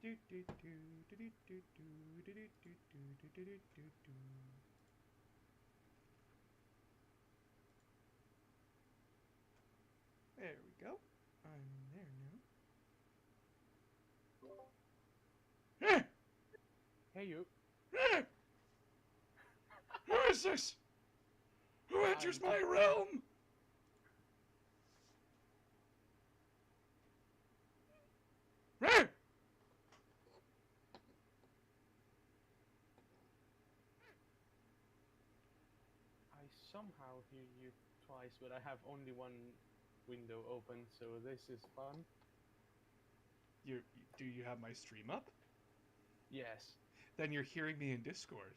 There we go. I'm there now. Hey, you. Who is this? Who enters my realm? I somehow hear you twice, but I have only one window open, so this is fun. Do you have my stream up? Yes. Then you're hearing me in Discord.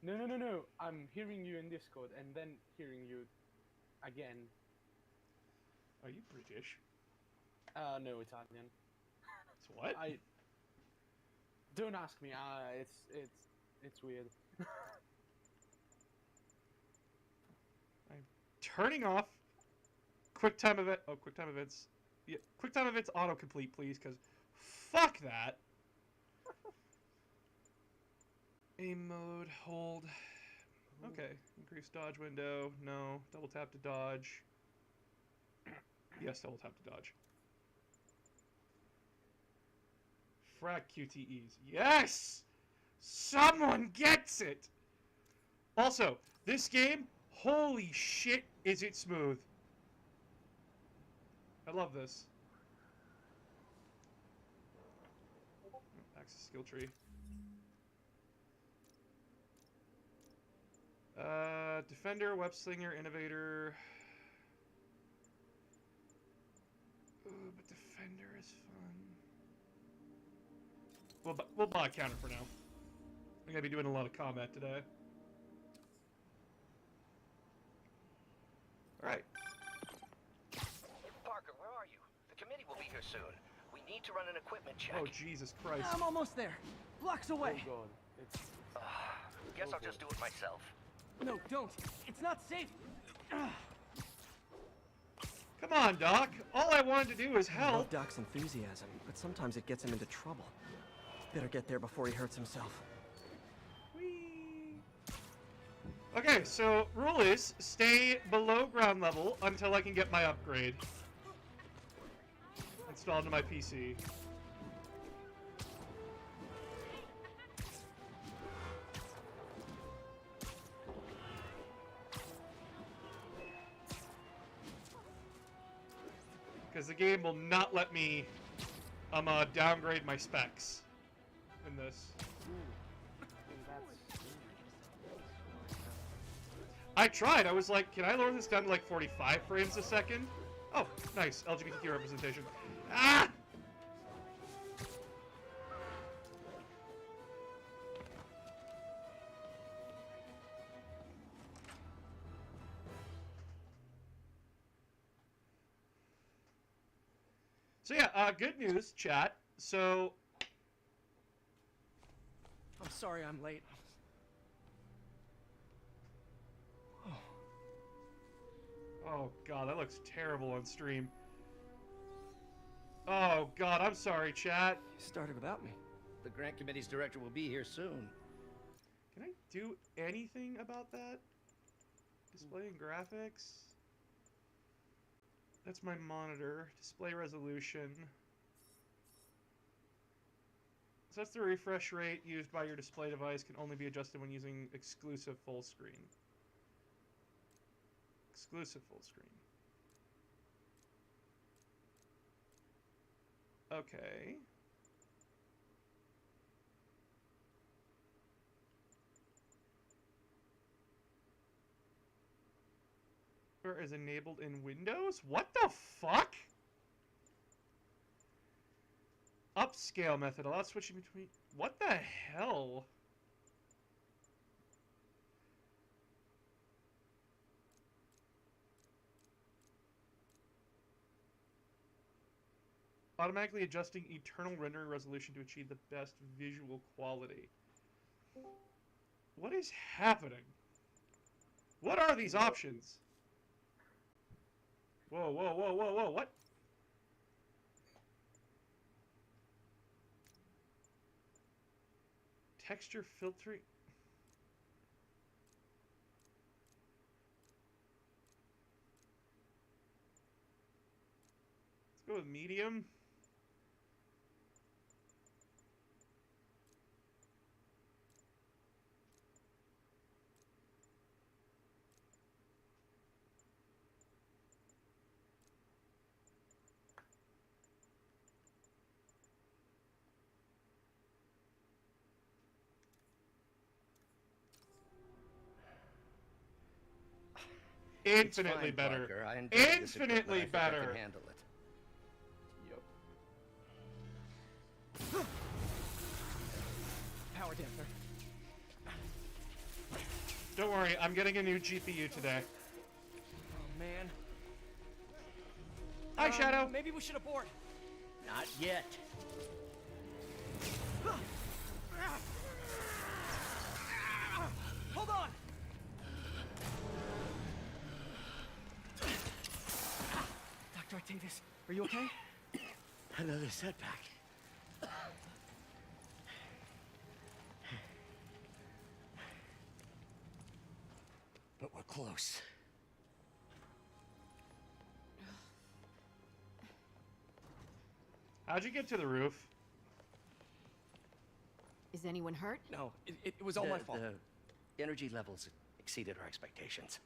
No. I'm hearing you in Discord, and then hearing you again. Are you British? No, Italian. It's what? Don't ask me. It's weird. I'm turning off QuickTime event. Oh, QuickTime events. Yeah, QuickTime events autocomplete, please, because fuck that. Aim mode, hold. Okay, increase dodge window. No, double tap to dodge. Yes, double tap to dodge. Frac QTEs. Yes! Someone gets it! Also, this game, holy shit, is it smooth. I love this. Access skill tree. Defender, web slinger, innovator. Ooh, but defender is fun. We'll buy a counter for now. I'm gonna be doing a lot of combat today. Alright. Parker, where are you? The committee will be here soon. We need to run an equipment check. Oh, Jesus Christ. I'm almost there. Blocks away. Oh god. It's... Guess I'll just do it myself. No, don't. It's not safe. Come on, Doc. All I wanted to do was I love help. Doc's enthusiasm, but sometimes it gets him into trouble. Better get there before he hurts himself. Whee. Okay, so rule is stay below ground level until I can get my upgrade installed into my PC. Because the game will not let me downgrade my specs in this. I tried. I was like, can I lower this down to like 45 frames a second? Oh, nice. LGBTQ representation. Ah! So yeah, good news, chat. So... I'm sorry I'm late. Oh god, that looks terrible on stream. Oh god, I'm sorry, chat. You started without me. The grant committee's director will be here soon. Can I do anything about that? Displaying graphics? That's my monitor. Display resolution. So that's the refresh rate used by your display device, can only be adjusted when using exclusive full screen. Exclusive full screen. Okay. Or is enabled in Windows? What the fuck? Upscale method allows switching between... What the hell? Automatically adjusting eternal rendering resolution to achieve the best visual quality. What is happening? What are these options? Whoa, what? texture filtering. Let's go with medium. Infinitely It's fine, better. Parker. I enjoy this equipment. Infinitely I think I better. can handle it. Yup. Power damper. Don't worry, I'm getting a new GPU today. Oh, man. Hi, Shadow. Maybe we should abort. Not yet. Hold on. Dr. Octavius, are you okay? Another setback. But we're close. How'd you get to the roof? Is anyone hurt? No, it was all my fault. The energy levels exceeded our expectations.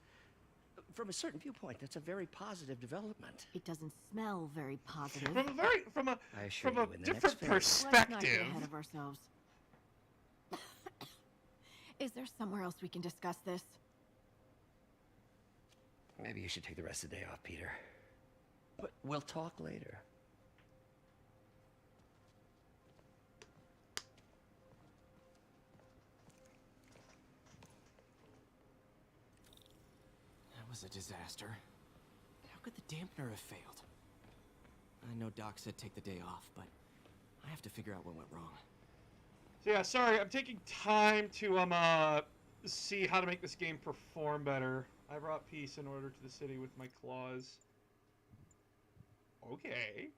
From a certain viewpoint, that's a very positive development. It doesn't smell very positive. From a I assure from a you, in the different next phase- Let's not get perspective. ahead of ourselves. Is there somewhere else we can discuss this? Maybe you should take the rest of the day off, Peter. But we'll talk later. That was a disaster. How could the dampener have failed? I know Doc said take the day off, but I have to figure out what went wrong. So yeah, sorry, I'm taking time to see how to make this game perform better. I brought peace in order to the city with my claws. Okay.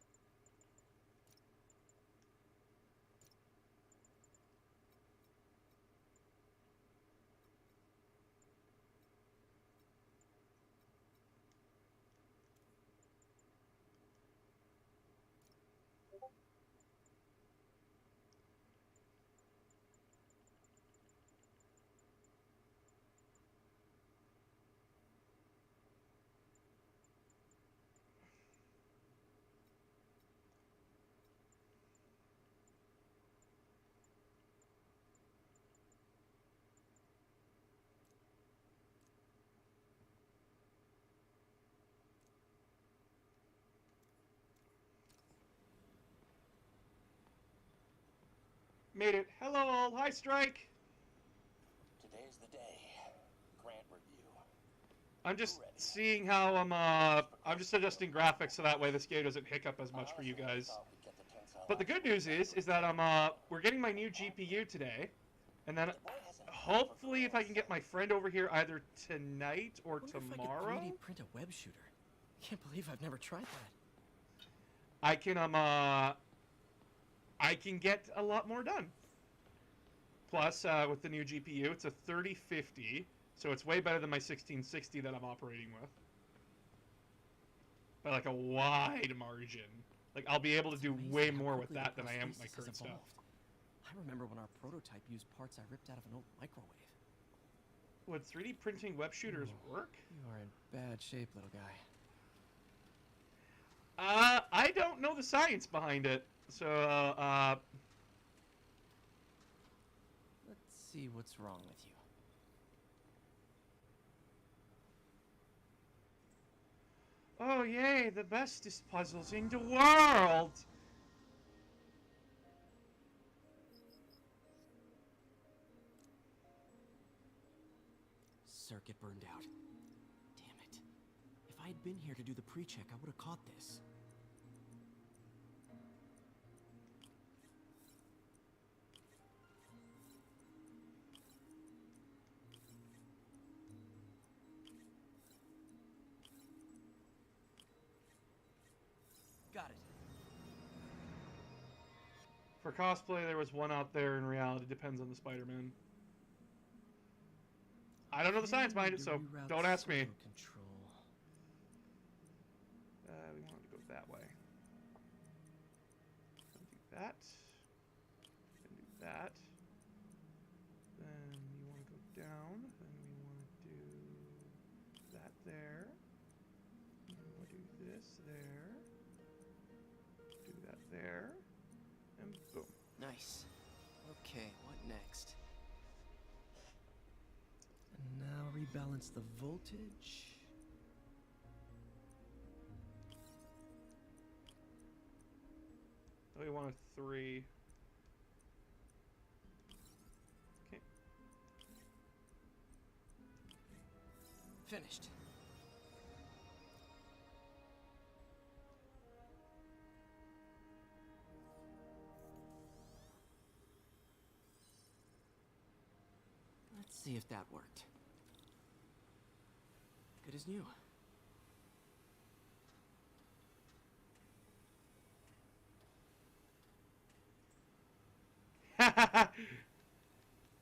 Made it. Hello all. Hi, Strike. Today's the day. Grant review. I'm just seeing how I'm just adjusting graphics so that way this game doesn't hiccup as much for you guys. But the good news is that we're getting my new GPU today, and then hopefully if I can get my friend over here either tonight or I wonder if tomorrow, I could 3D print a web shooter. Can't believe I've never tried that. I can get a lot more done. Plus, with the new GPU, it's a 3050, so it's way better than my 1660 that I'm operating with. By like a wide margin. Like, I'll be able to It's do amazing way how more with quickly that the than I am with my prosthesis has current stuff. evolved. I remember when our prototype used parts I ripped out of an old microwave. Would 3D printing web shooters work? You are in bad shape, little guy. I don't know the science behind it, so, Let's see what's wrong with you. oh yay, the bestest puzzles in the world! Circuit burned out. Damn it. If I had been here to do the pre-check, I would have caught this. Got it. For cosplay, there was one out there. In reality, depends on the Spider-Man. I don't know the science behind it, so don't ask me. Control. We want to go that way. Do that. Then do that. Then you want to go down. Then we want to do that there. And we'll do this there. Do that there. And boom. Nice. Okay, what next? And now rebalance the voltage. Oh, we want a 3. Okay. Finished. Let's see if that worked. Good as new.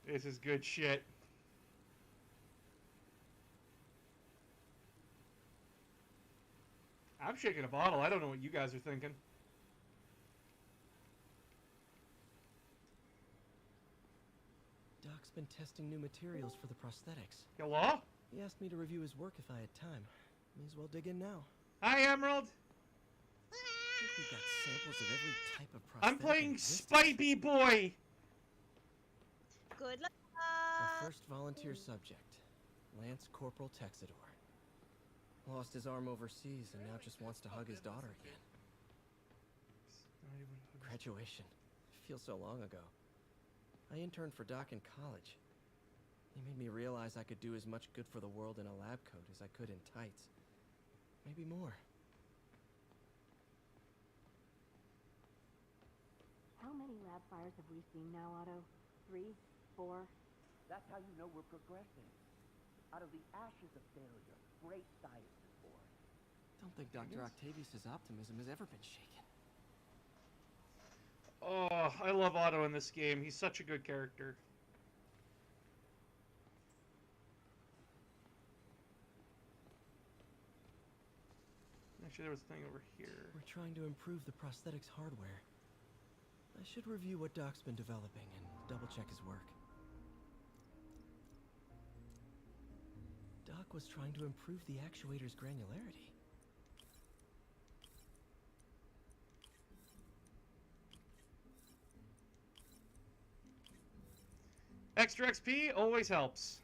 This is good shit. I'm shaking a bottle. I don't know what you guys are thinking. Doc's been testing new materials for the prosthetics. Hello? He asked me to review his work if I had time. May as well dig in now. Hi, Emerald. I think we've got samples of every type of prosthetic. I'm playing in existence. SPIBEY Boy. Good luck. Our first volunteer subject, Lance Corporal Texidor. Lost his arm overseas and now just wants to hug his daughter again. Graduation. Feels so long ago. I interned for Doc in college. He made me realize I could do as much good for the world in a lab coat as I could in tights. Maybe more. How many lab fires have we seen now, Otto? 3? 4? That's how you know we're progressing. Out of the ashes of failure, great science is born. Don't think Dr. Octavius' optimism has ever been shaken. Oh, I love Otto in this game. He's such a good character. Actually, there was a thing over here. We're trying to improve the prosthetics hardware. I should review what Doc's been developing and double-check his work. Doc was trying to improve the actuator's granularity. Extra XP always helps.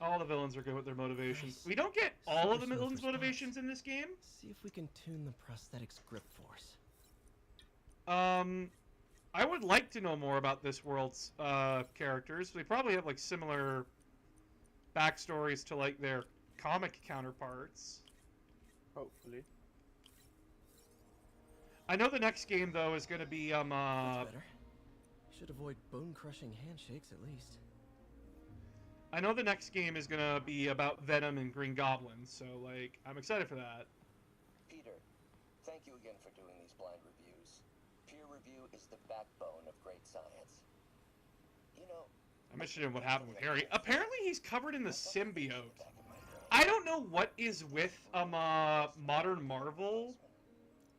All the villains are good with their motivations. Nice. We don't get all of the Super smooth villains' response. motivations in this game. See if we can tune the prosthetics grip force. I would like to know more about this world's characters. They probably have like similar backstories to like their comic counterparts. Hopefully. I know the next game though is going to be That's better. Should avoid bone-crushing handshakes at least. I know the next game is going to be about Venom and Green Goblin, so like I'm excited for that. Peter, thank you again for doing these blind reviews. Peer review is the backbone of great science. You know, I mentioned what happened with Harry. Apparently he's covered in the symbiote. I don't know what is with modern Marvel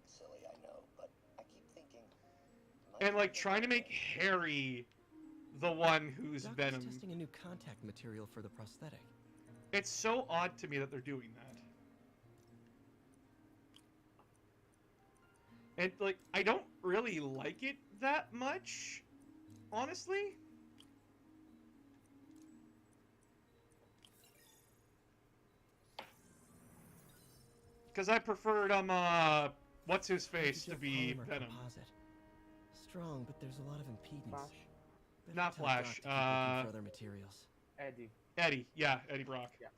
silly, I know, but I keep thinking. and like trying to make Harry the one who's Doc Venom. is testing a new contact material for the prosthetic. It's so odd to me that they're doing that. And like I don't really like it that much, honestly. Because I preferred what's his face to be Polymer Venom. composite. Strong, but there's a lot of impedance. Flash. Better Not tell Flash, Doc to keep looking for other materials. Eddie. Eddie, yeah, Eddie Brock. That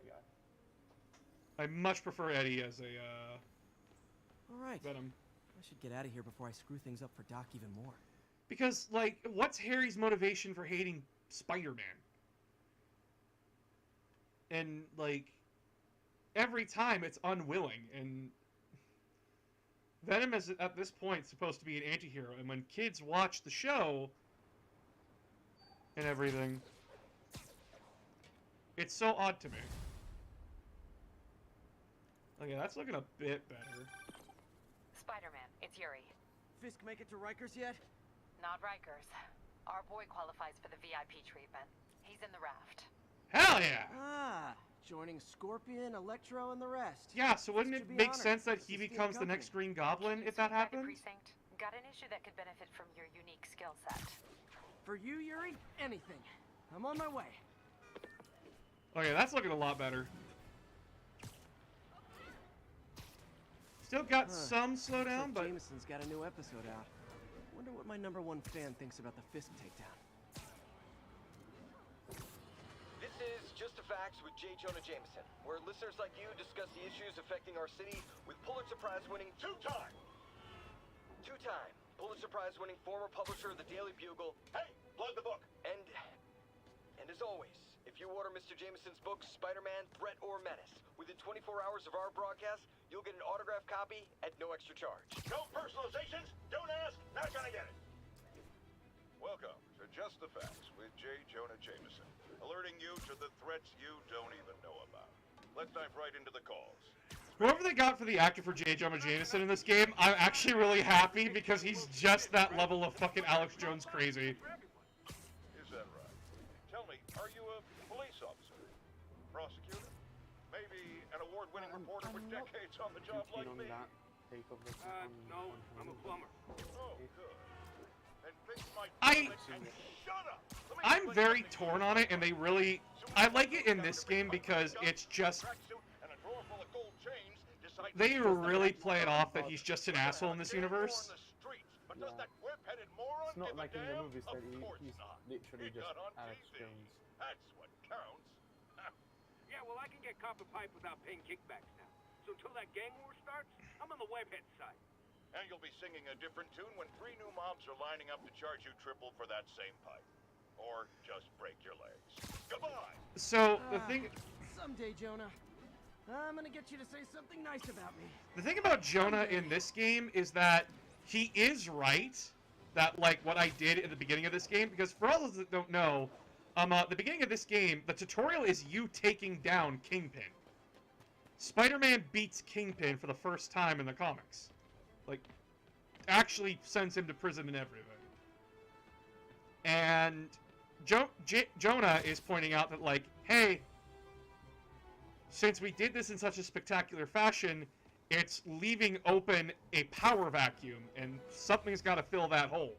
guy. I much prefer Eddie as a All right. Venom. I should get out of here before I screw things up for Doc even more. Because, like, what's Harry's motivation for hating Spider-Man? And, like, every time it's unwilling, and... Venom is at this point supposed to be an anti-hero, and when kids watch the show and everything, it's so odd to me. Okay, that's looking a bit better. Spider-Man, it's Yuri. Fisk make it to Rikers yet? Not Rikers. Our boy qualifies for the VIP treatment. He's in the raft. Hell yeah! Ah, joining Scorpion, Electro, and the rest. Yeah, so wouldn't To it be make honored. sense that This he is the becomes the company. next Green Goblin if that Swing by the happens? precinct. Got an issue that could benefit from your unique skill set. For you, Yuri, anything. I'm on my way. Okay, that's looking a lot better. Still got some slowdown, but Jameson's got a new episode out. Wonder what my #1 fan thinks about the Fisk takedown. This is Just the Facts with J. Jonah Jameson, where listeners like you discuss the issues affecting our city with Pulitzer Prize-winning two-time Pulitzer Prize-winning former publisher of the Daily Bugle. Hey, plug the book. And as always, if you order Mr. Jameson's book, Spider-Man, Threat or Menace, within 24 hours of our broadcast, you'll get an autographed copy at no extra charge. No personalizations, don't ask, not gonna get it. Welcome to Just the Facts with J. Jonah Jameson, alerting you to the threats you don't even know about. Let's dive right into the calls. whoever they got for the actor for J. Jonah Jameson in this game, I'm actually really happy because he's just that level of fucking Alex Jones crazy. Is that right? Tell me, are you a police officer? Prosecutor? Maybe an award-winning reporter with decades on the job like on me? that take of the No, I'm a plumber. Oh, good. Then things might and shut up! Let me I'm explain very something. torn on it, and they really... I like it in this game because it's just... And a drawer full of gold chains decide They really play it off that he's just an asshole in this universe. But does that whip-headed moron It's not give like a in the damn? movies Of that course he's not. literally He just got on Alex TV. Jones. That's what counts. Yeah, well, I can get copper pipe without paying kickbacks now. So until that gang war starts, I'm on the webhead side. And you'll be singing a different tune when 3 new mobs are lining up to charge you triple for that same pipe. Or just break your legs. Goodbye! So, the thing... Someday, Jonah, I'm gonna get you to say something nice about me. The thing about Jonah in this game is that he is right, that, like, what I did at the beginning of this game, because for all those that don't know, the beginning of this game, the tutorial is you taking down Kingpin. Spider-Man beats Kingpin for the first time in the comics. Like, actually sends him to prison and everything. And Jonah is pointing out that, like, hey, since we did this in such a spectacular fashion, it's leaving open a power vacuum, and something's got to fill that hole.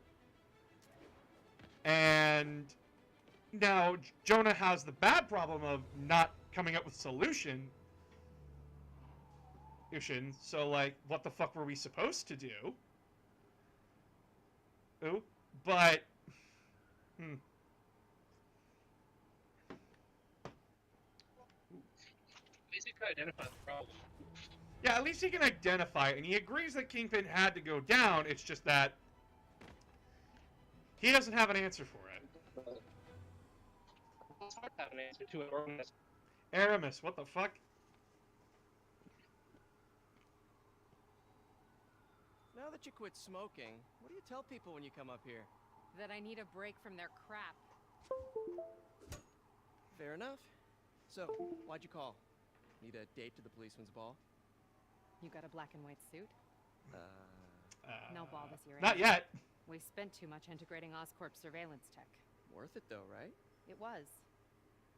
And now Jonah has the bad problem of not coming up with solution. So, like, what the fuck were we supposed to do? Ooh, but... At least you can identify the problem. Yeah, at least he can identify it, and he agrees that Kingpin had to go down, it's just that... he doesn't have an answer for it. It's hard to have an answer to it, or Aramis, what the fuck? Now that you quit smoking, what do you tell people when you come up here? That I need a break from their crap. Fair enough. So, why'd you call? Need a date to the policeman's ball? You got a black and white suit? No ball this year. Not yet. We spent too much integrating Oscorp's surveillance tech. Worth it though, right? It was.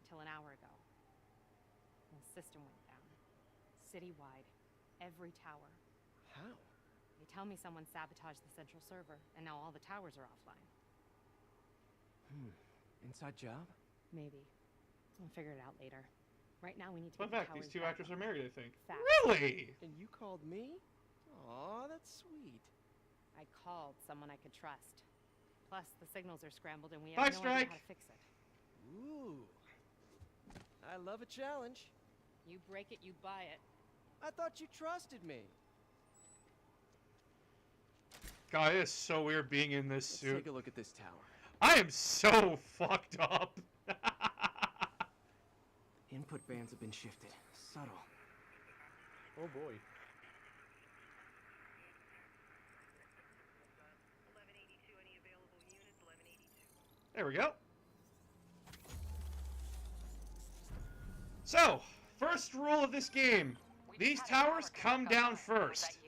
Until an hour ago. The system went down. Citywide. Every tower. How? They tell me someone sabotaged the central server, and now all the towers are offline. Inside job? Maybe. We'll figure it out later. Right now, we need to Fun get the fact, towers these two back actors on. are married, I think. Fast. Really? And you called me? Aw, that's sweet. I called someone I could trust. Plus, the signals are scrambled, and we Bye, have no idea Strike. how to fix it. Ooh. I love a challenge. You break it, you buy it. I thought you trusted me. God, it is so weird being in this Let's suit. take a look at this tower. I am so fucked up. Input bands have been shifted. Subtle. Oh boy. There we go. So, first rule of this game. These towers come down first.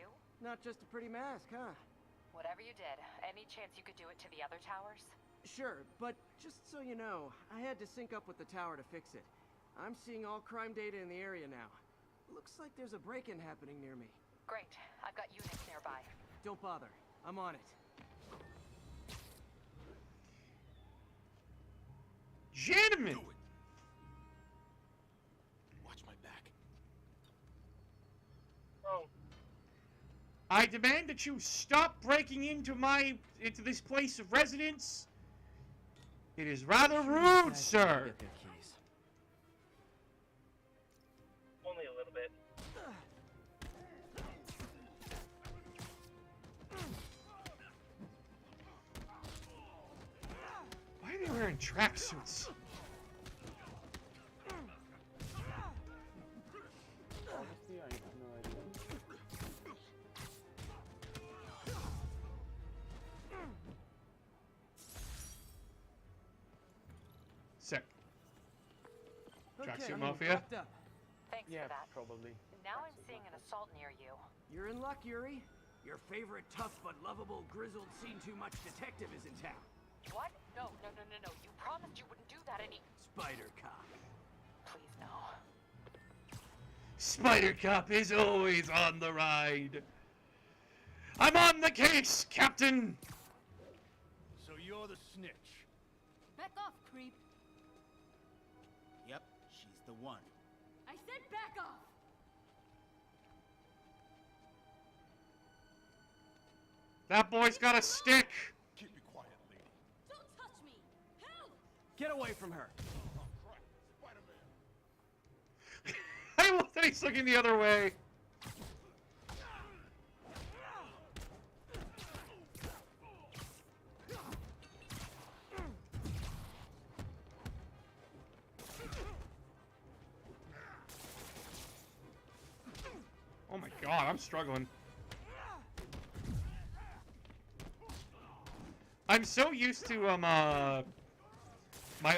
Not just a pretty mask, huh? Whatever you did, any chance you could do it to the other towers? Sure, but just so you know, I had to sync up with the tower to fix it. I'm seeing all crime data in the area now. Looks like there's a break-in happening near me. Great. I've got units nearby. Don't bother. I'm on it. Gentlemen! Watch my back. Oh. I demand that you stop breaking into this place of residence. It is rather rude, sir. Get their keys. Only a little bit. Why are they wearing tracksuits? Honestly, I have no idea. Sick. Tracksuit I'm Mafia? wrapped up. Thanks Yeah, for that. probably. Now I'm seeing an assault near you. You're in luck, Yuri. Your favorite tough but lovable, grizzled, seen-too-much detective is in town. What? No. You promised you wouldn't do that any... Spider Cop. Please, no. Spider Cop is always on the ride. I'm on the case, Captain! So you're the snitch. Back off, creep. Yep, she's the one. I said back off! That boy's got a stick! Keep it quiet, lady. Don't touch me! Help! Get away from her. Oh, crap. Spider-Man. I love that he's looking the other way. Oh my god, I'm struggling. I'm so used to my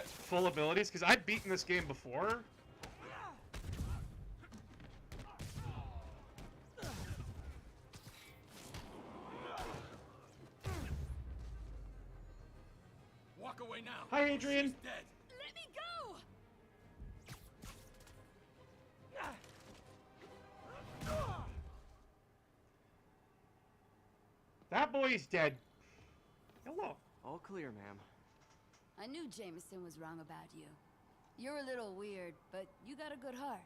full abilities because I've beaten this game before. Walk away now. Hi, Adrian. She's dead. Let me go! That boy's dead. Hello. All clear, ma'am. I knew Jameson was wrong about you. You're a little weird, but you got a good heart.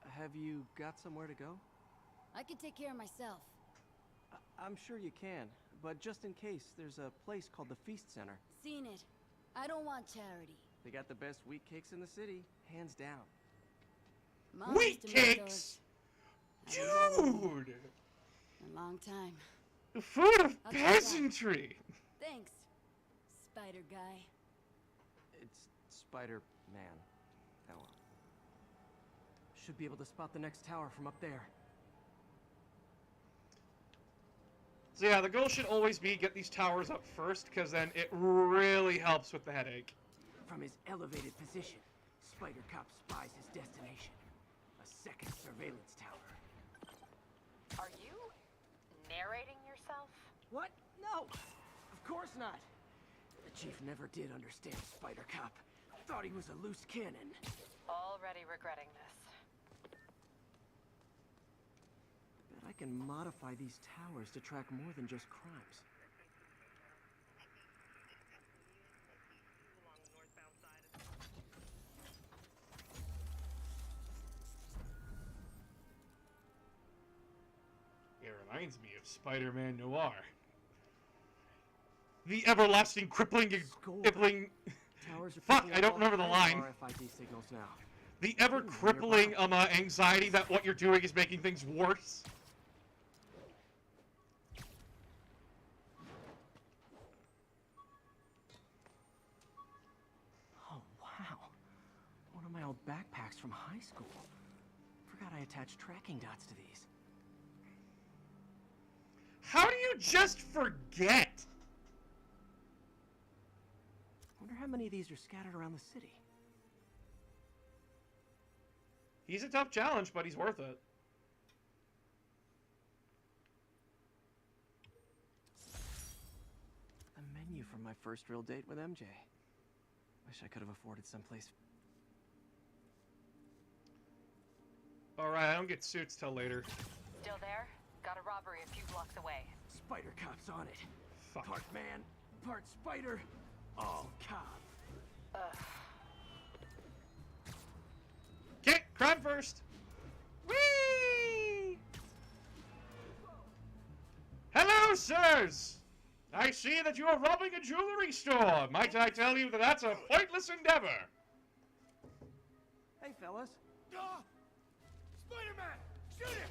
Have you got somewhere to go? I can take care of myself. I'm sure you can, but just in case, there's a place called the Feast Center. Seen it. I don't want charity. They got the best wheat cakes in the city, hands down. Mom Wheat used to make cakes! those. I haven't had them Dude! in a long time. The food of I'll try that. peasantry! Thanks, Spider Guy. It's Spider-Man. Oh well. Should be able to spot the next tower from up there. So yeah, the goal should always be get these towers up first, because then it really helps with the headache. From his elevated position, Spider Cop spies his destination. A second surveillance tower. Are you narrating yourself? What? No! Of course not! The chief never did understand Spider Cop. Thought he was a loose cannon. Already regretting this. Bet I can modify these towers to track more than just crimes. It reminds me of Spider-Man Noir. The everlasting crippling... Towers are Fuck, picking I up don't all remember the kinds of line. RFID signals now. The ever-crippling anxiety that what you're doing is making things worse. Oh, wow. One of my old backpacks from high school. Forgot I attached tracking dots to these. How do you just forget? how many of these are scattered around the city. He's a tough challenge, but he's worth it. The menu from my first real date with MJ. Wish I could have afforded someplace. Alright, I don't get suits till later. Still there? Got a robbery a few blocks away. Spider Cop's on it. Fuck. Part man, part spider, all cop. Okay, crime first. Whee! Hello, sirs! I see that you are robbing a jewelry store. Might I tell you that that's a pointless endeavor? Hey, fellas. Spider-Man! Shoot him!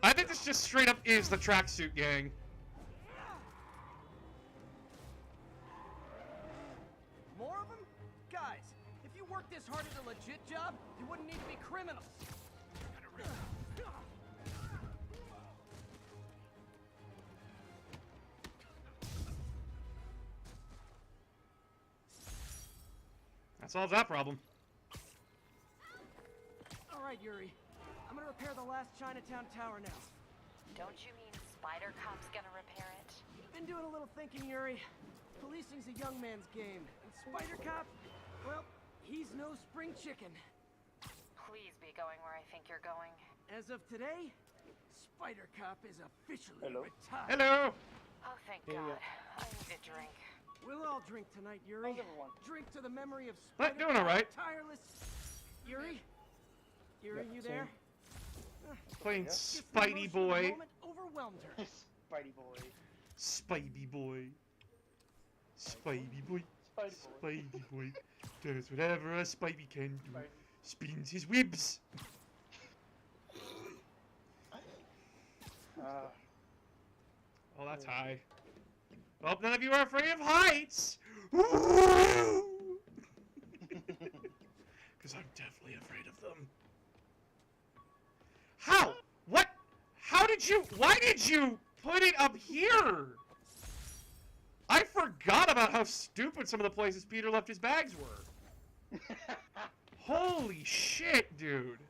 I think this just straight up is the tracksuit gang. More of them? Guys, if you worked this hard at a legit job, you wouldn't need to be criminals. That solves that problem. All right, Yuri. I'm gonna repair the last Chinatown tower now. Don't you mean Spider Cop's gonna repair it? Been doing a little thinking, Yuri. Policing's a young man's game, and Spider Cop, well, he's no spring chicken. Please be going where I think you're going. As of today, Spider Cop is officially retired. Hello! Oh, thank God. I need a drink. We'll all drink tonight, Yuri. Drink to the memory of Not Spider doing all right. Tireless. Yuri? Yuri, you there? Playing Guess the Spidey emotion of the Boy. moment overwhelmed her. Spidey Boy. Spidey Boy. Spidey Boy. Spidey Boy. Spidey Boy. Does whatever a Spidey can do. Spins his webs. Oh, that's high. Hope none of you are afraid of heights. Because I'm definitely afraid of them. How? What? How did you? Why did you put it up here? I forgot about how stupid some of the places Peter left his bags were. Holy shit, dude.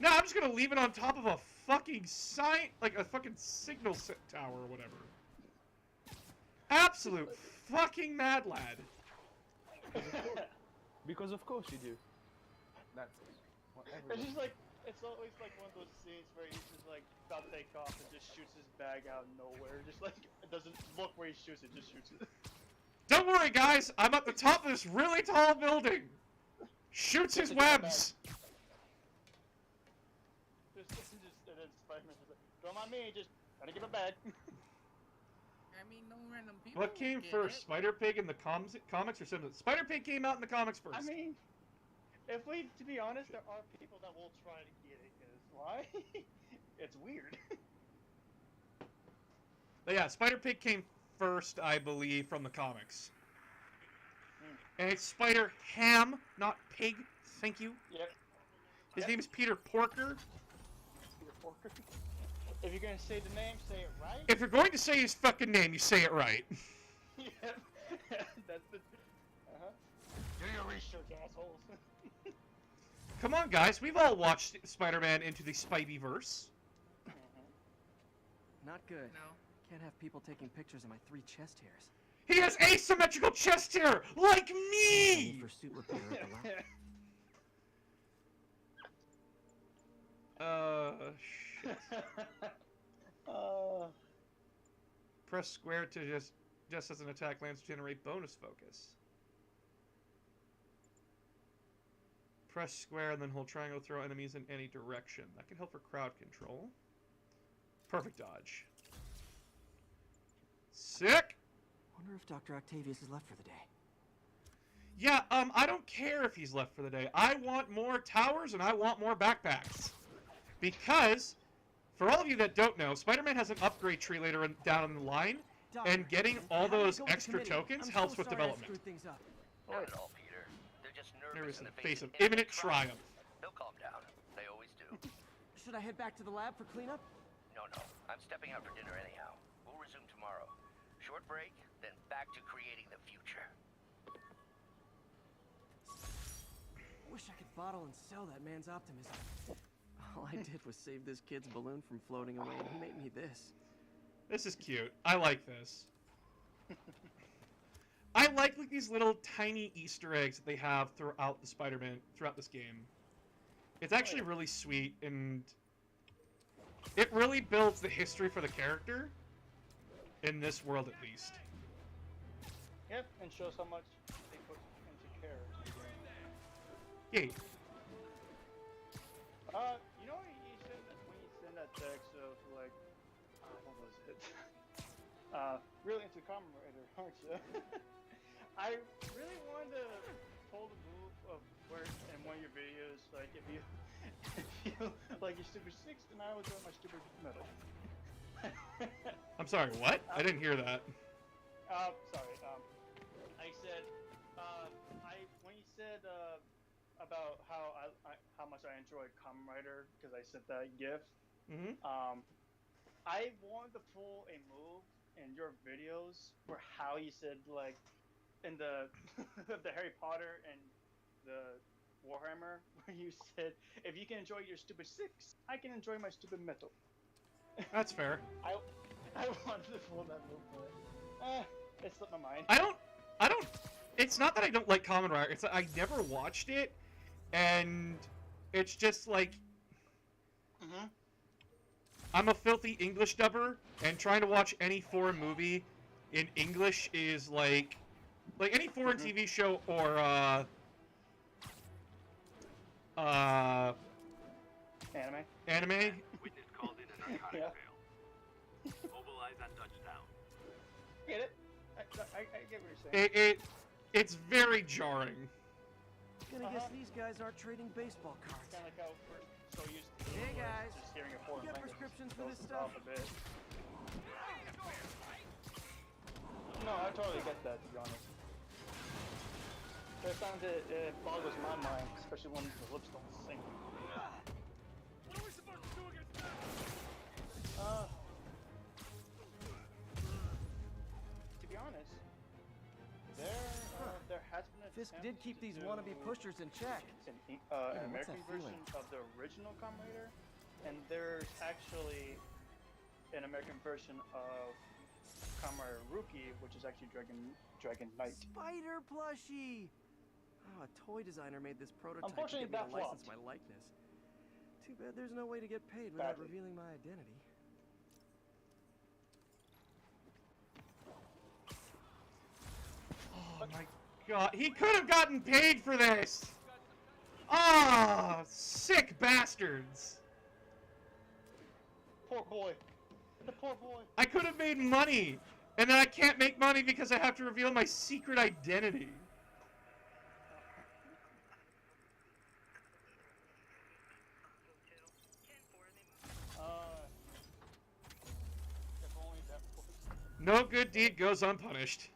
No, I'm just gonna leave it on top of a fucking sign, like a fucking signal tower or whatever. Absolute fucking mad lad. Because of course you do. That's what It's everyone. just like, it's always like one of those scenes where he's just like about to take off and just shoots his bag out of nowhere. Just like, it doesn't look where he shoots it, just shoots it. Don't worry, guys. I'm at the top of this really tall building. Shoots his webs. And then Spider-Man's just like, don't mind me, just gotta give it back. I mean, no random people. What came get first, it. Spider Pig in the comics or Simpsons? Spider Pig came out in the comics first. I mean, to be honest, there are people that will try to get it, because why? It's weird. But yeah, Spider Pig came first, I believe, from the comics. And it's Spider Ham, not Pig. Thank you. Yep. His name is Peter Porker. Peter Porker. If you're gonna say the name, say it right. If you're going to say his fucking name, you say it right. Yep. That's the. Do your research, assholes. Come on, guys. We've all watched Spider-Man Into the Spideyverse. Not good. No. Can't have people taking pictures of my 3 chest hairs. He has asymmetrical chest hair, like me! For suit repair at the lab. Shit. Press square to just as an attack lands to generate bonus focus. Press square and then hold triangle to throw enemies in any direction. That can help for crowd control. Perfect dodge. Sick! Wonder if Dr. Octavius is left for the day. Yeah, I don't care if he's left for the day. I want more towers and I want more backpacks. Because, for all of you that don't know, Spider-Man has an upgrade tree later down in the line, and getting all those extra tokens helps with development. Not at all, Peter. They're just There nervous is in in the the face of imminent triumph. Calm down. They always do. Should I head back to the lab for cleanup? No. I'm stepping out for dinner anyhow. We'll resume tomorrow. Short break, then back to creating the future. Wish I could bottle and sell that man's optimism. All I did was save this kid's balloon from floating away, and he made me this. This is cute. I like this. I like these little tiny Easter eggs that they have throughout throughout this game. It's actually really sweet, and it really builds the history for the character, in this world at least. Yep, and shows how much they put into care. Yeah. You know when you send that text of like, what was it? Really into Kamen Rider, aren't you? I really wanted to pull the move of where in one of your videos, like if you like your Super 6, then I was doing my Super Metal. I'm sorry, what? I didn't hear that. Sorry. I said, when you said about how much I enjoyed Kamen Rider because I sent that GIF. Mm-hmm. I wanted to pull a move in your videos for how you said like in the the Harry Potter and the Warhammer, where you said, if you can enjoy your stupid 6, I can enjoy my stupid metal. That's fair. I wanted to pull that move, but it slipped my mind. I don't. It's not that I don't like Kamen Rider. It's that I never watched it, and it's just like. Mm-hmm. I'm a filthy English dubber, and trying to watch any foreign movie in English is like any foreign TV show or anime. Witness called in a narcotic Yeah. fail. Mobilize on touchdown. Get it? I get what you're saying. It's very jarring. Gonna guess these guys aren't trading baseball cards. Kind of like how we're so used to Hey guys, just hearing a foreign you got language. prescriptions for this Throws us stuff? off a bit. No, I totally get that, to be honest. There's times it boggles my mind, especially when the lips don't sync. What are we supposed to do against that? To be honest, there has been a Fisk did keep these wannabe pushers in check. an what's American that version feeling? of the original Kamen Rider, and there's actually an American version of Kamen Rider Rookie, which is actually Dragon Knight. Spider plushie! Oh, a toy designer made this prototype to Unfortunately, get me to that license flopped. my likeness. Too bad there's no way to get paid without Badly. revealing my identity. Oh my god, he could have gotten paid for this! Ah, sick bastards! Poor boy. The poor boy. I could have made money, and then I can't make money because I have to reveal my secret identity. If only that was. No good deed goes unpunished.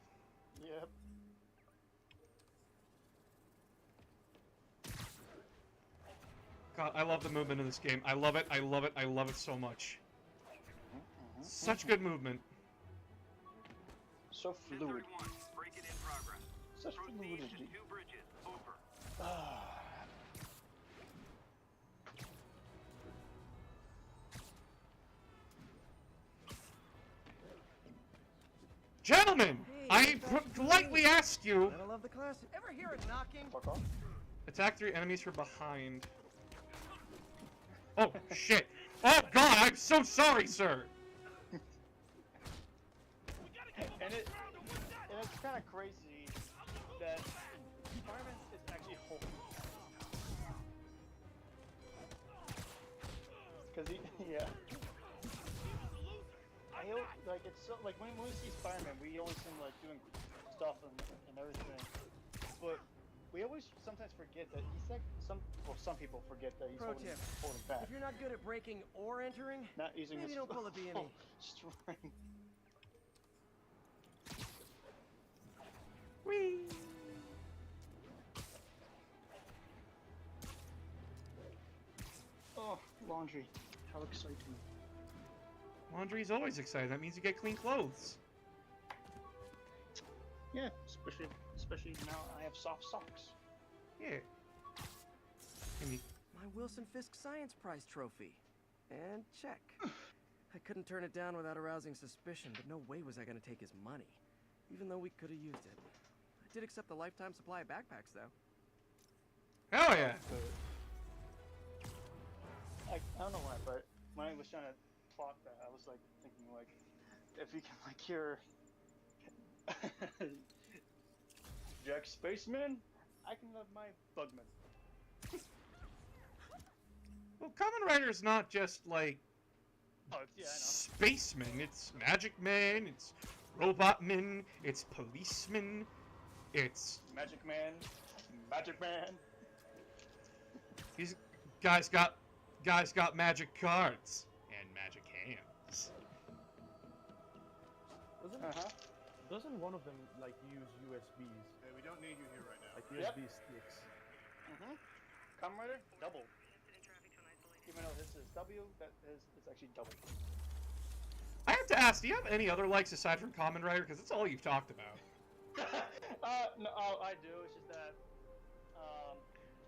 Yep. God, I love the movement in this game. I love it, I love it, I love it so much. Such good movement. So fluid. 1031, break-in in progress. Such Proceed fluidity. to 2 bridges. Over. Gentlemen, Hey, I get back to politely me. ask you, I love the class. Ever hear it knocking? Fuck off. attack 3 enemies from behind. Oh, shit. Oh, God, I'm so sorry, sir. And it's kind of crazy that Spider-Man is actually holding. Cause yeah. Like it's so like when we see Spider-Man, we always see him like doing stuff and everything, but we always sometimes forget that he's like some people forget that he's Pro holding tip. back, If you're not good at breaking or entering, not using maybe his don't pull a BME. full strength. Whee! Laundry. How exciting. Laundry's always exciting. That means you get clean clothes. Yeah, especially now I have soft socks. Yeah. My Wilson Fisk Science Prize trophy. And check. I couldn't turn it down without arousing suspicion, but no way was I gonna take his money. Even though we could have used it. I did accept the lifetime supply of backpacks, though. Hell yeah! I don't know why, but when I was trying to plot that, I was like thinking like, if you can like hear Jack Spaceman, I can love my Bugman. Well, Kamen Rider's not just like Oh, yeah, I know. spaceman. It's Magic Man. It's Robot Man. It's Policeman. It's Magic Man. Magic Man. these guys got magic cards and magic hands. Doesn't one of them like use USBs? Hey, we don't need you here right now. Like USB sticks. Kamen Rider, double. Even though this is W, that is it's actually double. I have to ask, do you have any other likes aside from Kamen Rider? Because that's all you've talked about. No, I do. It's just that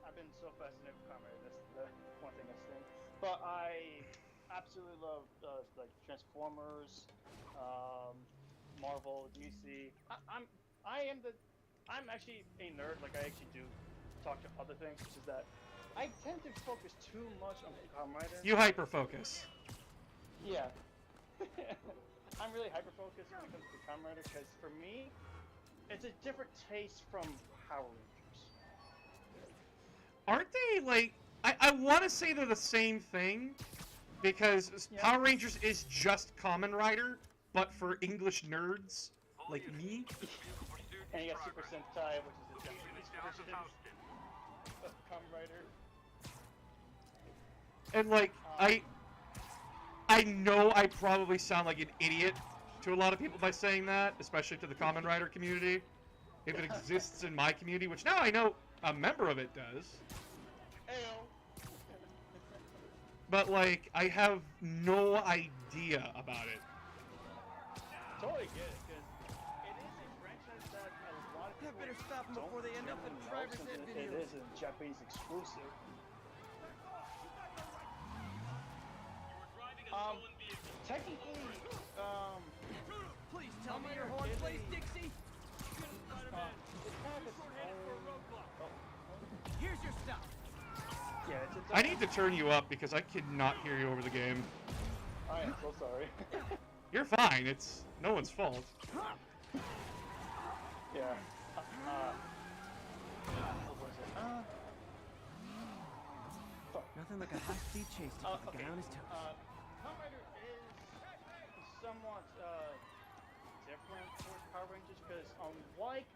I've been so fascinated with Kamen Rider. That's the one thing that's thing. But I absolutely love like Transformers, Marvel, DC. I'm actually a nerd. Like I actually do talk to other things. Which is that I tend to focus too much on Kamen Rider. You hyper focus. Yeah. I'm really hyper focused when it comes to Kamen Rider because for me, it's a different taste from Power Rangers. Aren't they like? I want to say they're the same thing, because Power Rangers is just Kamen Rider, but for English nerds like me. And you got Super Sentai, which is a Japanese version of Kamen Rider. And like I know I probably sound like an idiot to a lot of people by saying that, especially to the Kamen Rider community, if it exists in my community, which now I know a member of it does. Ayo. But like, I have no idea about it. Totally get it, because it is a franchise that a lot of people better stop them before they end up in know driver's since ed it videos. is a Japanese exclusive. Technically, Please tell me your horn plays, Dixie. Here's your stuff. Yeah, it's I need to turn you up because I cannot hear you over the game. I am so sorry. You're fine. It's no one's fault. Yeah. What was it? Fuck. Nothing like a high-speed chase to keep the guy on his toes. Kamen Rider is somewhat different towards Power Rangers because unlike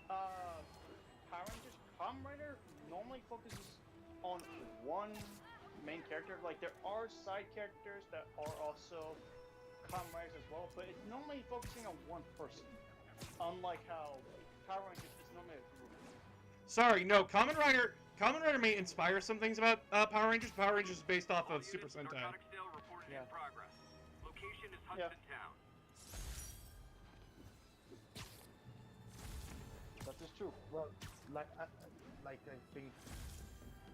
Power Rangers, Kamen Rider normally focuses on one main character. Like there are side characters that are also Kamen Riders as well, but it's normally focusing on one person. Unlike how Power Rangers is normally a group. Sorry, no. Kamen Rider may inspire some things about Power Rangers. Power Rangers is based off of Super Sentai. In progress. Location is Hudson Town. That is true. Well, like I think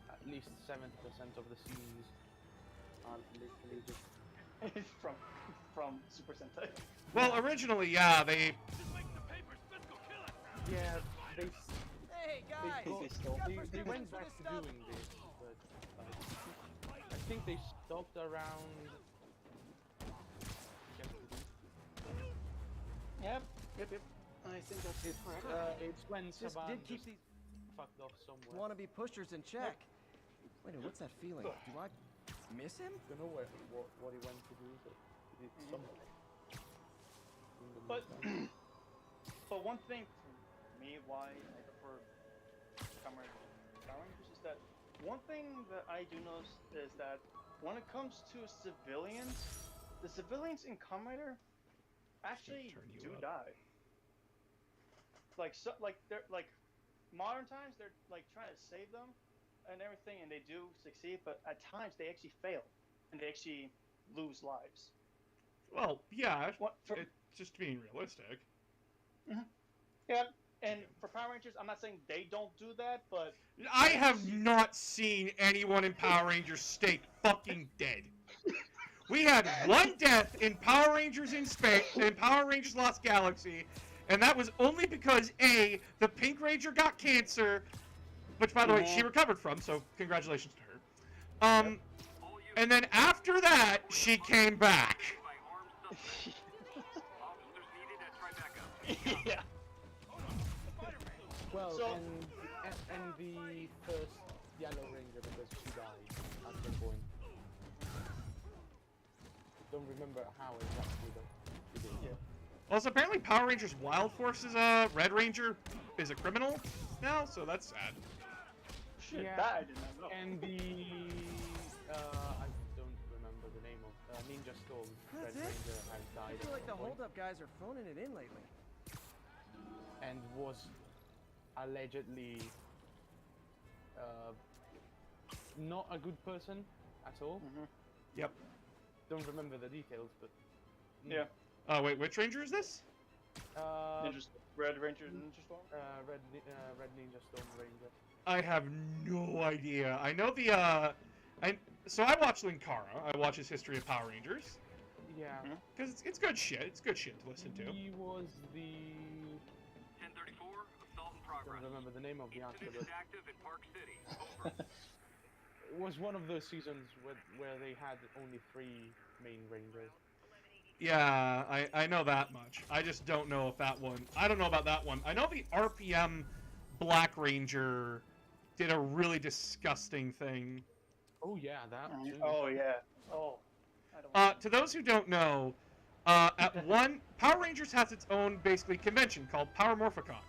at least 70% of the scenes are literally just from Super Sentai. Well, originally, yeah, they. yeah they Hey guys, they went back to doing this, but I think they stopped around. Yep. I think that's it. It's when Just Saban did keep just these fucked off somewhere. wannabe pushers in check. Wait a minute, what's that feeling? Do I miss him? I don't know what he went to do, but it's somewhere. But but one thing for me why I prefer Kamen Rangers is that one thing that I do notice is that when it comes to civilians, the civilians in Kamen Rider actually do die. Like they're like modern times they're like trying to save them, and everything, and they do succeed, but at times they actually fail, and they actually lose lives. Well, yeah, For, it's just being realistic. yeah, and for Power Rangers, I'm not saying they don't do that, but I have not seen anyone in Power Rangers stay fucking dead. We had one death in Power Rangers in space, in Power Rangers Lost Galaxy, and that was only because A, the Pink Ranger got cancer, which by the way she recovered from, so congratulations to her. And then after that, she came back. Yeah. Well, So- and the first Yellow Ranger, because she died at some point. Don't remember how exactly, but she did. Yeah. Also, apparently Power Rangers Wild Force's Red Ranger is a criminal now, so that's sad. Shit, Yeah. that I did not know. And the I don't remember the name of Ninja Storm. That's Red it? Ranger has I died. feel at like the some point, hold-up guys are phoning it in lately. and was allegedly not a good person at all. Yep. Don't remember the details, but Yeah. Wait, which Ranger is this? Red Ranger Ninja Storm? Red Ninja Storm Ranger. I have no idea. I know the, so I watch Linkara. I watch his history of Power Rangers. Yeah. Because it's good shit. It's good shit to listen to. He was the 1034, assault in progress. don't remember the name of the actor, Incident but is active in Park City. Over. it was one of those seasons where they had only 3 main Rangers. Yeah, I know that much. I just don't know if that one... I don't know about that one. I know the RPM Black Ranger did a really disgusting thing. Oh yeah, that too. Oh yeah. Oh. I don't To those who don't know, Power Rangers has its own, basically, convention called Power Morphicon.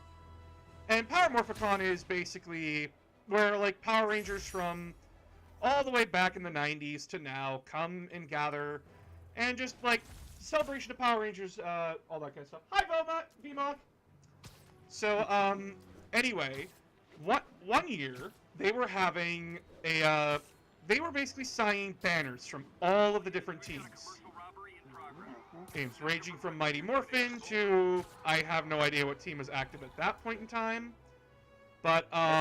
And Power Morphicon is basically where, like, Power Rangers from all the way back in the 90s to now come and gather and just, like, celebration of Power Rangers, all that kind of stuff. Hi, VMOC! So, anyway, one year, they were having a, they were basically signing banners from all of the different teams. Teams ranging from Mighty Morphin to, I have no idea what team was active at that point in time. But, A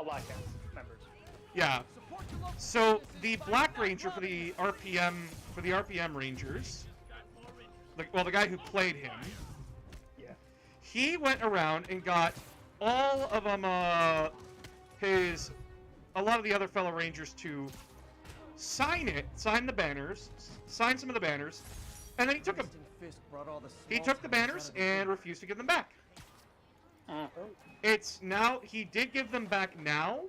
lot of cast members. yeah. So, the Black Ranger for the RPM Rangers, the guy who played him, Yeah. he went around and got all of them, a lot of the other fellow Rangers to sign the banners, sign some of the banners, and then he took them. He took the banners and refused to give them back. It's now, he did give them back now,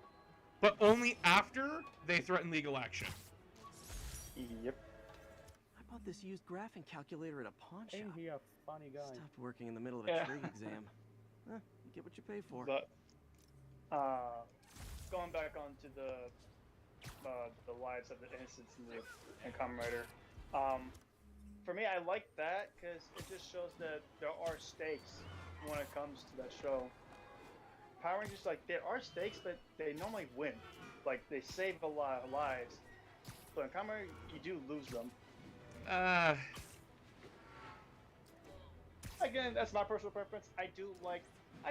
but only after they threatened legal action. Yep. I bought this used graphing calculator at a pawn shop. Ain't he a funny guy? Stopped working in the middle of a Yeah. trig exam. You get what you pay for. But going back onto the lives of the innocents in Kamen Rider, for me, I like that because it just shows that there are stakes when it comes to that show. Power Rangers, like, there are stakes, but they normally win. Like, they save a lot of lives. But in Kamen Rider, you do lose them. Again, that's my personal preference. I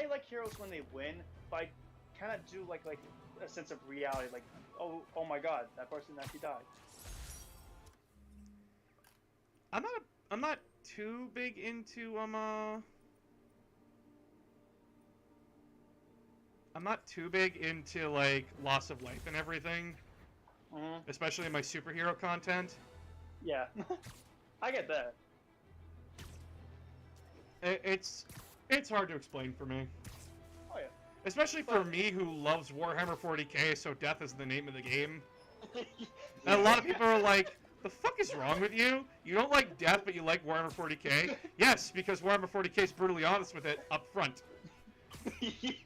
like heroes when they win, but I kind of do like a sense of reality. Like, oh my God, that person actually died. I'm not too big into I'm not too big into like loss of life and everything, especially in my superhero content. Yeah, I get that. It's hard to explain for me. Oh yeah. Especially for me who loves Warhammer 40k, so death is the name of the game. And a lot of people are like, the fuck is wrong with you? You don't like death, but you like Warhammer 40k? Yes, because Warhammer 40k is brutally honest with it up front.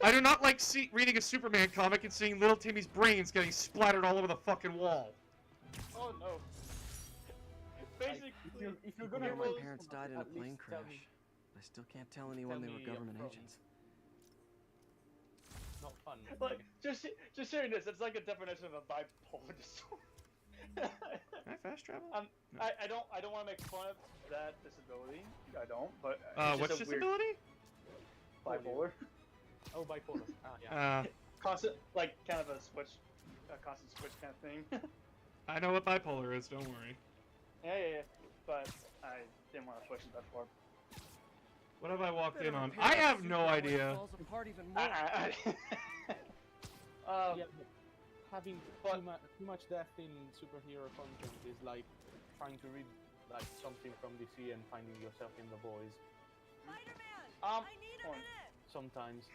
I do not like reading a Superman comic and seeing little Timmy's brains getting splattered all over the fucking wall. Oh no. Basically, if you're gonna My parents died in a plane crash. I still can't tell anyone they were government agents. not fun. Like, just hearing this, it's like a definition of a bipolar disorder. Can I fast travel? No. I don't want to make fun of that disability. I don't, but it's what's just a weird disability? bipolar. Oh, bipolar. Yeah. Constant, like kind of a constant switch kind of thing. I know what bipolar is. Don't worry. Yeah. But I didn't want to push it that far. What have I walked in on? I have no idea. Yeah, but having too much depth in superhero content is like trying to read like something from DC and finding yourself in the boys. I need a minute. Sometimes.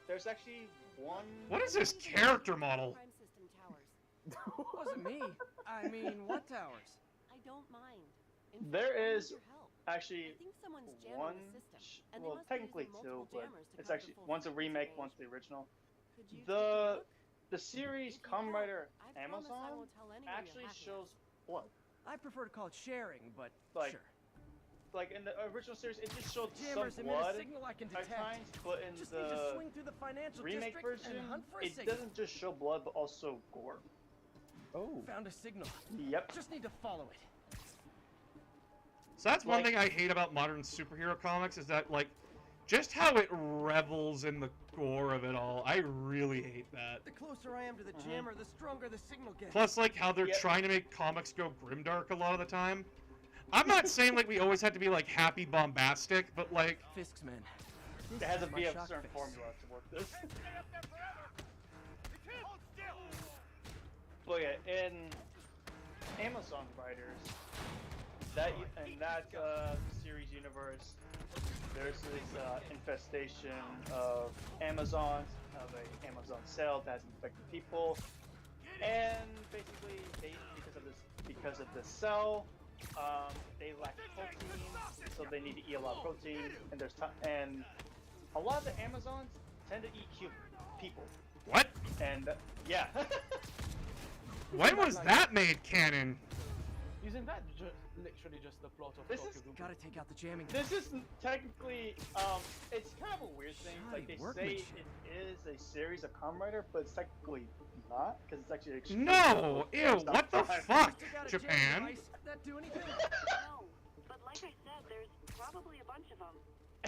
There's actually one. What is this character model? Crime system towers. Wasn't me. I mean, what towers? I don't mind. In fact, There I need is your help. actually I think someone's jamming one. the system, and they Well, must be technically using two, multiple but jammers to it's cover actually the full one's a frequency remake, range. one's the original. Could you take a look? The series If you Kamen help, Rider I promise I Amazon won't tell anyone you're actually hacking shows blood. I prefer to call it sharing, but Like, sure. Like in the original series, it just showed Jammers some emit a blood signal I can at detect. times, but in Just need to the swing through the financial remake district version, and hunt for a it signal. doesn't just show blood, but also gore. Oh. Found a signal. Yep. Just need to follow it. So that's one thing I hate about modern superhero comics is that, like, just how it revels in the gore of it all. I really hate that. The closer I am to the jammer, the stronger the signal gets. Plus, like, how they're trying to make comics go grimdark a lot of the time. I'm not saying, like, we always have to be, like, happy bombastic, but, like... Fisk's men. It has to be a certain formula to work this. But yeah, in Amazon Riders, in that series universe, there's this infestation of Amazons, of an Amazon cell that has infected people, and basically because of the cell, they lack protein, so they need to eat a lot of protein, and a lot of the Amazons tend to eat people. What? And yeah. When was that made canon? Isn't that literally just the plot of This Tokyo is- Ghoul? Gotta take out the jamming. This is technically, it's kind of a weird thing. Like they say workmanship. it is a series of Kamen Rider, but it's technically not, because it's actually extremely No! cool. Ew, what the fuck? Took out a jamming Japan? device. That do anything? No, but like I said, there's probably a bunch of them.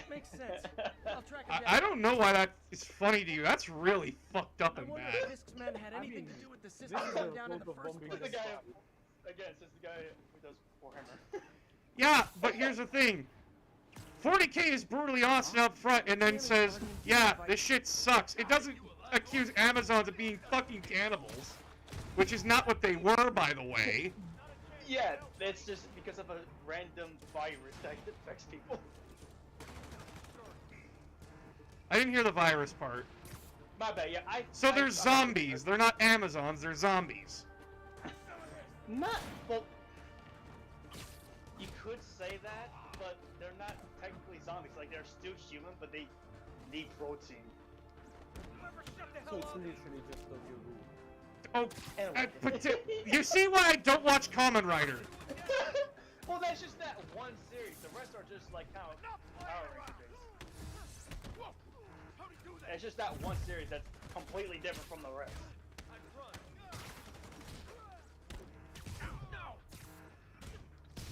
Makes sense. I'll track him down. I don't know why that is funny to you. That's really fucked up I and wonder bad. if Fisk's men had anything to do with the system this is going a down in the code of first bombing place. The guy, again, it's the guy who does Warhammer. Yeah, but here's the thing. 40K is brutally honest up front and then says, yeah, this shit sucks. It doesn't accuse Amazons of being fucking cannibals. Which is not what they were, by the way. Yeah, it's just because of a random virus that affects people. I didn't hear the virus part. My bad, yeah, So they're zombies. They're not Amazons, they're zombies. Not, well, you could say that, but they're not technically zombies. Like, they're still human, but they need protein. So it's literally just Tokyo Ghoul. Oh, Anyway. you see why I don't watch Kamen Rider? Well, that's just that one series. The rest are just like kind of Power Ranger based. It's just that one series that's completely different from the rest.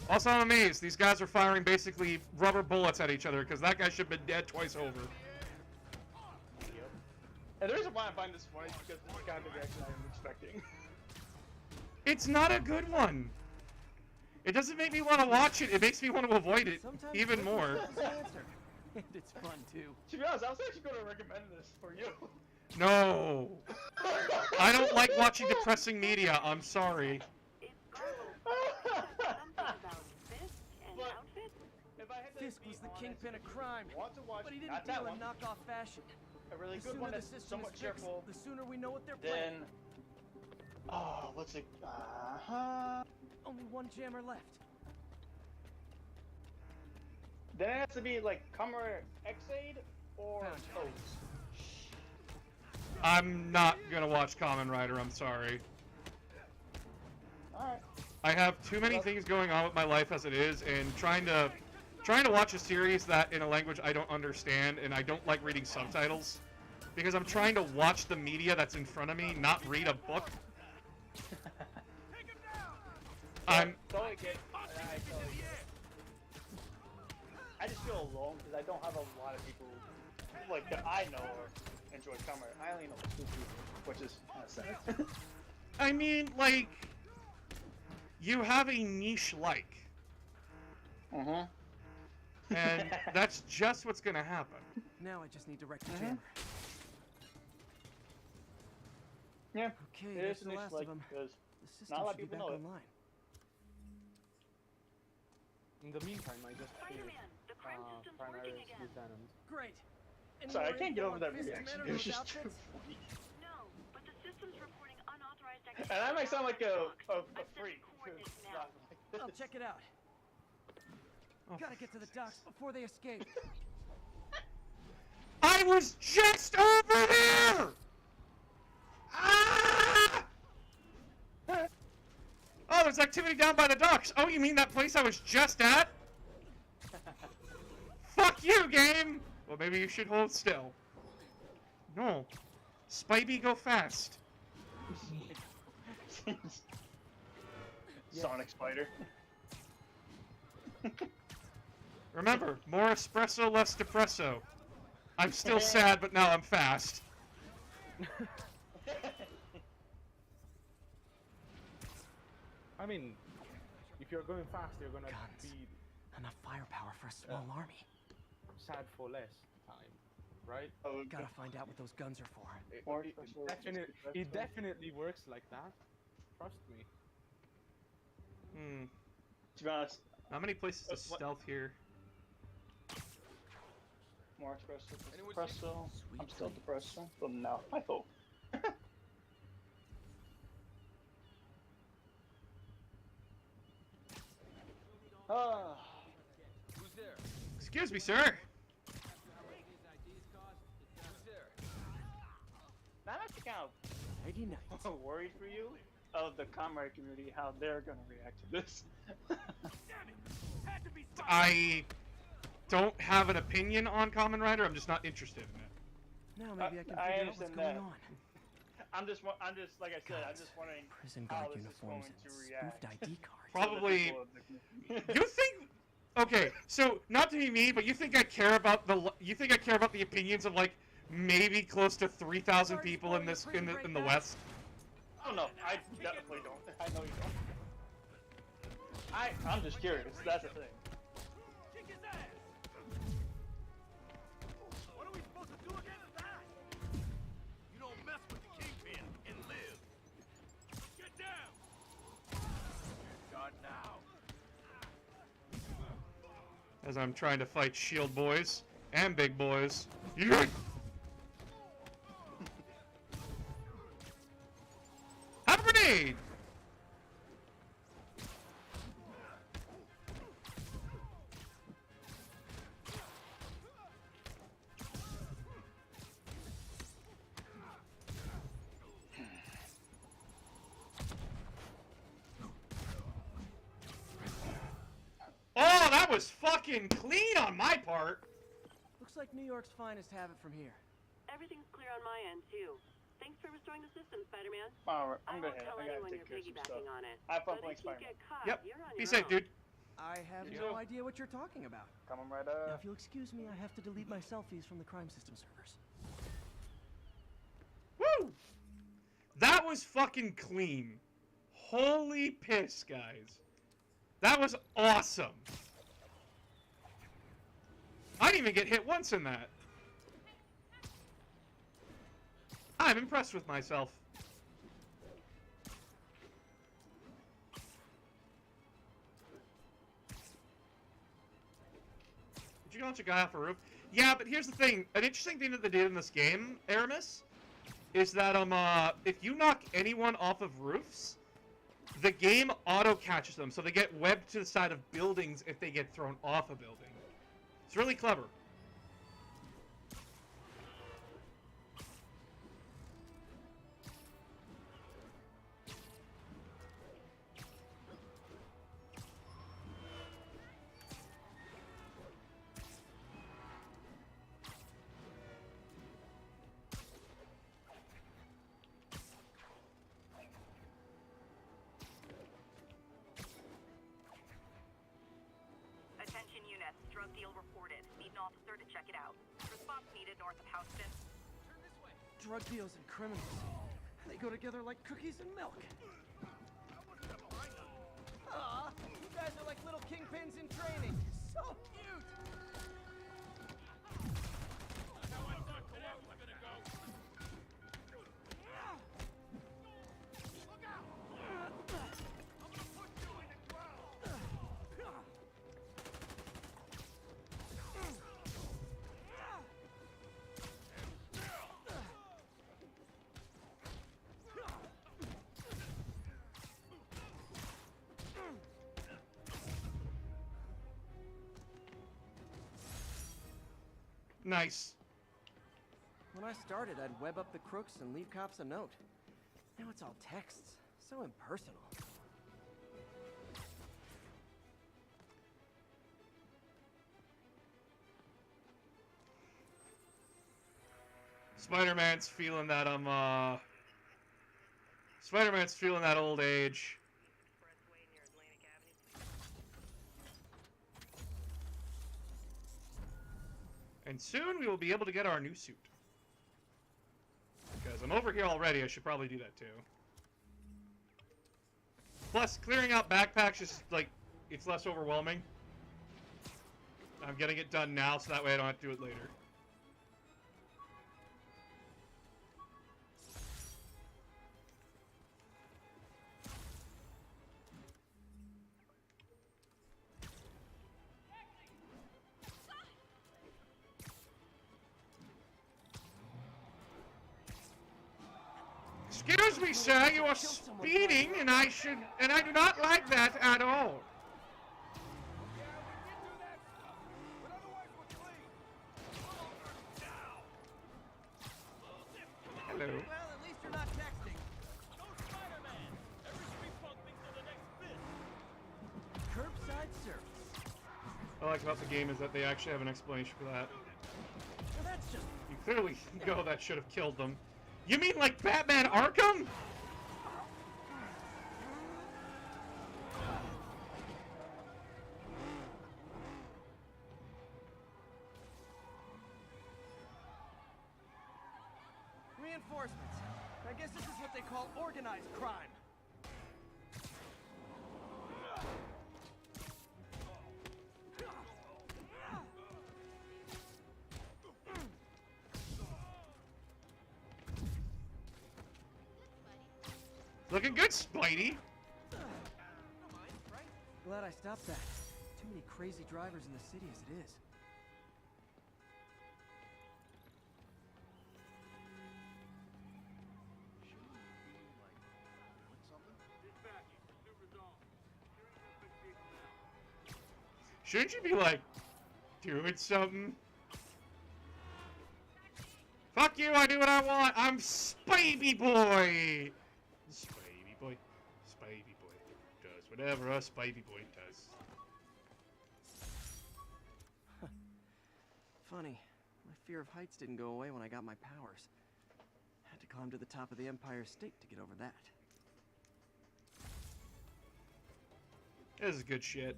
Also, I'm amazed. These guys are firing basically rubber bullets at each other because that guy should have been dead twice over. And the reason why I find this funny is because this is kind of the reaction I'm expecting. It's not a good one. It doesn't make me want to watch it. It makes me want to avoid it Sometimes even more. And it's fun too. To be honest, I was actually going to recommend this for you. No. I don't like watching depressing media. I'm sorry. Fisk was the kingpin of crime, Want to watch, but he didn't not deal that in one. knockoff fashion. A really The good sooner one the that's system somewhat is fixed, cheerful. the sooner we know what they're Then, playing. what's it? Only one jammer left. Then it has to be like Kamen Rider X-Aid or O's. I'm not gonna watch Kamen Rider. I'm sorry. Alright. I have too many things going on with my life as it is, and trying to watch a series that in a language I don't understand, and I don't like reading subtitles. because I'm trying to watch the media that's in front of me, not read a book. I'm. Totally get. I totally get it. I just feel alone because I don't have a lot of people like that I know or enjoy Kamen Rider. I only know 2 people, which is kind of sad. I mean, like, you have a niche like. Mm-hmm. And that's just what's gonna happen. Now I just need to wreck the jammer. Yeah. Okay, it there's is the niche last like of them. because The system not a lot should of be people back know it. online. In the meantime, I just finished Primaris Lieutenant. Great. Sorry, I can't get over that reaction. It was just too funny. No, but the system's reporting unauthorized And that might sound like a freak. I'll check it out. Gotta get to the docks before they escape. I was just over there! Ah! Oh, there's activity down by the docks. Oh, you mean that place I was just at? Fuck you, game! Well, maybe you should hold still. No. SPIBEY, go fast. Sonic Spider. Remember, more espresso, less depresso. I'm still sad, but now I'm fast. I mean, if you're going fast, you're gonna be Enough firepower for a small army. sad for less time, right? Oh, Gotta find out what those guns are for. It definitely works like that. Trust me. Hmm. To be honest, Not many places to stealth here. more espresso. I'm still depressed from now. I hope. Who's there? Excuse me, sir. Now I'm actually kind Peggy Knight. of worried for you of the Kamen Rider community, how they're gonna react to this. I don't have an opinion on Kamen Rider. I'm just not interested in it. Now maybe I can I figure out what's understand going that. on. I'm just, like I said, I'm just wondering Prison how guard this is going uniforms to and react. spoofed ID cards. Probably. You You think? Okay, so not to be me, but you think I care about the? You think I care about the opinions of like maybe close to 3,000 people in this in the West? Oh no, I definitely don't. I know you don't. I'm just curious. That's the thing. What are we supposed to do against that? You don't mess with the Kingpin and live. Get down! Start now. As I'm trying to fight shield boys and big boys. Yeet! Have a grenade! Oh, that was fucking clean on my part. Looks like New York's finest have it from here. Everything's clear on my end, too. Thanks for restoring the system, Spider-Man. Alright, I I'm won't gonna tell I gotta anyone take you're care of some stuff. piggybacking on it. Have fun But playing if you Spider-Man. get caught, Yep. you're on Be your safe, own. dude. I have You no too. idea what you're talking about. Kamen Now, Rider. if you'll excuse me, I have to delete my selfies from the crime system servers. Woo! That was fucking clean. Holy piss, guys. That was awesome. I didn't even get hit once in that. I'm impressed with myself. Did you launch a guy off a roof? Yeah, but here's the thing. An interesting thing that they did in this game, Aramis, is that if you knock anyone off of roofs, the game auto-catches them, so they get webbed to the side of buildings if they get thrown off a building. It's really clever. drug deal reported. Need an officer to check it out. Response needed north of Houston. Turn this way. Drug deals and criminals. They go together like cookies and milk. Aw, you guys are like little kingpins in training. So cute! Nice. When I started, I'd web up the crooks and leave cops a note. Now it's all texts. So impersonal. Spider-Man's feeling that Spider-Man's feeling that old age. And soon we will be able to get our new suit. Because I'm over here already, I should probably do that too. Plus, clearing out backpacks is, like, it's less overwhelming. I'm getting it done now, so that way I don't have to do it later. Excuse me, sir, you are speeding, and I do not like that at all. Hello. Well, at least you're not texting. Curbside service. What I like about the game is that they actually have an explanation for that. Well, that's just... You clearly know that should have killed them. You mean like Batman Arkham? Reinforcements. I guess this is what they call organized crime. Looking good, Spidey. Glad I stopped that. Too many crazy drivers in the city as it is. Shouldn't you be like doing something? Fuck you, I do what I want. I'm Spidey Boy. Spidey Boy. Spidey Boy does whatever a Spidey Boy does. Funny. My fear of heights didn't go away when I got my powers. Had to climb to the top of the Empire State to get over that. This is good shit.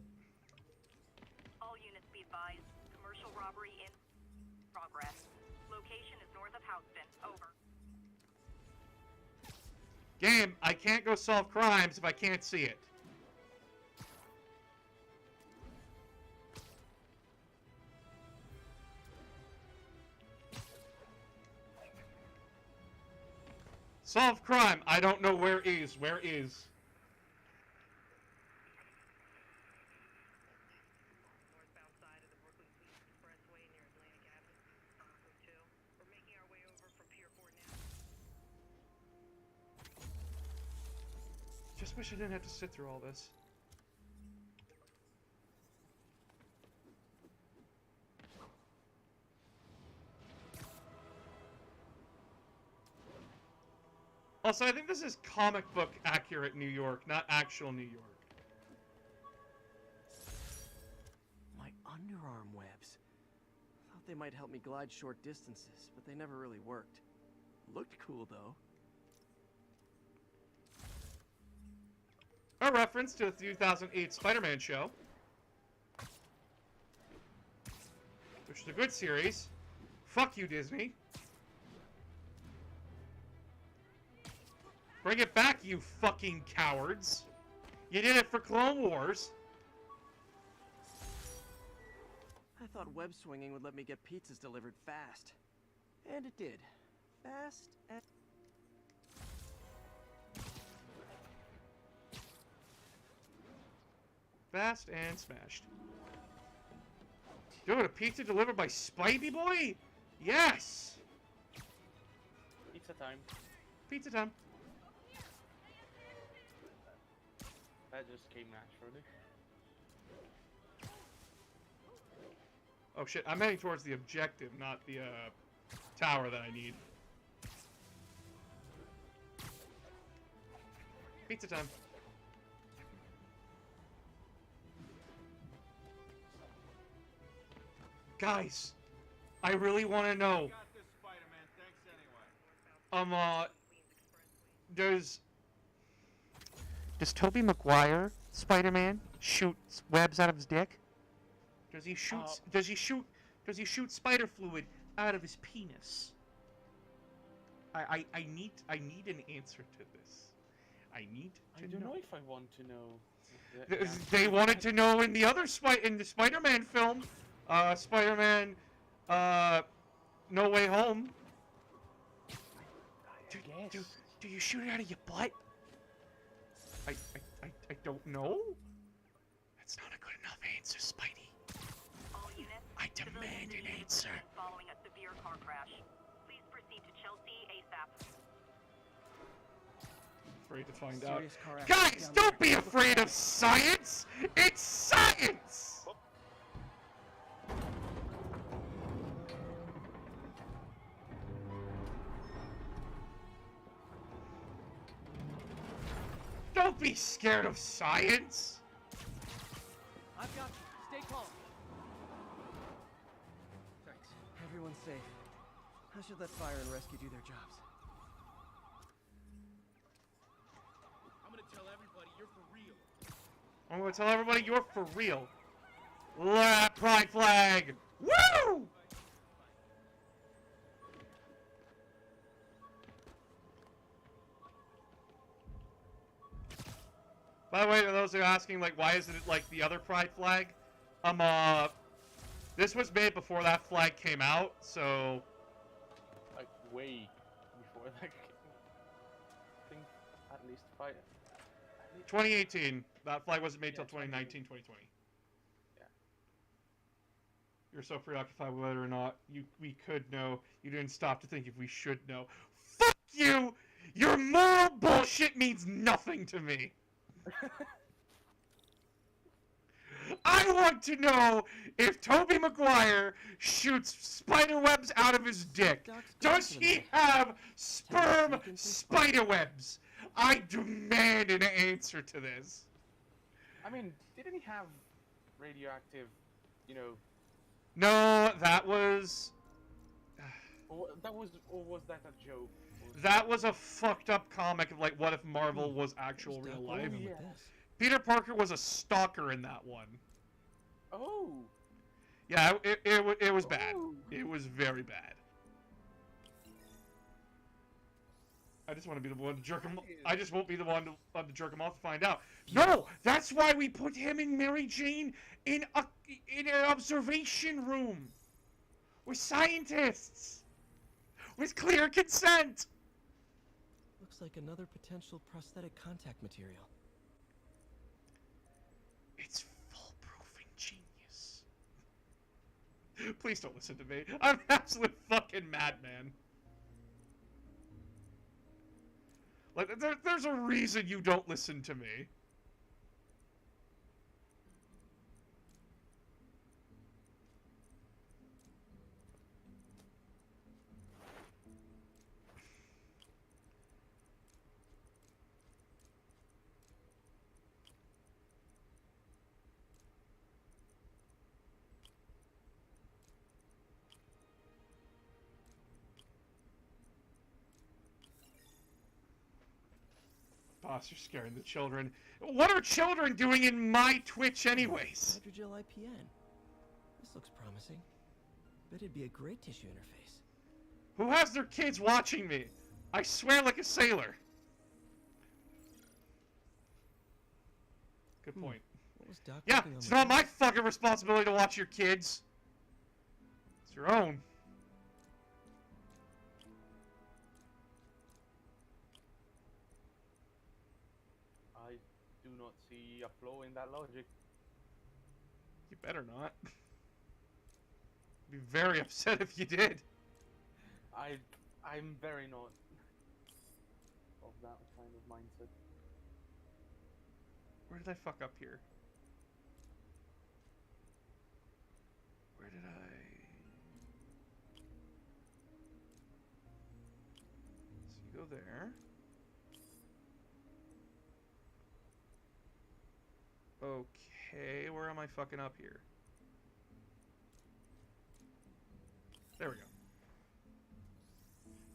All units be advised. Commercial robbery in progress. Location is north of Houston. Over. Game, I can't go solve crimes if I can't see it. Solve crime. I don't know where is. Where is? Northbound side of the Brooklyn Queens Expressway near Atlantic Avenue. Code 2. We're making our way over from Pier 4 now. Just wish I didn't have to sit through all this. Also, I think this is comic book accurate New York, not actual New York. My underarm webs. Thought they might help me glide short distances, but they never really worked. Looked cool, though. A reference to the 2008 Spider-Man show. which is a good series. Fuck you, Disney. Bring it back, you fucking cowards. You did it for Clone Wars. I thought web swinging would let me get pizzas delivered fast. And it did. Fast and... Fast and smashed. Dude, a pizza delivered by SPIBEY? Yes! Pizza time. Pizza time. That just came naturally. Oh shit, I'm heading towards the objective, not the tower that I need. Pizza time. Guys, I really want to know. Does Tobey Maguire, Spider-Man, shoot webs out of his dick? Does he shoot? Does he shoot spider fluid out of his penis? I need an answer to this. I need to know. I don't know if I want to know. They wanted to know in the other in the Spider-Man film, Spider-Man, No Way Home. Do you shoot it out of your butt? I don't know. That's not a good enough answer, Spidey. All units, I demand an answer. Following a severe car crash. Please proceed to Chelsea ASAP. Afraid to find out. Serious car Guys, accident down don't there. be afraid of science! It's science! Don't be scared of science! I've got you. Stay calm. Thanks. Everyone's safe. I should let fire and rescue do their jobs. I'm gonna tell everybody you're for real. I'm gonna tell everybody you're for real. Look at that pride flag! Woo! By the way, to those who are asking, like, why isn't it like the other pride flag? This was made before that flag came out, so... Like, way before that came out. I think at least 2018. That flag wasn't made till 2019, 2020. Yeah. You're so preoccupied with whether or not we could know. You didn't stop to think if we should know. Fuck you! Your moral bullshit means nothing to me. I want to know if Tobey Maguire shoots spider webs out of his dick. Does he have sperm spider webs? I demand an answer to this. I mean, didn't he have radioactive, you know... No, that was... Or was that a joke? That was a fucked up comic of, like, what if Marvel was actual real life. Oh, yeah. Peter Parker was a stalker in that one. Oh! Yeah, it was bad. It was very bad. I just want to be the one to jerk him. I just won't be the one to jerk him off to find out. No, that's why we put him and Mary Jane in an observation room. We're scientists with clear consent. Looks like another potential prosthetic contact material. It's foolproof ingenious. Please don't listen to me. I'm an absolute fucking madman. Like, there's a reason you don't listen to me. Boss, you're scaring the children. What are children doing in my Twitch anyways? Hydrogel IPN. This looks promising. Bet it'd be a great tissue interface. Who has their kids watching me? I swear like a sailor. Good point. What was Doc Yeah, working on it's with not my this? fucking responsibility to watch your kids. It's your own. I do not see a flaw in that logic. You better not. Be very upset if you did. I'm very not of that kind of mindset. Where did I fuck up here? Where did I... So you go there. Okay, where am I fucking up here? There we go.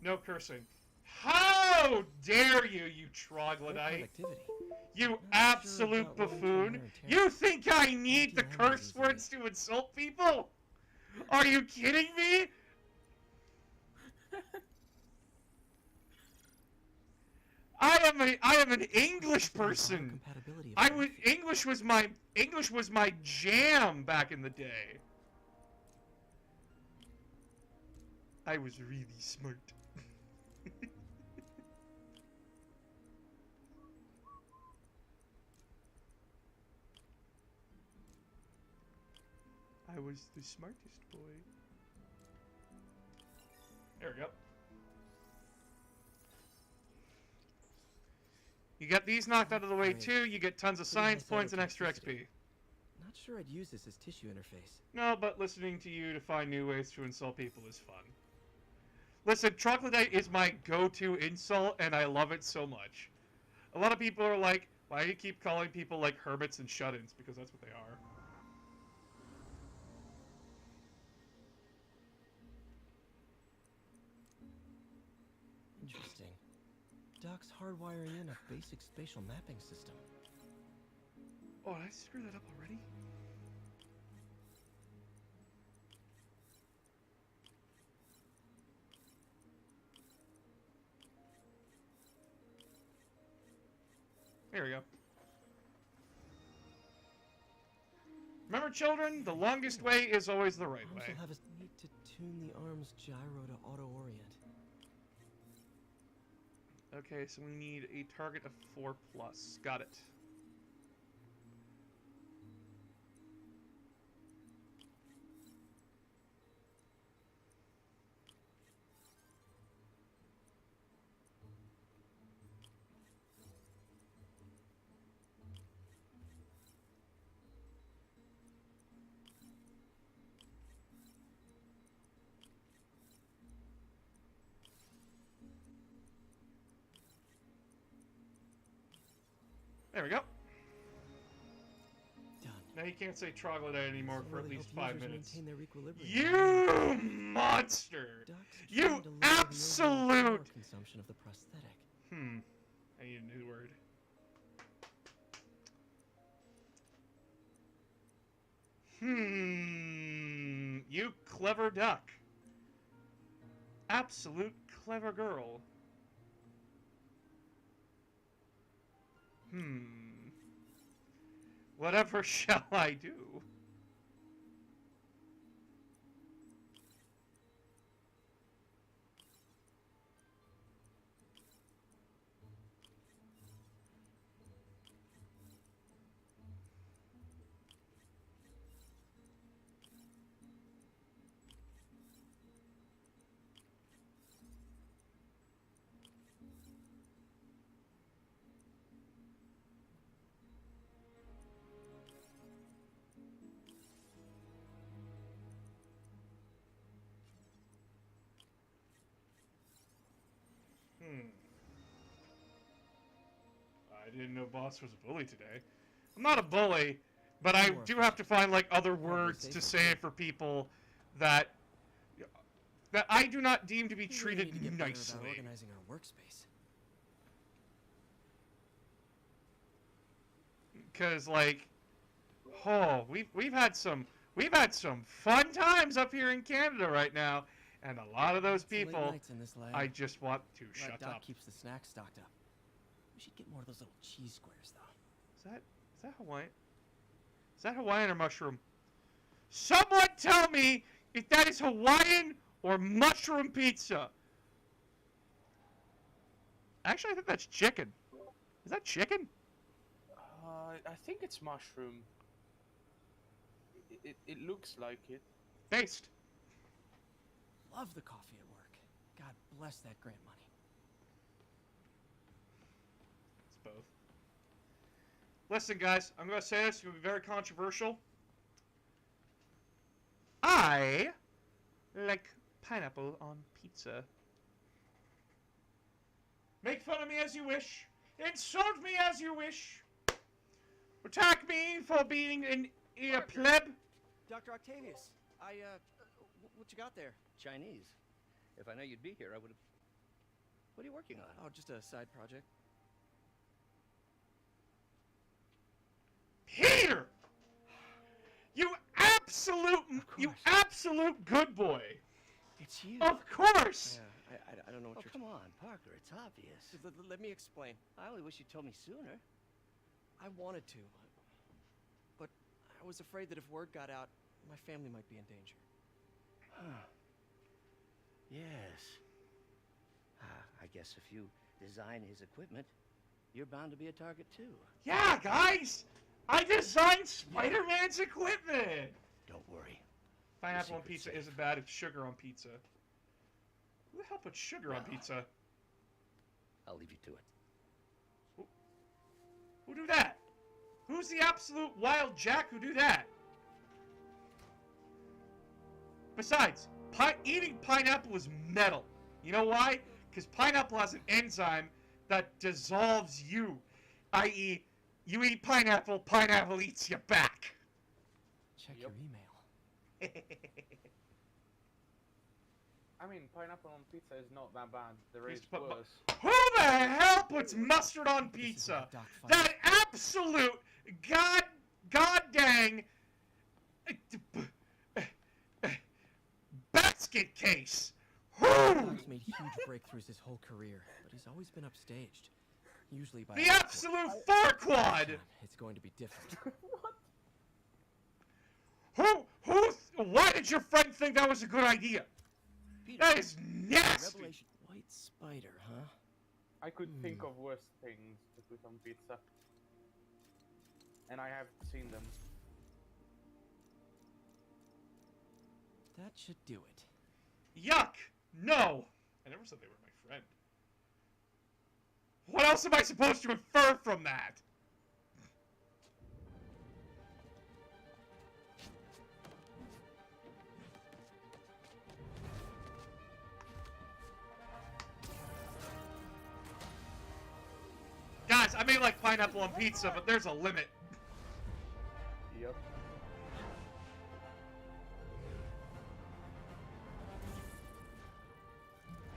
No cursing. How dare you, you troglodyte! You absolute buffoon! You think I need the curse words to insult people? Are you kidding me? I am an English person. English was my jam back in the day. I was really smart. I was the smartest boy. There we go. You get these knocked out of the way too, you get tons of science points and extra XP. Not sure I'd use this as tissue interface. No, but listening to you to find new ways to insult people is fun. Listen, troglodyte is my go-to insult, and I love it so much. A lot of people are like, why do you keep calling people like hermits and shut-ins? Because that's what they are. Interesting. Doc's hardwiring in a basic spatial mapping system. Oh, did I screw that up already? There we go. Remember, children, the longest way is always the right way. Arms will have a need to tune the arm's gyro to auto-orient. Okay, so we need a target of 4+. Got it. There we go. Done. Now you can't say troglodyte anymore for at least 5 minutes. Maintain their equilibrium. You monster! You absolute! Consumption of the prosthetic. I need a new word. You clever duck. Absolute clever girl. Whatever shall I do? I didn't know boss was a bully today. I'm not a bully, but I do have to find like other words to say for people that I do not deem to be treated nicely. Organizing our workspace. Because like, oh, we've had some We've had some fun times up here in Canada right now, and a lot of those It's late people, nights in this lab. I just want to Glad shut Doc up. keeps the snacks stocked up. We should get more of those little cheese squares, though. Is that Hawaiian? Is that Hawaiian or mushroom? Someone tell me if that is Hawaiian or mushroom pizza. Actually, I think that's chicken. Is that chicken? I think it's mushroom. It looks like it. Taste. Love the coffee at work. God bless that grant money. It's both. Listen, guys, I'm going to say this. It's going to be very controversial. I like pineapple on pizza. Make fun of me as you wish. Insult me as you wish. Attack me for being a pleb. Dr. Octavius, what you got there? Chinese. If I know you'd be here, I would have... What are you working on? Oh, just a side project. Peter! You absolute good boy. It's you. Of course. Yeah, I don't know what Oh, you're... come on, Parker. It's obvious. Let me explain. I only wish you told me sooner. I wanted to, but I was afraid that if word got out, my family might be in danger. Huh. Yes. I guess if you design his equipment, you're bound to be a target too. Yeah, guys! I designed Spider-Man's equipment! Don't worry. Pineapple on pizza isn't bad, it's sugar on pizza. Who the hell put sugar on pizza? I'll leave you to it. Who do that? Who's the absolute wild jack who do that? Besides, eating pineapple is metal. You know why? Because pineapple has an enzyme that dissolves you. I.e., you eat pineapple, pineapple eats you back. Check your email. I mean, pineapple on pizza is not that bad. There is worse. Who the hell puts mustard on pizza? That absolute god dang basket case. Doc's made huge breakthroughs his whole career, but he's always been upstaged. Usually by the absolute Farquad. It's going to be different. Why did your friend think that was a good idea? Peter, that is nasty. Revelation. White spider, huh? I could think of worse things to put on pizza. And I have seen them. That should do it. Yuck! No! I never said they were my friend. What else am I supposed to infer from that? Guys, I may like pineapple on pizza, but there's a limit. Yep.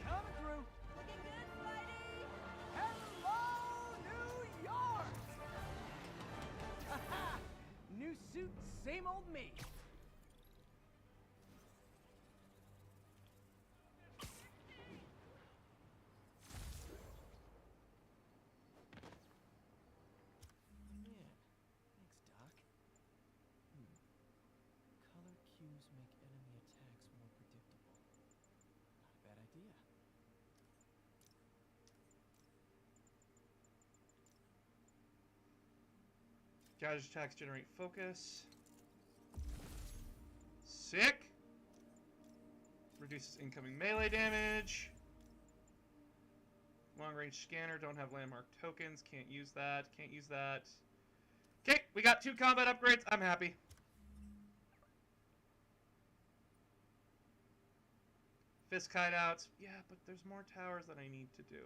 Coming through. Looking good, Spidey. Hello, New York. Haha. New suit, same old me. Color cues make enemy attacks more predictable. Not a bad idea. Gadget attacks generate focus. Sick! Reduces incoming melee damage. Long range scanner, don't have landmark tokens, can't use that, can't use that. Okay, we got 2 combat upgrades, I'm happy. Fist hideouts, yeah, but there's more towers that I need to do.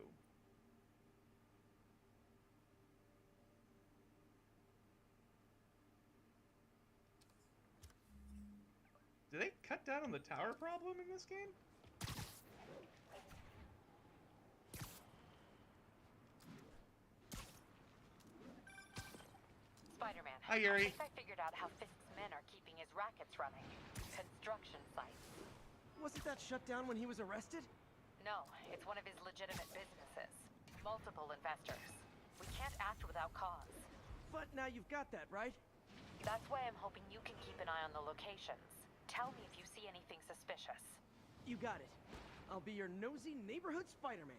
Do they cut down on the tower problem in this game? Spider-Man. Hi, Yuri. I think I figured out how Fisk's men are keeping his rackets running. Construction sites. Wasn't that shut down when he was arrested? No, it's one of his legitimate businesses. Multiple investors. We can't act without cause. But now you've got that, right? That's why I'm hoping you can keep an eye on the locations. Tell me if you see anything suspicious. You got it. I'll be your nosy neighborhood Spider-Man.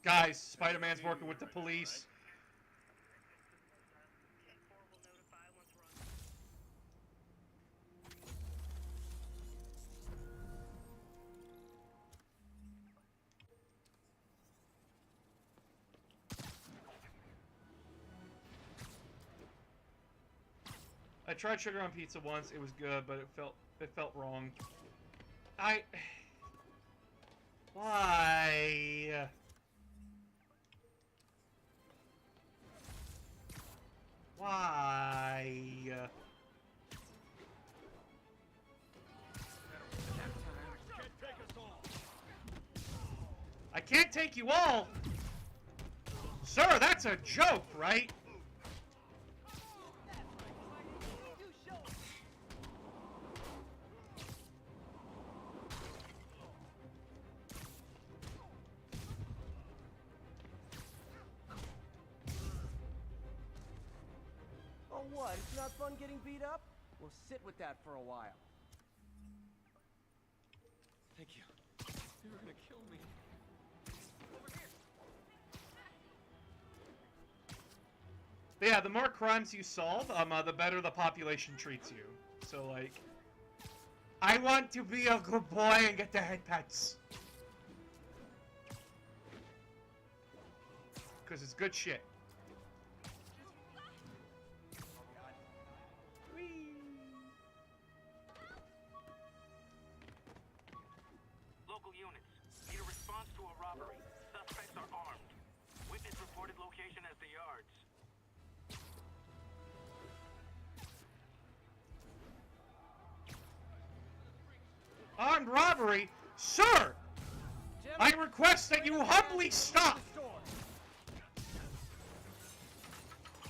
Guys, Spider-Man's working with the police. I tried sugar on pizza once. It was good, but it felt wrong. Why? Why? I can't take you all! Sir, that's a joke, right? Oh, what? It's not fun getting beat up? We'll sit with that for a while. Thank you. They were gonna kill me. Over here. But yeah, the more crimes you solve, the better the population treats you. So, like, I want to be a good boy and get the head pets. Because it's good shit. Local units. Need a response to a robbery. Suspects are armed. Witness reported location as the yards. Armed robbery? Sir! I request that you humbly stop!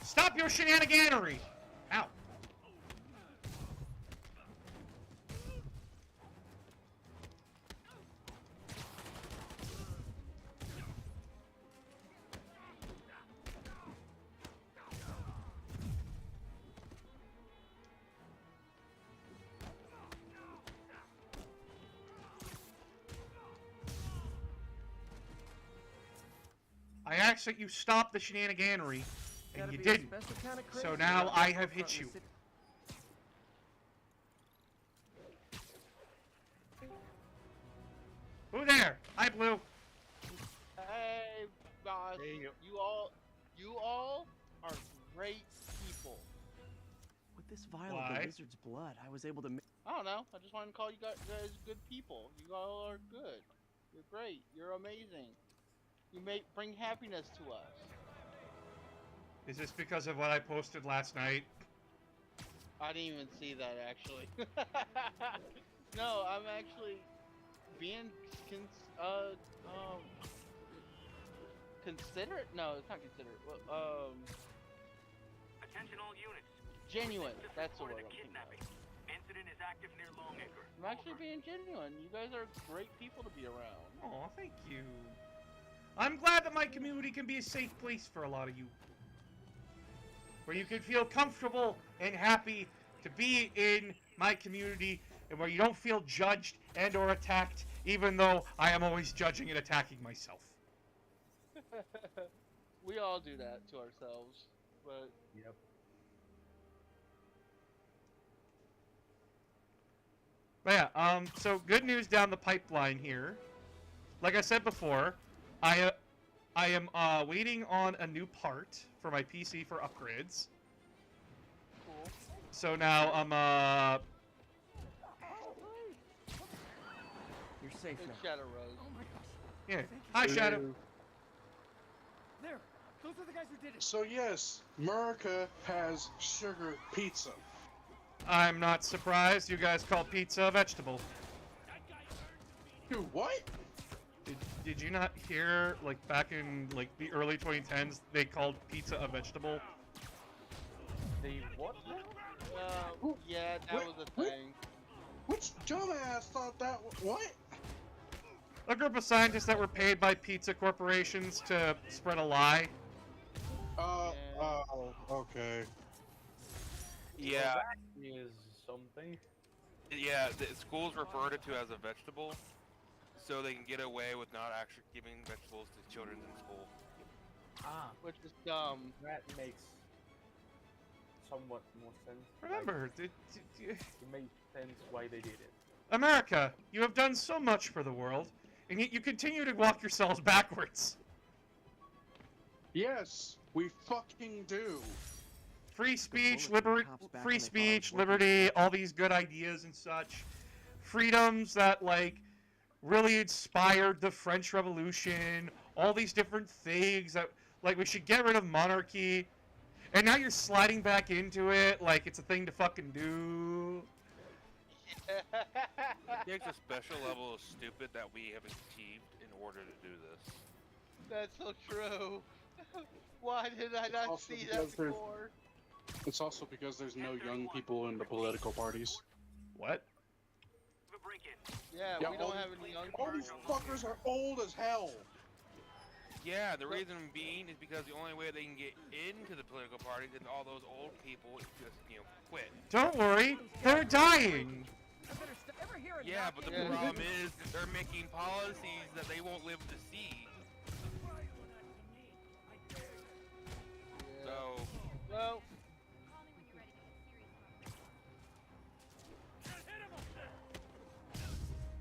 Stop your shenaniganery! Ow. I asked that you stop the shenaniganery, and you didn't. So now I have hit you. Who there? Hi, Blue. Hey, boss. Hey, you all are great people. With this vial of Why? the wizard's blood, I was able to I don't know. I just wanted to call you guys good people. You all are good. You're great. You're amazing. You bring happiness to us. Is this because of what I posted last night? I didn't even see that, actually. No, I'm actually being considerate? No, it's not considerate. Attention all units. Genuine. Just That's the reported word a I'm thinking of. kidnapping. Incident is active near Longacre. I'm actually being genuine. You guys are great people to be around. Oh, thank you. I'm glad that my community can be a safe place for a lot of you. Where you can feel comfortable and happy to be in my community, and where you don't feel judged and or attacked, even though I am always judging and attacking myself. We all do that to ourselves, but... Yep. But yeah, so good news down the pipeline here. Like I said before, I am waiting on a new part for my PC for upgrades. Cool. So now I'm You're safe It's now. Shadow Rose. Oh my gosh. yeah. Hi, Shadow. There. Those are the guys who did it. So yes, America has sugar pizza. I'm not surprised. You guys call pizza a vegetable. Dude, what? Did you not hear, like, back in, like, the early 2010s, they called pizza a vegetable? They what now? Yeah, that was a thing. Which dumbass thought that? What? A group of scientists that were paid by pizza corporations to spread a lie. Oh, okay. Yeah. Well, that is something. Yeah, the schools refer to as a vegetable, so they can get away with not actually giving vegetables to children in school. Ah. Which is dumb. That makes somewhat more sense. Remember, it makes sense why they did it. America, you have done so much for the world, and yet you continue to walk yourselves backwards. Yes, we fucking do. Free speech, liberty, all these good ideas and such. Freedoms that, like, really inspired the French Revolution. All these different things that, like, we should get rid of monarchy. And now you're sliding back into it like it's a thing to fucking do. It takes a special level of stupid that we have achieved in order to do this. That's so true. Why did I not see that before? It's also because there's no young people in the political parties. What? Yeah, we don't have any young people. All these fuckers are old as hell. Yeah, the reason being is because the only way they can get into the political parties is all those old people just, quit. Don't worry, they're dying. Yeah, but the problem is they're making policies that they won't live to see. So, well,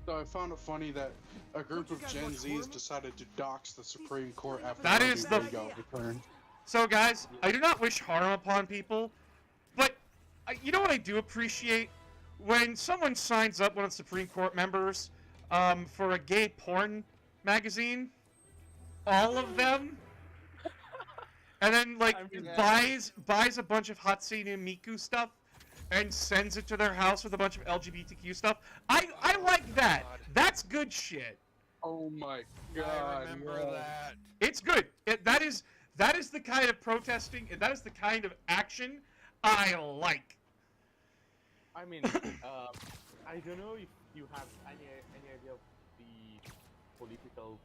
so I found it funny that a group of Gen Zs decided to dox the Supreme Court after That is the returned. So guys, I do not wish harm upon people, but you know what I do appreciate? When someone signs up, one of the Supreme Court members, for a gay porn magazine, all of them, and then like buys a bunch of Hatsune Miku stuff and sends it to their house with a bunch of LGBTQ stuff. I like that. That's good shit. Oh my god. I remember that. It's good. That is the kind of protesting, and that is the kind of action I like. I mean, I don't know if you have any idea of the political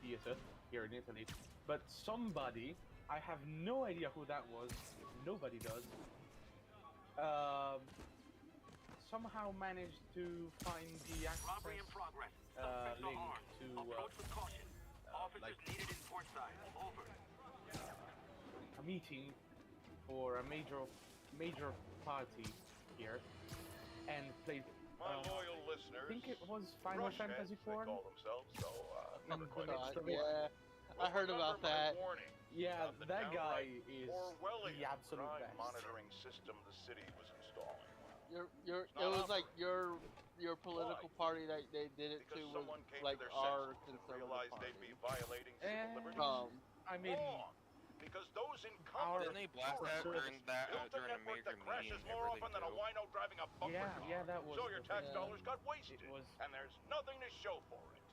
theater here in Italy, but somebody, I have no idea who that was, nobody does, somehow managed to find the access link to like a meeting for a major party here, and played. My loyal listeners, I think it was Final Fantasy IV. they call themselves, so never quite yeah, I heard about that. Yeah, that guy is Orwellian the absolute crime best. monitoring system the city was installing. It was like your political party that they did it to was like our conservative party. They'd be violating civil liberties. I mean, because those incumbent Didn't they blast that during a major meeting and more often everything than a too? wino driving a bumper car. yeah, that was. So your tax the thing. dollars got wasted, and there's nothing to show for it.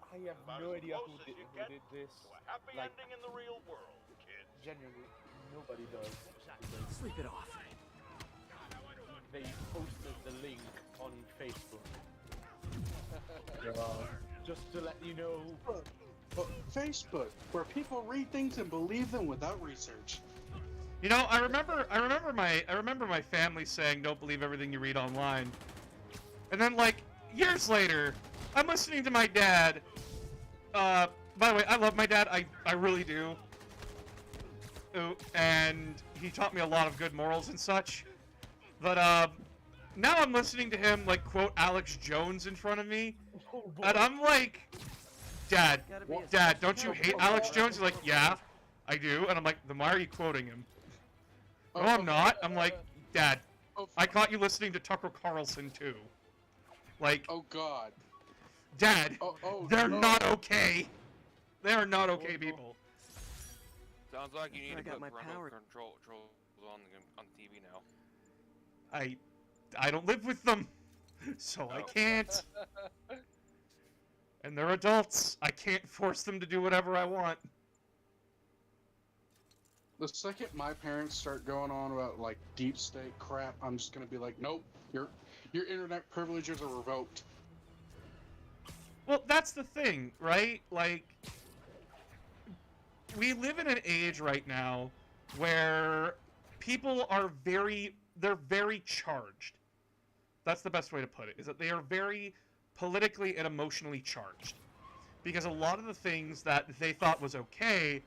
I have no idea who did this. Happy Like, ending in the real world, kids. genuinely, nobody does. Sleep it off. They posted the link on Facebook. Just to let you know. But Facebook, where people read things and believe them without research. You know, I remember my family saying, "Don't believe everything you read online." And then, like, years later, I'm listening to my dad. By the way, I love my dad. I really do. And he taught me a lot of good morals and such. But now I'm listening to him like quote Alex Jones in front of me, and I'm like, Dad, don't you hate Alex Jones? He's like, yeah, I do. And I'm like, then why are you quoting him? No, I'm not. I'm like, Dad, I caught you listening to Tucker Carlson too. Like, oh God, Dad, they're not okay. They are not okay people. Sounds like you need to put my parental power. controls on TV now. I don't live with them, so I can't. And they're adults. I can't force them to do whatever I want. The second my parents start going on about like deep state crap, I'm just gonna be like, nope, your internet privileges are revoked. Well, that's the thing, right? Like, we live in an age right now where people are they're very charged. That's the best way to put it, is that they are very politically and emotionally charged. Because a lot of the things that they thought was okay,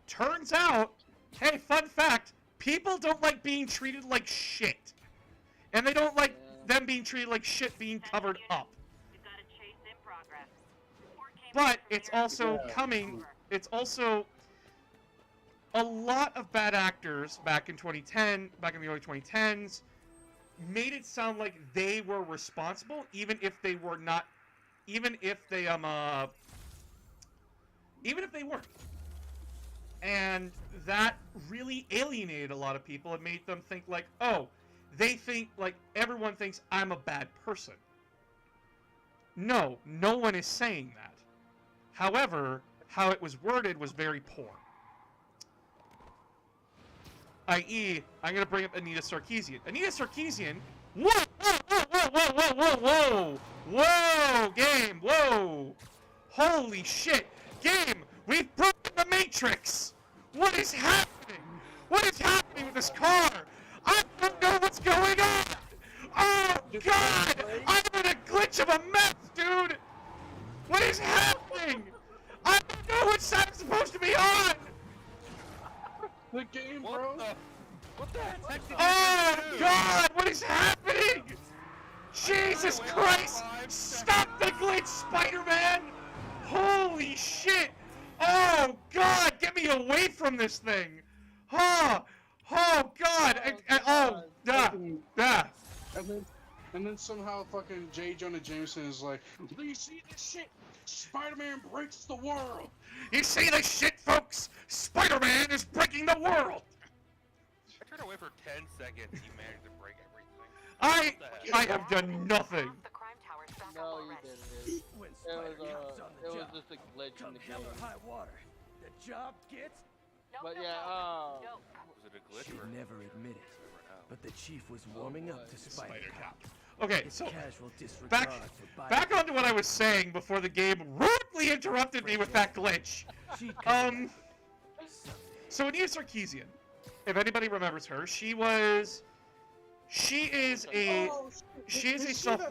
turns out, hey, fun fact, people don't like being treated like shit. And they don't like them being treated like shit being covered up. But it's also it's also a lot of bad actors back in the early 2010s, made it sound like they were responsible, even if they weren't. And that really alienated a lot of people and made them think like, oh, they think like everyone thinks I'm a bad person. No, no one is saying that. However, how it was worded was very poor. I.e., I'm going to bring up Anita Sarkeesian. Anita Sarkeesian... Whoa! Whoa! Game! Whoa! Holy shit! Game! We've broken the Matrix! What is happening? What is happening with this car? I don't know what's going on! Oh, God! I'm in a glitch of a mess, dude! What is happening? I don't know which side I'm supposed to be on! The game, bro. What the heck? Oh, God! What is happening? Jesus Christ! Stop the glitch, Spider-Man! Holy shit! Oh, God! Get me away from this thing! Oh, God! And then somehow fucking J. Jonah Jameson is like, do you see this shit? Spider-Man breaks the world! You see this shit, folks? Spider-Man is breaking the world! I turned away for 10 seconds, he managed to break everything. I have done nothing! No, you didn't. It was just a glitch in the game. High water. The job gets. But yeah, was it a glitch? She'd never admit it, but the chief was warming up to Spider-Cop. Okay, so back onto what I was saying before the game rudely interrupted me with that glitch. So Anita Sarkeesian, if anybody remembers her, she is a self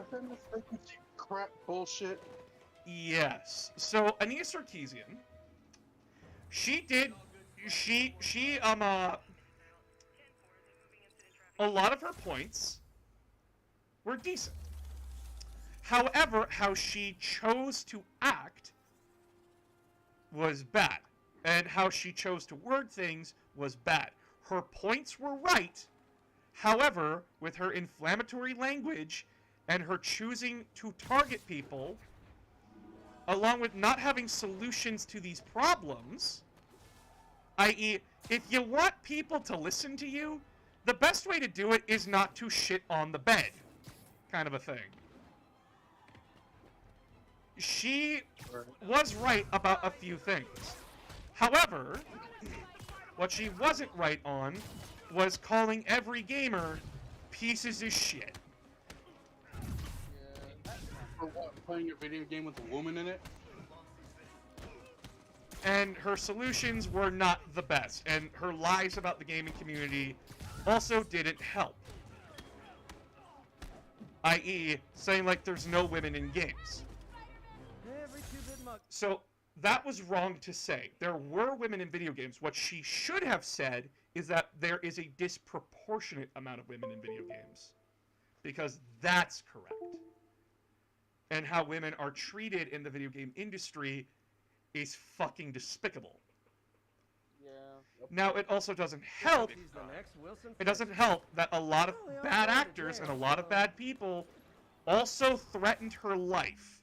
crap bullshit. Yes. So Anita Sarkeesian, a lot of her points were decent. However, how she chose to act was bad. And how she chose to word things was bad. Her points were right. However, with her inflammatory language and her choosing to target people, along with not having solutions to these problems, i.e., if you want people to listen to you, the best way to do it is not to shit on the bed, kind of a thing. She was right about a few things. However, what she wasn't right on was calling every gamer pieces of shit. For what? Playing a video game with a woman in it? And her solutions were not the best, and her lies about the gaming community also didn't help. I.e., saying like there's no women in games. So that was wrong to say. There were women in video games. What she should have said is that there is a disproportionate amount of women in video games. Because that's correct. And how women are treated in the video game industry is fucking despicable. Yeah. Now, it also doesn't help. It doesn't help that a lot of bad actors and a lot of bad people also threatened her life.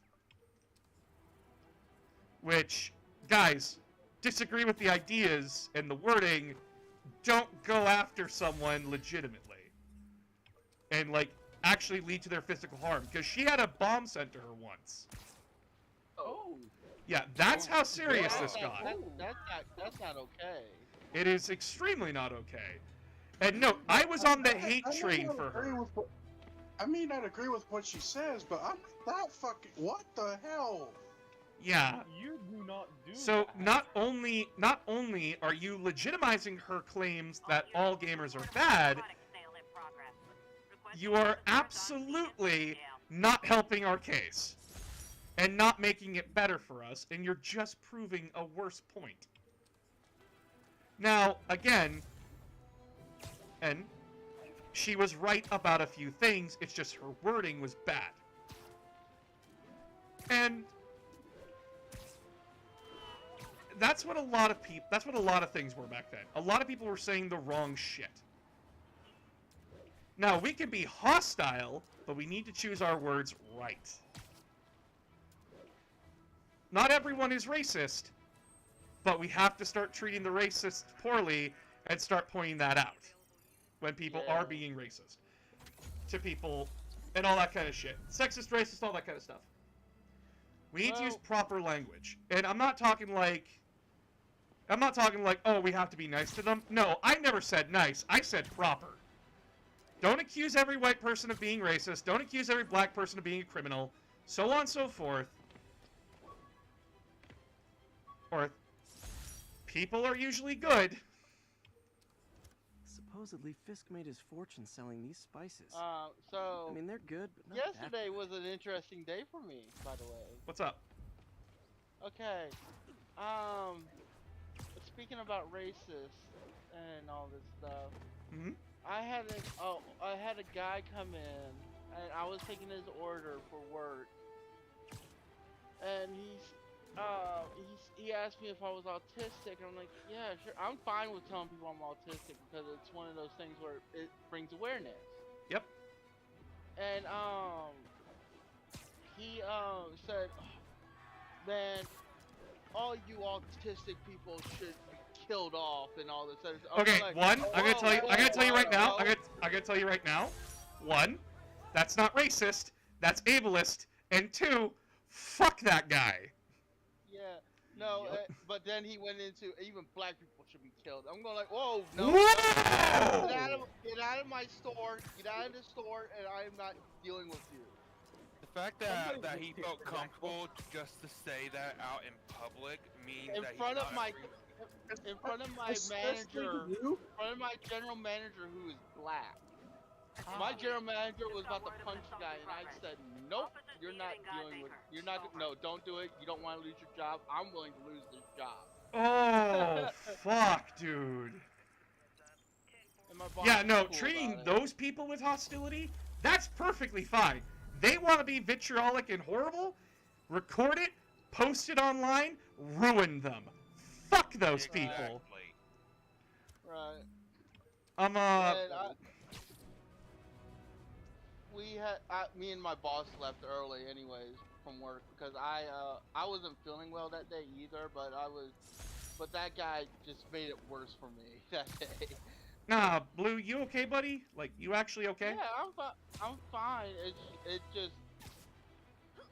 Which, guys, disagree with the ideas and the wording, don't go after someone legitimately. And, like, actually lead to their physical harm. Because she had a bomb sent to her once. Oh. Yeah, that's how serious this got. That's not okay. It is extremely not okay. And no, I was on the hate train for her. I may not agree with what she says, but I'm not fucking. What the hell? Yeah. You do not do So that. not only are you legitimizing her claims that all gamers are bad, you are absolutely not helping our case and not making it better for us, and you're just proving a worse point. Now, again, and she was right about a few things, it's just her wording was bad. And that's what a lot of things were back then. A lot of people were saying the wrong shit. Now, we can be hostile, but we need to choose our words right. Not everyone is racist, but we have to start treating the racists poorly and start pointing that out when people are being racist to people and all that kind of shit. Sexist, racist, all that kind of stuff. We need to use proper language. And I'm not talking like, oh, we have to be nice to them. No, I never said nice. I said proper. Don't accuse every white person of being racist. Don't accuse every black person of being a criminal. So on and so forth. Or, people are usually good. Supposedly, Fisk made his fortune selling these spices. So... I mean, they're good, but not yesterday was an interesting day for me, by the way. What's up? Okay. Speaking about racist and all this stuff, I had a guy come in, and I was taking his order for work, and he asked me if I was autistic, and I'm like, yeah, sure. I'm fine with telling people I'm autistic because it's one of those things where it brings awareness. Yep. And he said, man, all you autistic people should be killed off and all this other stuff. Okay, like, one, I'm gonna tell you right now. I'm gonna tell you right now. One, that's not racist. That's ableist. And two, fuck that guy. Yeah. No, but then he went into even black people should be killed. I'm going like, whoa, no. Whoa! Get out of my store. Get out of the store, and I am not dealing with you. The fact that he felt comfortable just to say that out in public means in that front he's of not my manager, in front of my general manager who is black. My general manager was about to punch the guy, and I said, nope, you're not dealing with, no, don't do it. You don't want to lose your job. I'm willing to lose this job. Oh, fuck, dude. Yeah, no, treating those people with hostility, that's perfectly fine. They want to be vitriolic and horrible, record it, post it online, ruin them. Fuck those people. Right. Me and my boss left early anyways from work because I wasn't feeling well that day either, but that guy just made it worse for me that day. Nah, Blue, you okay, buddy? Like, you actually okay? Yeah, I'm fine. It just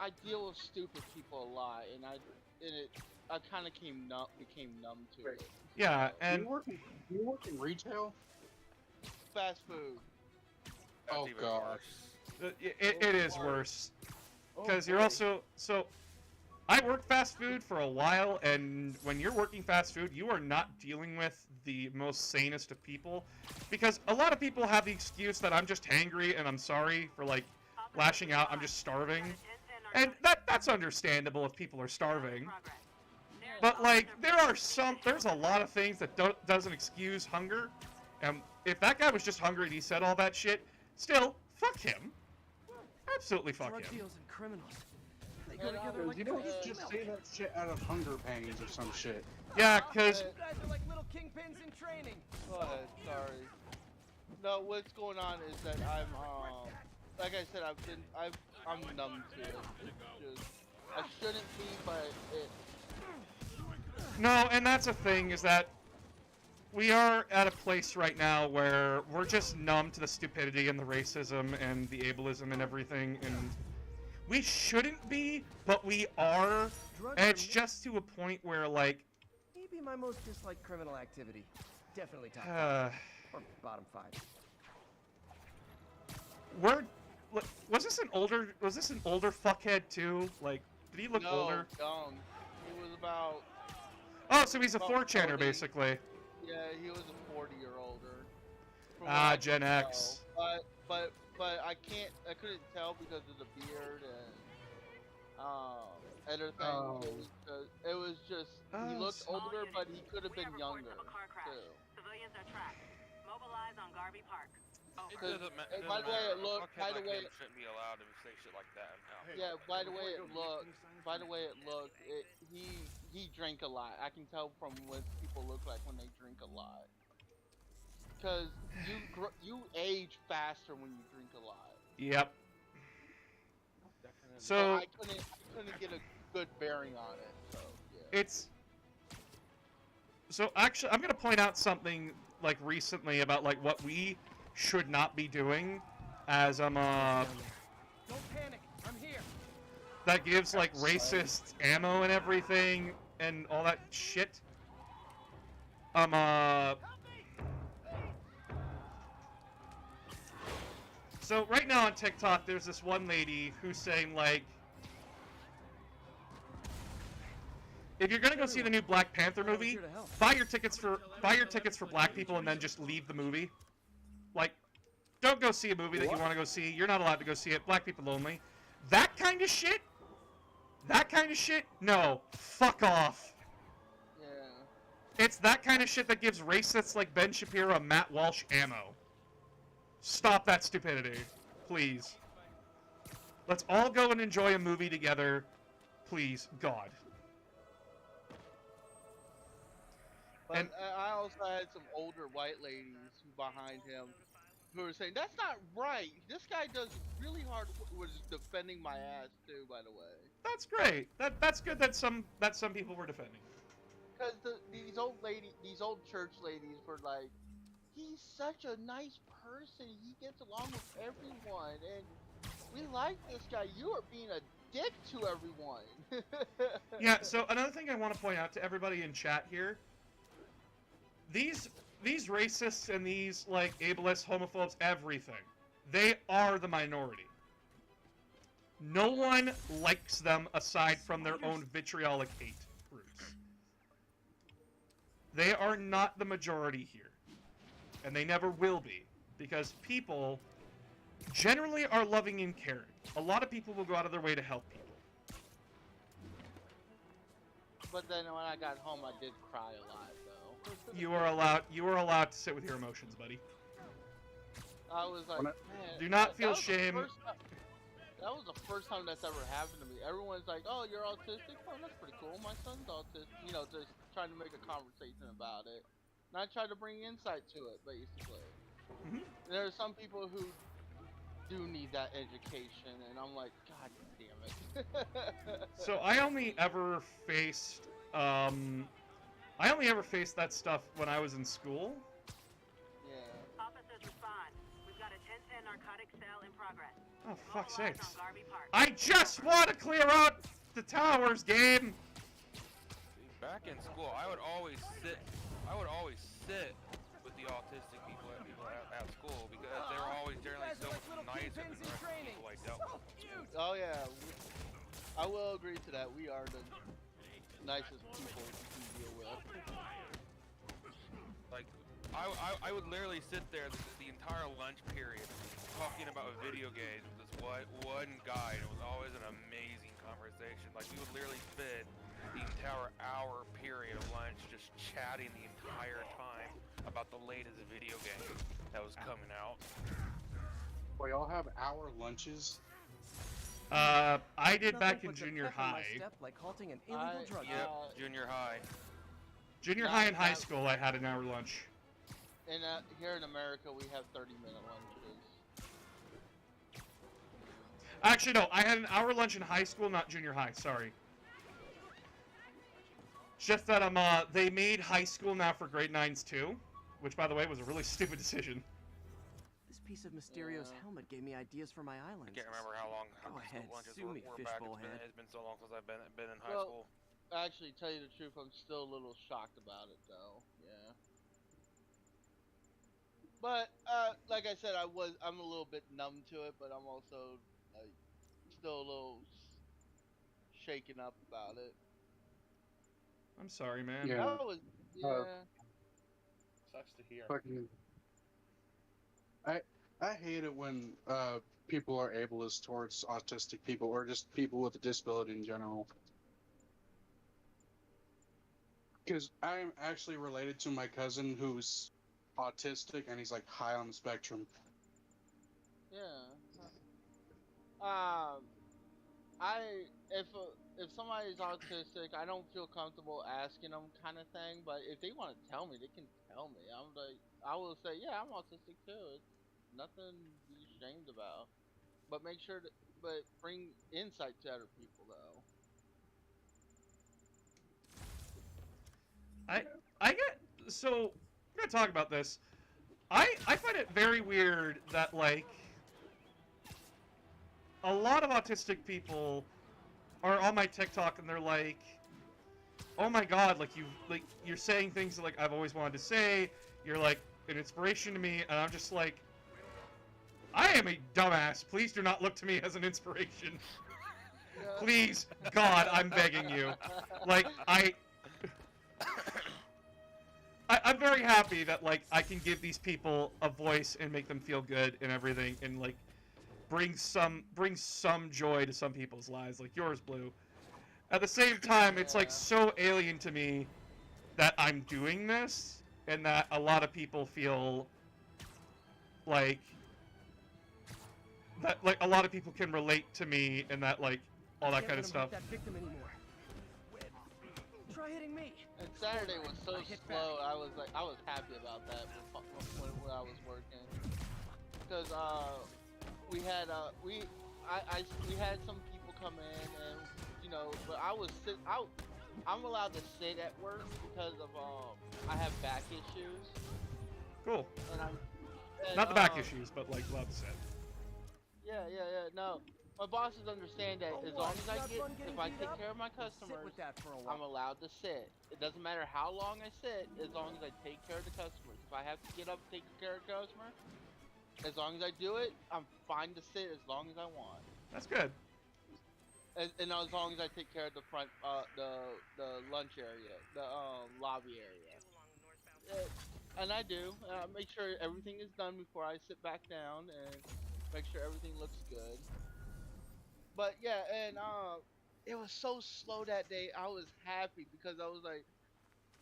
I deal with stupid people a lot, and I kind of became numb to it. Yeah, and you work in retail? Fast food. Oh god. It is worse. Because you're also... So, I worked fast food for a while, and when you're working fast food, you are not dealing with the most sanest of people. Because a lot of people have the excuse that I'm just hangry and I'm sorry for, like, lashing out, I'm just starving. And that's understandable if people are starving. But, like, there's a lot of things that doesn't excuse hunger. And if that guy was just hungry and he said all that shit, still, fuck him. Absolutely fuck him. Drug deals and criminals. They go together like you don't just say that shit out of hunger pangs or some shit. Yeah, because... You guys are like little kingpins in training. Go ahead, sorry. No, what's going on is that I'm, like I said, I'm numb to it. I shouldn't be, but it... No, and that's a thing, is that we are at a place right now where we're just numb to the stupidity and the racism and the ableism and everything, and we shouldn't be, but we are, and it's just to a point where, like, my most disliked criminal activity. Definitely top 5. Or bottom 5. Was this an older fuckhead too? Like, did he look older? No, young. He was about... Oh, so he's a about 4chaner 40. basically. Yeah, he was a 40-year older. Gen X. But I couldn't tell because of the beard and everything. It was just he looked older, but he could have been younger too. Civilians are trapped. Mobilize on Garvey Park. By the way, it looked. By the way, shouldn't be allowed to say shit like that. Yeah. By the way, it looked. He drank a lot. I can tell from what people look like when they drink a lot. Because you age faster when you drink a lot. Yep. Definitely. So I couldn't get a good bearing on it. So yeah. So actually, I'm gonna point out something like recently about like what we should not be doing as Don't panic. I'm here. that gives like racist ammo and everything and all that shit. So right now on TikTok, there's this one lady who's saying like, if you're gonna go see the new Black Panther movie, buy your tickets for black people and then just leave the movie. Like, don't go see a movie that you want to go see. You're not allowed to go see it. Black people only. That kind of shit? No. Fuck off. Yeah. It's that kind of shit that gives racists like Ben Shapiro and Matt Walsh ammo. Stop that stupidity. Please. Let's all go and enjoy a movie together. Please. God. But I also had some older white ladies behind him who were saying, that's not right. This guy does really hard was defending my ass too, by the way. That's great. That's good that some people were defending. Because these old church ladies were like, he's such a nice person. He gets along with everyone, and we like this guy. You are being a dick to everyone. Yeah. So another thing I want to point out to everybody in chat here. These racists and these, like, ableists, homophobes, everything, they are the minority. No one likes them aside from their own vitriolic hate groups. They are not the majority here. And they never will be. Because people generally are loving and caring. A lot of people will go out of their way to help people. But then when I got home, I did cry a lot, though. You are allowed to sit with your emotions, buddy. I was like, man, do not feel shame. That was the first time that's ever happened to me. Everyone's like, oh, you're autistic? Oh, that's pretty cool. My son's autistic. You know, just trying to make a conversation about it. And I try to bring insight to it, basically. Mm-hmm. There are some people who do need that education, and I'm like, God damn it. So I only ever faced that stuff when I was in school. Yeah. Officers respond. We've got a 1010 narcotic cell in progress. Oh, fuck's sakes. I just want to clear out the towers, game! Back in school, I would always sit with the autistic people at school because they were always generally so much nicer than the rest of the people I dealt with. Oh yeah, I will agree to that. We are the nicest people you can deal with. Like, I would literally sit there the entire lunch period talking about video games with this one guy, and it was always an amazing conversation. Like, we would literally spend the entire hour period of lunch just chatting the entire time about the latest video game that was coming out. Well, y'all have hour lunches? I did back in junior high. Like halting an illegal drug. Yep, junior high. Junior high and high school, I had an hour lunch. And here in America, we have 30-minute lunches. Actually, no, I had an hour lunch in high school, not junior high. Sorry. It's just that they made high school now for grade 9s too, which, by the way, was a really stupid decision. This piece of Mysterio's helmet gave me ideas for my island. I can't remember how long Go ahead, lunches sue me, were back. fishbowl head. It's been so long since I've been in high school. actually, tell you the truth, I'm still a little shocked about it, though. Yeah. But like I said, I'm a little bit numb to it, but I'm also like still a little shaken up about it. I'm sorry, man. Yeah. That was yeah. Sucks to hear. Fucking. I hate it when people are ableist towards autistic people or just people with a disability in general. Because I'm actually related to my cousin who's autistic and he's like high on the spectrum. Yeah. If somebody's autistic, I don't feel comfortable asking them kind of thing. But if they want to tell me, they can tell me. I will say, yeah, I'm autistic too. It's nothing to be ashamed about. But but bring insight to other people though. I get so I'm gonna talk about this. I find it very weird that like a lot of autistic people are on my TikTok and they're like, "Oh my god, you're saying things that, like I've always wanted to say. You're like an inspiration to me," and I'm just like, I am a dumbass. Please do not look to me as an inspiration. Please, God, I'm begging you. Like I'm very happy that like I can give these people a voice and make them feel good and everything, and like bring some joy to some people's lives, like yours, Blue. At the same time, it's like so alien to me that I'm doing this, and that a lot of people feel like a lot of people can relate to me, and that like all that kind of stuff. That victim anymore. Try hitting me. And Saturday was so slow. I was happy about that when I was working, because we had some people come in, and but I'm allowed to sit at work because of I have back issues. Cool. And not the back issues, but like allowed to sit. Yeah. No, my bosses understand that as long as if I take care of my customers, I'm allowed to sit. It doesn't matter how long I sit, as long as I take care of the customers. If I have to get up and take care of the customer, as long as I do it, I'm fine to sit as long as I want. That's good. And as long as I take care of the front, the lunch area, the lobby area. And I do. Make sure everything is done before I sit back down, and make sure everything looks good. But yeah, and it was so slow that day. I was happy because I was like,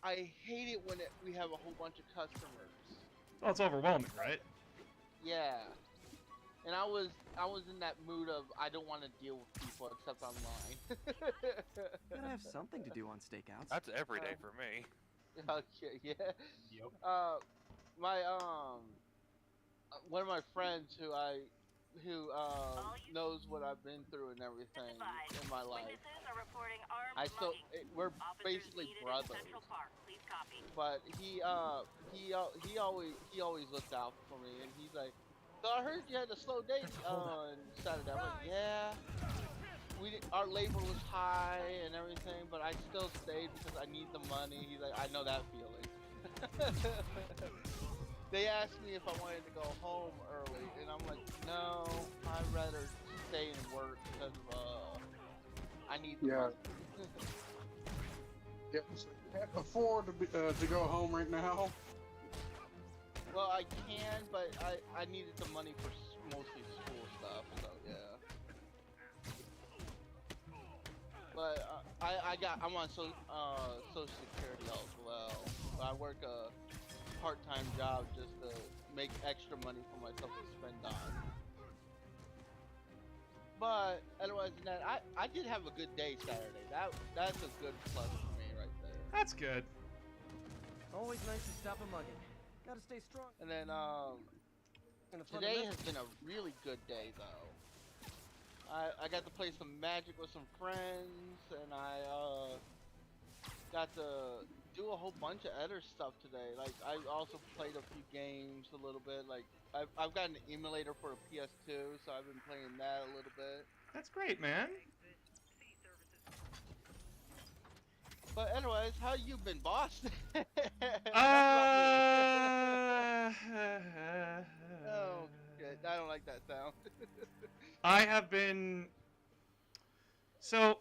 I hate it when we have a whole bunch of customers. Well, it's overwhelming, right? Yeah. And I was in that mood of I don't want to deal with people except online. Gotta have something to do on stakeouts. That's every day for me. Okay, yeah. Yep. My one of my friends who knows what I've been through and everything in my life. We're basically brothers. But he always looked out for me, and he's like, "So I heard you had a slow day on Saturday." I'm like, "Yeah, our labor was high and everything, but I still stayed because I need the money." He's like, "I know that feeling." They asked me if I wanted to go home early, and I'm like, "No, I'd rather stay and work because I need the money." Yep. So you can't afford to go home right now. Well, I can, but I needed the money for mostly school stuff, so yeah. But I'm on Social Security as well. I work a part-time job just to make extra money for myself to spend on. But otherwise than that, I did have a good day Saturday. That's a good plus for me right there. That's good. Always nice to stop a mugging. Gotta stay strong. And then today has been a really good day though. I got to play some Magic with some friends, and I got to do a whole bunch of other stuff today. Like I also played a few games a little bit. Like I've got an emulator for a PS2, so I've been playing that a little bit. That's great, man. But anyways, how you been, boss? Oh, good. I don't like that sound. I have been... So,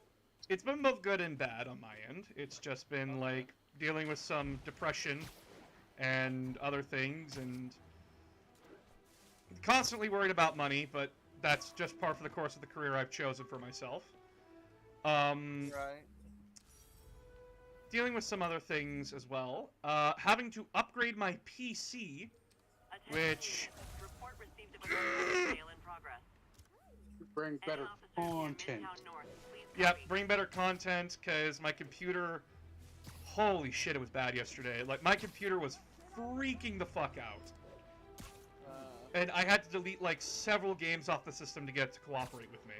it's been both good and bad on my end. It's just been, like, dealing with some depression and other things, and constantly worried about money, but that's just par for the course of the career I've chosen for myself. Right. Dealing with some other things as well. Having to upgrade my PC, which... Report received of a sale in progress. Bring better content. Yep, bring better content, because my computer... Holy shit, it was bad yesterday. Like, my computer was freaking the fuck out. And I had to delete, like, several games off the system to get it to cooperate with me.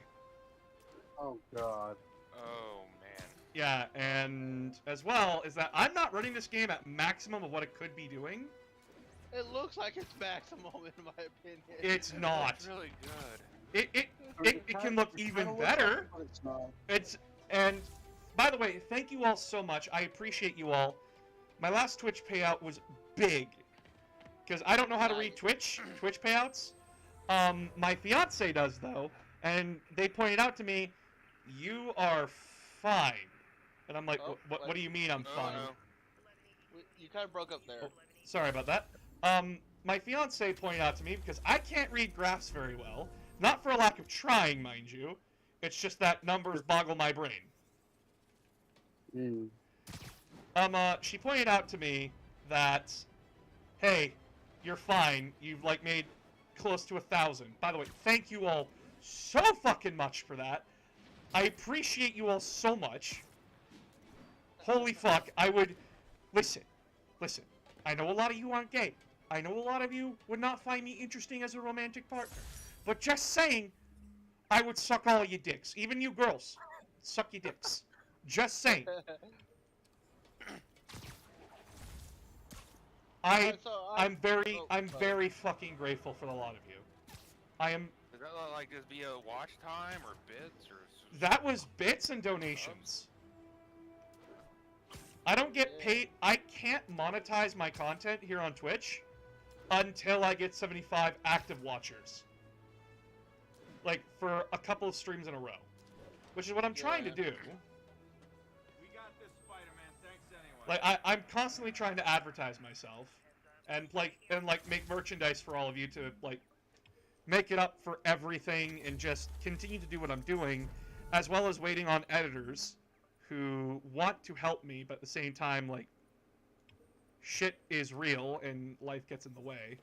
Oh, God. Oh, man. Yeah, and as well is that I'm not running this game at maximum of what it could be doing. It looks like it's maximum in my opinion. It's not. It's really good. It can look even better. It's and by the way, thank you all so much. I appreciate you all. My last Twitch payout was big because I don't know how to read Twitch payouts. My fiance does though, and they pointed out to me, "You are fine," and I'm like, "What do you mean I'm fine?" You kind of broke up there. Oh, sorry about that. My fiance pointed out to me because I can't read graphs very well. Not for a lack of trying, mind you. It's just that numbers boggle my brain. She pointed out to me that, hey, you're fine. You've, like, made close to 1,000. By the way, thank you all so fucking much for that. I appreciate you all so much. Holy fuck, I would... Listen. I know a lot of you aren't gay. I know a lot of you would not find me interesting as a romantic partner. But just saying, I would suck all your dicks. Even you girls. Suck your dicks. Just saying. I'm very fucking grateful for a lot of you. I am... Does that like just be a watch time or bits or... That was bits and donations. I don't get paid. I can't monetize my content here on Twitch until I get 75 active watchers. Like, for a couple of streams in a row. Which is what I'm trying to do. We got this, Spider-Man. Thanks anyway. Like, I'm constantly trying to advertise myself. And, like, make merchandise for all of you to, like, make it up for everything and just continue to do what I'm doing. As well as waiting on editors who want to help me, but at the same time, like, shit is real and life gets in the way.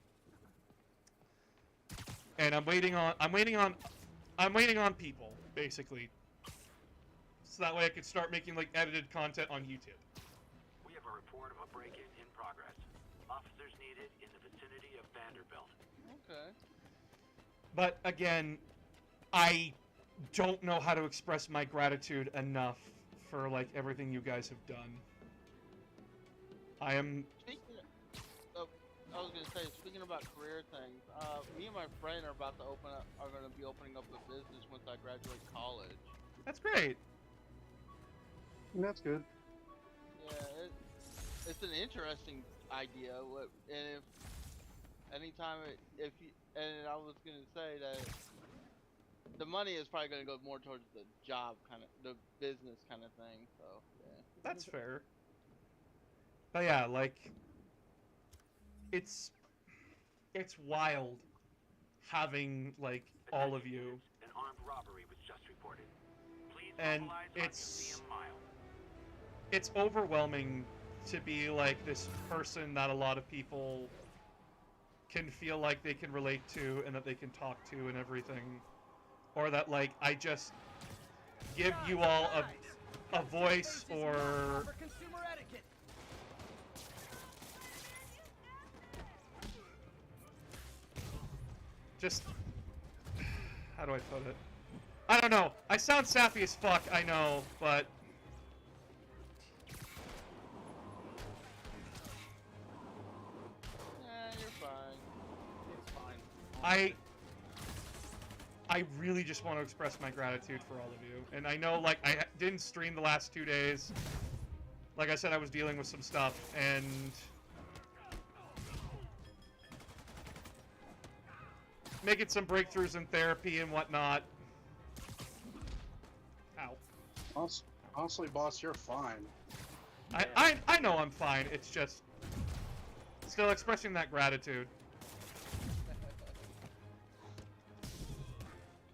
And I'm waiting on people, basically. So that way I could start making, like, edited content on YouTube. We have a report of a break-in in progress. Officers needed in the vicinity of Vanderbilt. Okay. But again, I don't know how to express my gratitude enough for, like, everything you guys have done. I am... I was gonna say, speaking about career things, me and my friend are about to are gonna be opening up a business once I graduate college. That's great. That's good. Yeah, it's an interesting idea. And if anytime and I was gonna say that the money is probably gonna go more towards the job the business kind of thing. So yeah. That's fair. But yeah, like, it's wild having, like, all of you. An armed robbery was just reported. Please and it's overwhelming to be like this person that a lot of people can feel like they can relate to and that they can talk to and everything, or that, like, I just give you all a voice or just, how do I put it? I don't know. I sound sappy as fuck, I know, but You're fine. It's fine. I really just want to express my gratitude for all of you. And I know, like, I didn't stream the last 2 days. like I said, I was dealing with some stuff, and making some breakthroughs in therapy and whatnot. Ow. Honestly, boss, you're fine. I know I'm fine. It's just still expressing that gratitude. I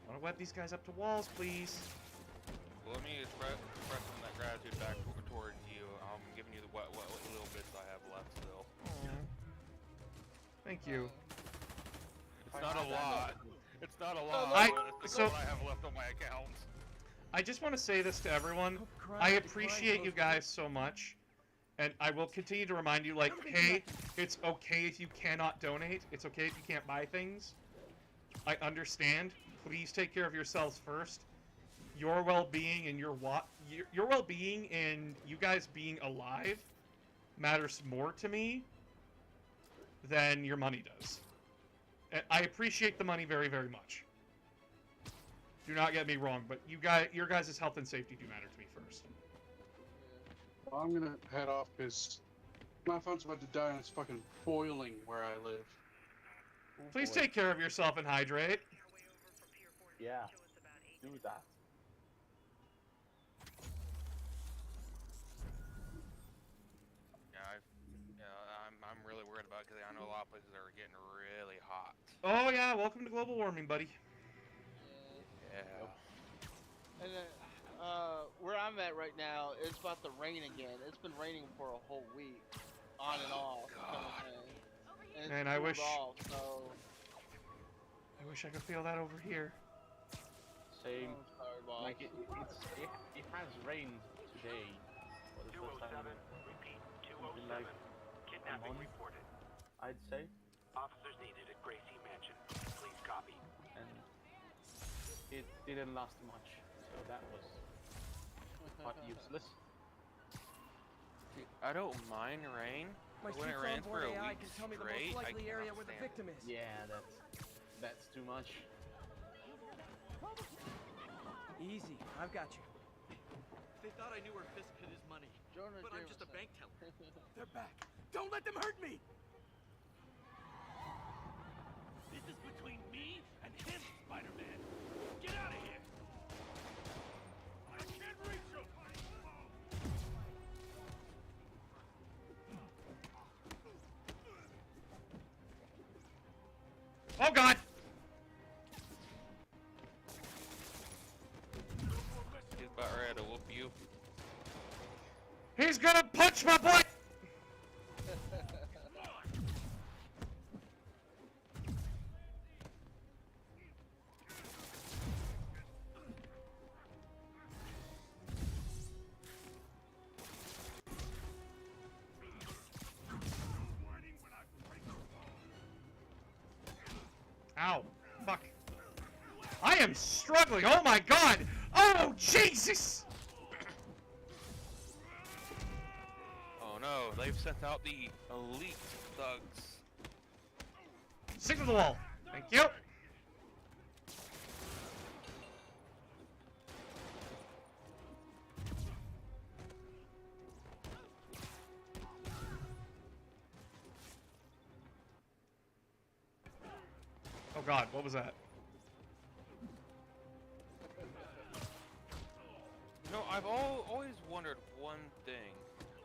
want to web these guys up to walls, please. Well, let me express some of that gratitude back toward you. I'm giving you the what little bits I have left still. Thank you. It's not a lot. It's not a lot. It's so what I have left on my account. I just want to say this to everyone. I appreciate you guys so much. And I will continue to remind you, like, hey, it's okay if you cannot donate. It's okay if you can't buy things. I understand. Please take care of yourselves first. Your well-being and your well-being and you guys being alive matters more to me than your money does. And I appreciate the money very, very much. Do not get me wrong, but your guys' health and safety do matter to me first. Well, I'm gonna head off because my phone's about to die and it's fucking boiling where I live. Please take care of yourself and hydrate. Yeah, do that. I'm really worried about it because I know a lot of places are getting really hot. Oh yeah, welcome to global warming, buddy. Yeah. And then, where I'm at right now, it's about to rain again. It's been raining for a whole week, on and off. And Man, I wish. Off, so... I wish I could feel that over here. Same. Oh, sorry, boss. Like it has rained today. For the first time in like a month, I'd say. Officers needed at Gracie Mansion. Please copy. And it didn't last much, so that was quite useless. I don't mind rain. My But when it suits rains on for board a AI week can tell me the straight, most I likely area where the cannot victim is. Yeah, that's too much. Easy, I've got you. They thought I knew where Fisk hid his money. Jonah But I'm just a bank teller. They're back. Don't let them hurt me! This is between me and him, Spider-Man. Get out of here! I can't reach you! Oh God! He's about ready to whoop you. He's gonna punch my butt! Ow. Fuck. I am struggling. Oh my God. Oh, Jesus. Oh no, they've sent out the elite thugs. Stick to the wall. Thank you. Oh God, what was that? You know, I've always wondered one thing.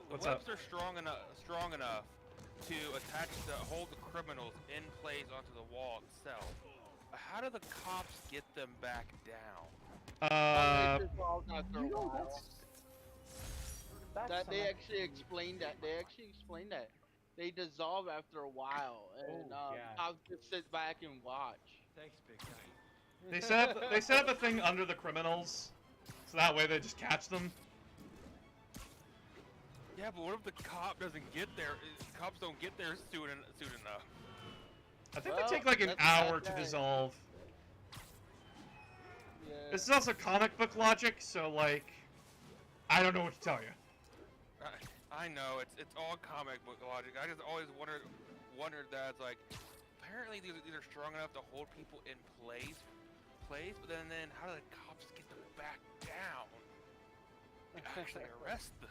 The What's webs up? are strong enough to hold the criminals in place onto the wall itself. How do the cops get them back down? They actually explained that. They dissolve after a while, and I'll just sit back and watch. Thanks, big guy. They set up a thing under the criminals, so that way they just catch them. Yeah, but what if the cop doesn't get there? Cops don't get there soon enough. I think they take like an hour to dissolve. Yeah. This is also comic book logic, so like, I don't know what to tell you. I know it's all comic book logic. I just always wondered that it's like, apparently these are strong enough to hold people in place, but then how do the cops get them back down? And actually arrest them.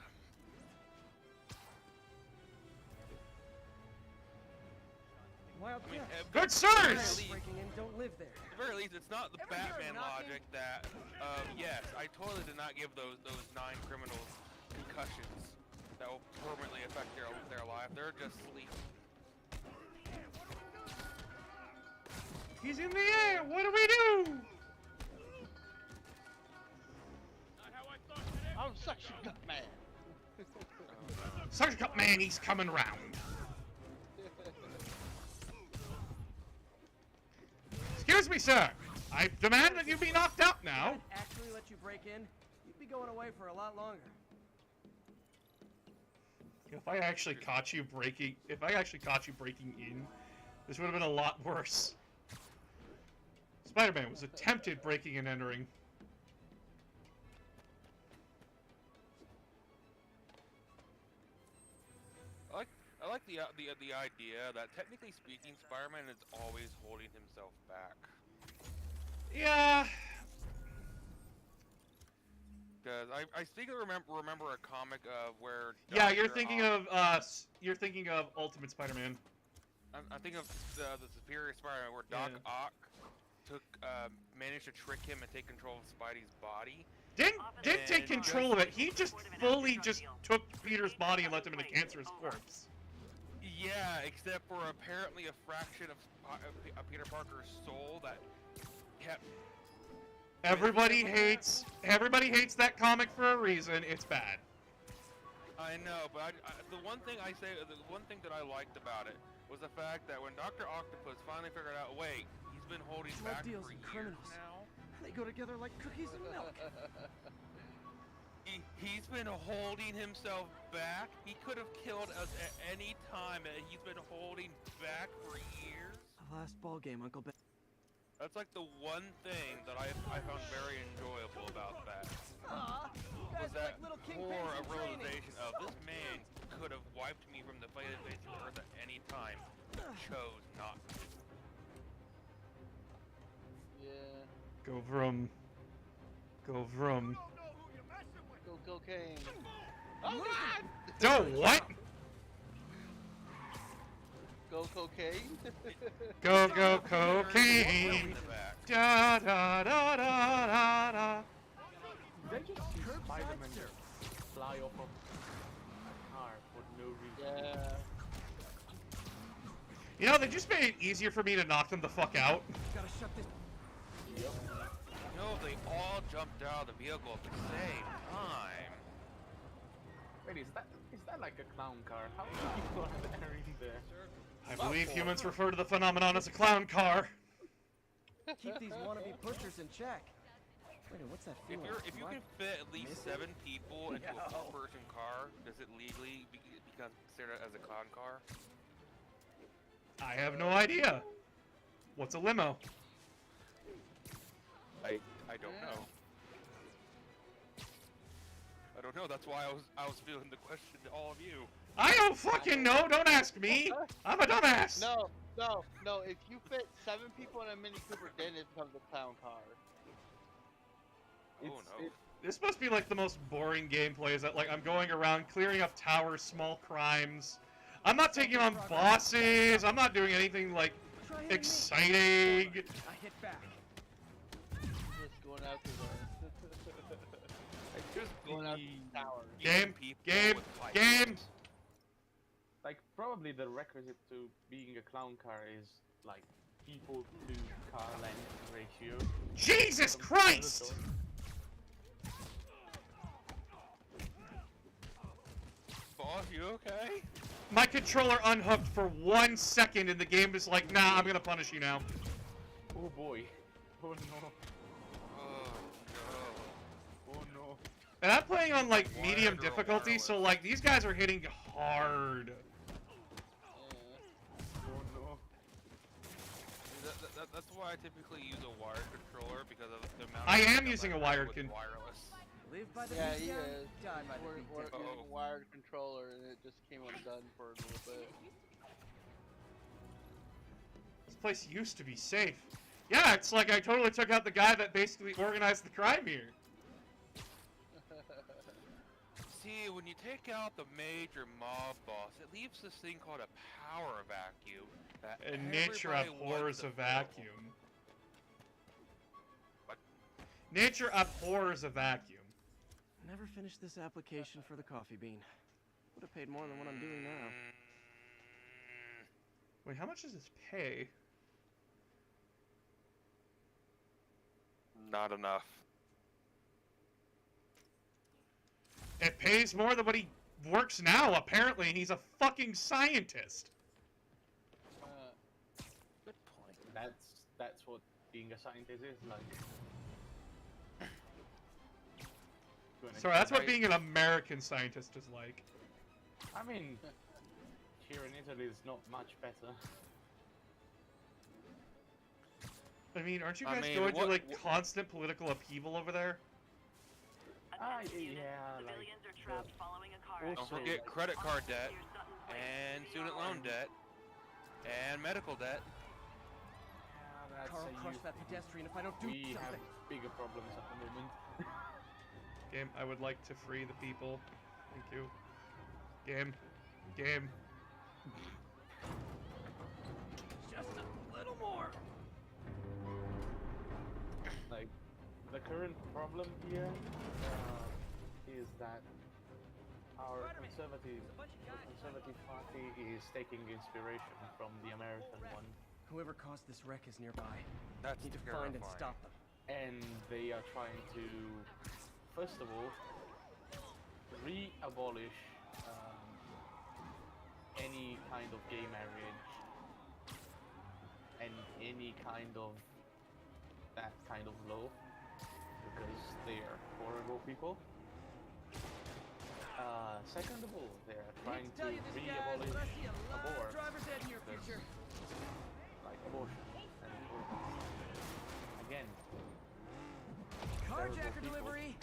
Wild I mean, Good at the very sirs! least- breaking in don't live there. At the very least, it's not the Batman logic that, yes, I totally did not give those 9 criminals concussions that will permanently affect their life. They're just sleeping. He's in the air! What do we do? I'm Suction Cup Man. Suction Cup Man, he's coming round. Excuse me, sir. I demand that you be knocked out now. If I'd actually let you break in, you'd be going away for a lot longer. If I actually caught you breaking in, this would have been a lot worse. Spider-Man was attempted breaking and entering. I like the idea that technically speaking, Spider-Man is always holding himself back. Yeah. Because I still remember a comic of where. Yeah, you're thinking of Ultimate Spider-Man. I think of the Superior Spider-Man where Doc Ock managed to trick him and take control of Spidey's body. Didn't take control of it. He just fully took Peter's body and left him in a cancerous corpse. Yeah, except for apparently a fraction of Peter Parker's soul that kept. Everybody hates that comic for a reason. It's bad. I know, but the one thing that I liked about it was the fact that when Dr. Octopus finally figured out, wait, he's been holding back for years now. They go together like cookies and milk. He's been holding himself back. He could have killed us at any time, and he's been holding back for years. The last ball game, Uncle Ben. That's like the one thing that I found very enjoyable about that. Was that core of realization of this man could have wiped me from the face of the earth at any time, but chose not to. Yeah. Go vroom. Go vroom. Go cocaine. Oh God! Go what? Go cocaine. Go cocaine. Da da da da da da. Did I just see Spider-Man fly off of a car for no reason? Yeah. You know, they just made it easier for me to knock them the fuck out. Gotta shut this. Yep. No, they all jumped out of the vehicle at the same time. Wait, is that like a clown car? How many people are there in there? I believe humans refer to the phenomenon as a clown car. Keep these wannabe pushers in check. Wait, what's that feeling? If you can fit at least 7 people into a 4-person car, does it legally become considered as a clown car? I have no idea. What's a limo? I don't know. I don't know. That's why I was feeling the question to all of you. I don't fucking know. Don't ask me. I'm a dumbass. No. If you fit 7 people in a Mini Cooper, then it becomes a clown car. Oh no. This must be like the most boring gameplay. Is that like I'm going around clearing up towers, small crimes. I'm not taking on bosses. I'm not doing anything like exciting. I hit back. Just going after going after the tower. Game. Like, probably the requisite to being a clown car is, like, people to car length ratio. Jesus Christ! Boss, you okay? My controller unhooked for 1 second and the game is like, nah, I'm gonna punish you now. Oh boy. Oh no. Oh no. Oh no. And I'm playing on like medium difficulty, so like these guys are hitting hard. Oh no. That's why I typically use a wired controller, because of the amount I of am using a wired controller. wireless. Live by the Yeah, beat he down, is. die by the We're beat down. using a wired controller, and it just came undone for a little bit. This place used to be safe. Yeah, it's like I totally took out the guy that basically organized the crime here. see, when you take out the major mob boss, it leaves this thing called a power vacuum. That And nature everybody abhors wants to a fill. vacuum. What? Nature abhors a vacuum. Never finished this application for the coffee bean. Would have paid more than what I'm doing now. Wait, how much does this pay? Not enough. It pays more than what he works now, apparently. He's a fucking scientist. Good point. That's what being a scientist is like. So that's what being an American scientist is like. I mean, here in Italy is not much better. I mean, aren't you I guys mean, going through what- like constant political upheaval over there? Yeah, Civilians are trapped following a car Don't forget credit card debt, and student loan debt, and medical debt. Carl, crush that pedestrian if I don't do We have something. bigger problems at the moment. Game, I would like to free the people. Thank you. Game. Game. Just a little more. Like, the current problem here is that our conservative party is taking inspiration from the American one. Whoever caused this wreck is nearby. That's Need to find and terrifying. stop them. And they are trying to, first of all, re-abolish any kind of gay marriage and any kind of that kind of law, because they are horrible people. Second of all, they are trying to re-abolish abort, like abortion and again. Carjacker people. delivery.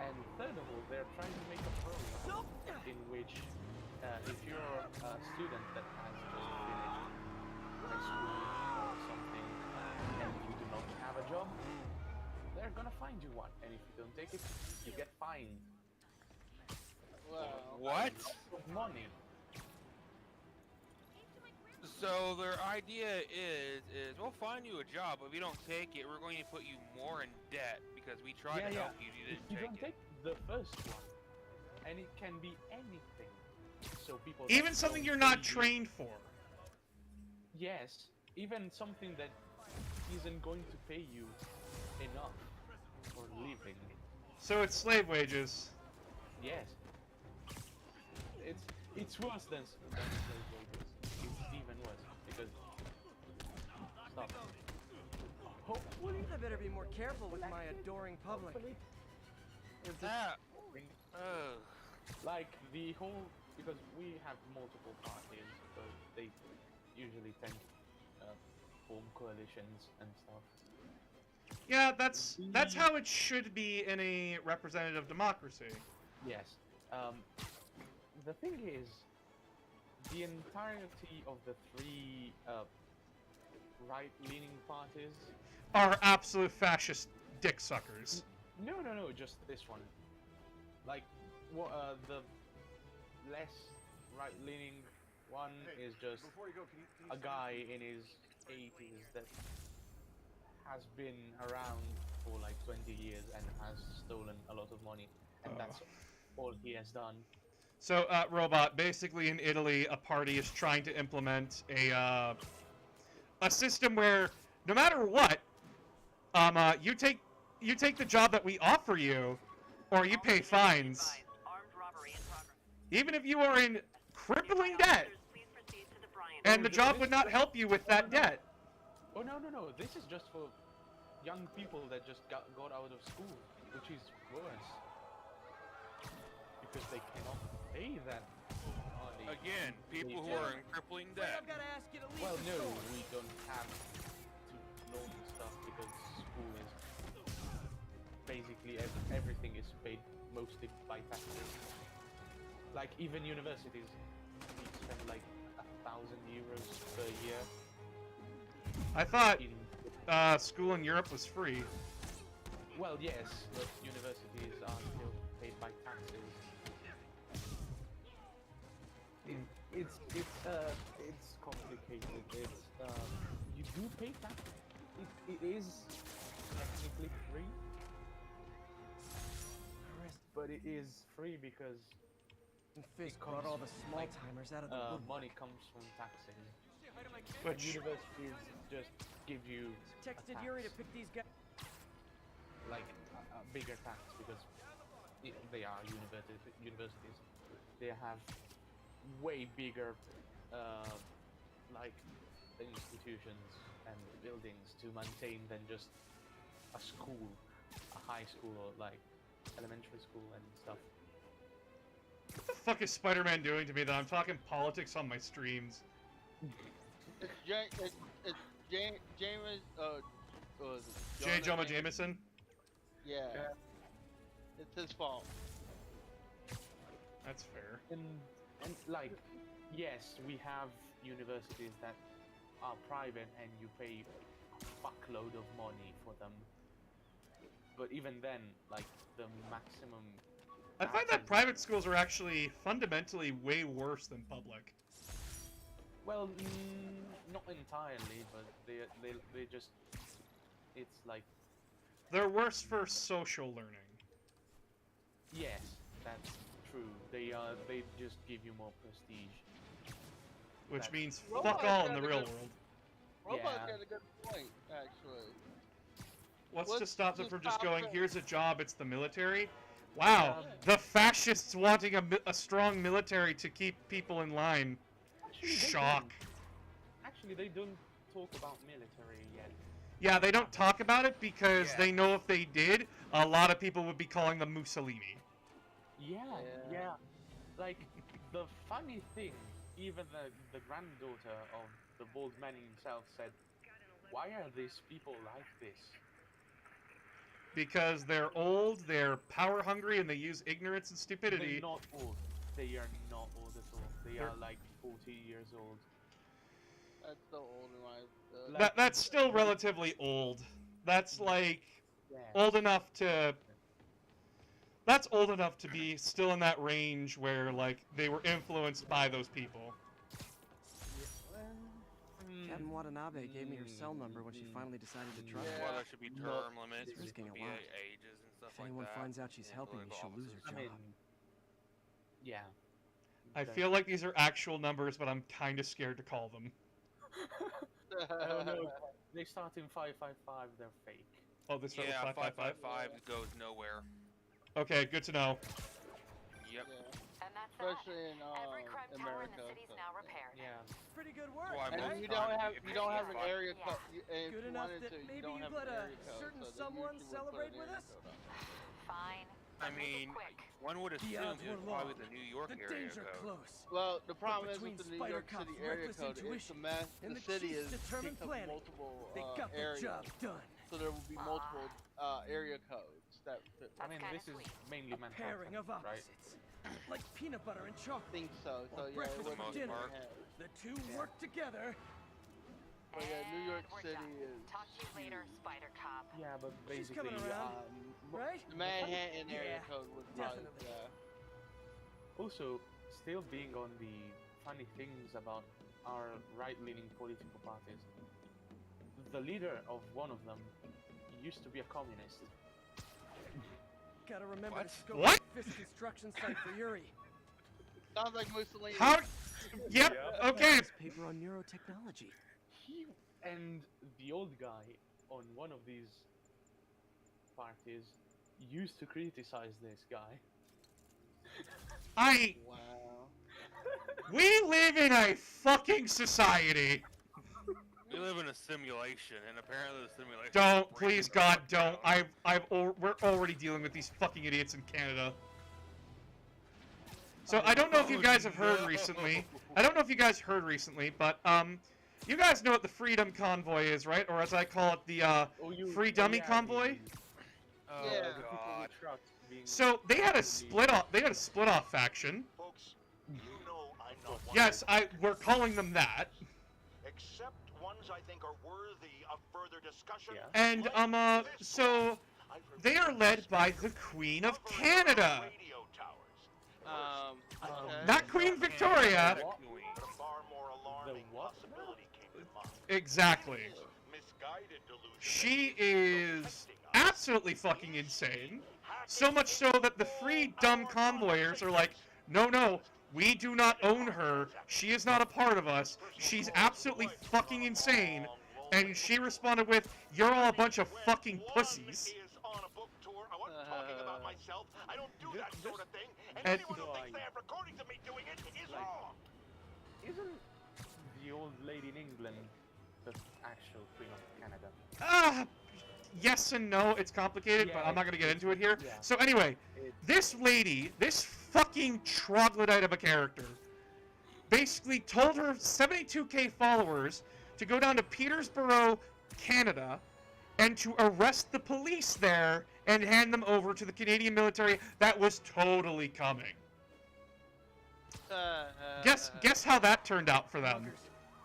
And third of all, they're trying to make a program in which, if you're a student that has just finished high school or something, and you do not have a job, they're gonna find you one. And if you don't take it, you get fined. What? Money. So their idea is we'll find you a job, but if you don't take it, we're going to put you more in debt because we tried to help you, you If didn't you take don't take the first one, and it can be anything, so people Even that something don't you're not pay you- trained for. Yes, even something that isn't going to pay you enough for living. So it's slave wages. Yes. It's worse than slave wages. It's even worse because stop. Hopefully, I better be more careful with my adoring public. Is that like the whole, because we have multiple parties, so they usually tend to form coalitions and stuff. Yeah, that's how it should be in a representative democracy. Yes. The thing is, the entirety of the three right-leaning parties Are absolute fascist dick suckers. No, just this one. Like, what the less right-leaning one is just a guy in his 80s that has been around for like 20 years and has stolen a lot of money, and that's all he has done. So, Robot, basically in Italy, a party is trying to implement a system where, no matter what, you take the job that we offer you, or you pay fines. Even if you are in crippling debt, and the job would not help you with that debt. Oh no! This is just for young people that just got out of school, which is worse because they cannot pay that money. Again, people who are in crippling debt. Well, no, we don't have to loan stuff because school is basically everything is paid mostly by taxes. Like even universities, we spend like 1,000 euros per year. I thought school in Europe was free. Well, yes, but universities are still like taxes. It's complicated. You do pay taxes. It is technically free, but it is free because Fizz brought all the small timers out of the woodwork. money comes from taxes. Which- Universities just give you Texted a Yuri to tax, pick these guys. like a bigger tax because they are universities. They have way bigger like institutions and buildings to maintain than just a school, a high school or like elementary school and stuff. What the fuck is Spider-Man doing to me that I'm talking politics on my streams? It's James, J. Jonah Jameson? Yeah. It's his fault. That's fair. And like, yes, we have universities that are private and you pay a fuckload of money for them. But even then, like, the maximum... I find that private schools are actually fundamentally way worse than public. Well, not entirely, but they just... It's like... They're worse for social learning. Yes, that's true. They just give you more prestige. Which That's- means Robot fuck all got in the a real good- world. Robot's Yeah. got a good point, actually. What's to Let's stop them just from just stop going, them. here's a job, it's the military? Wow, the fascists wanting a strong military to keep people in line. Actually, they Shock. don't. Actually, they don't talk about military yet. Yeah, they don't talk about it because they know if they did, a lot of people would be calling them Mussolini. Yeah. Like, the funny thing, even the granddaughter of the bald man himself said, why are these people like this? Because they're old, they're power hungry, and they use ignorance and stupidity. They're not old. They are not old at all. They They're- are like 40 years old. That's so old in my... That's still relatively old. That's like Yeah. old enough to. That's old enough to be still in that range where like they were influenced by those people. Captain Watanabe gave me her cell number when she finally decided to try. Well, there should be term limits, She's risking a BA lot. ages and stuff If like anyone that. finds out she's helping me, she'll lose her I job. mean, yeah. I feel like these are actual numbers, but I'm kind of scared to call them. I don't know. They start in 555. They're fake. Oh, this start with Yeah, 555? 555 goes nowhere. Okay, good to know. Yep. And that's Especially in Every crime tower in America. the city's now repaired. Yeah. Pretty good work. Why, And most you times don't have if you don't have an fun. area code. If Good you enough wanted that to, you maybe don't you have let an a area code, certain so they someone usually would put celebrate an with area us? code on. Fine. I mean, one would The assume odds it was were probably long. the New York The area danger code. close. Well, the problem is between with the New Spider York Cop's City area reckless code, it's intuition a mess. and The the city chief's is determined takes up planning, multiple they got the areas, job done. so there will be multiple area codes that fit. I mean, this is mainly A pairing of Manhattan, right? opposites, like peanut butter and chocolate. I think so. So Or yeah, it breakfast would for be dinner. Manhattan. The two work together. But yeah, New York We're City done. is Talk to you later, Spider Cop. Yeah, but She's basically, coming around, right? the Manhattan area Yeah, code would probably. definitely. Also, still being on the funny things about our right-leaning political parties, the leader of one of them used to be a communist. Gotta remember What? to scope What? the Fisk construction site for Yuri. Sounds like Mussolini. How? Yep. Okay. Paper on neurotechnology. He and the old guy on one of these parties used to criticize this guy. Wow. We live in a fucking society. We live in a simulation, and apparently the simulation. Don't, please, God, don't. We're already dealing with these fucking idiots in Canada. So I don't know if you guys have heard recently. I don't know if you guys heard recently, but you guys know what the Freedom Convoy is, right? Or as I call it, the Free Dummy Convoy. Oh Yeah. God. So they had a split off. They had a split off faction. Folks, you know I'm not one Yes, we're calling them that. except ones I think are worthy of further discussion. And so They are led by the Queen of Canada. Okay. Not Queen Victoria. The what? Exactly. She is absolutely fucking insane. So much so that the three dumb convoyers are like, no, no, we do not own her. She is not a part of us. She's absolutely fucking insane. And she responded with, you're all a bunch of fucking pussies. I don't do that sort of thing, and And- anyone who thinks they have recordings of me doing it is wrong. Isn't the old lady in England the actual Queen of Canada? Yes and no. It's complicated, but I'm not going to get into it here. Yeah. So anyway, this lady, this fucking troglodyte of a character, basically told her 72k followers to go down to Peterborough, Canada, and to arrest the police there and hand them over to the Canadian military that was totally coming. Guess how that turned out for them.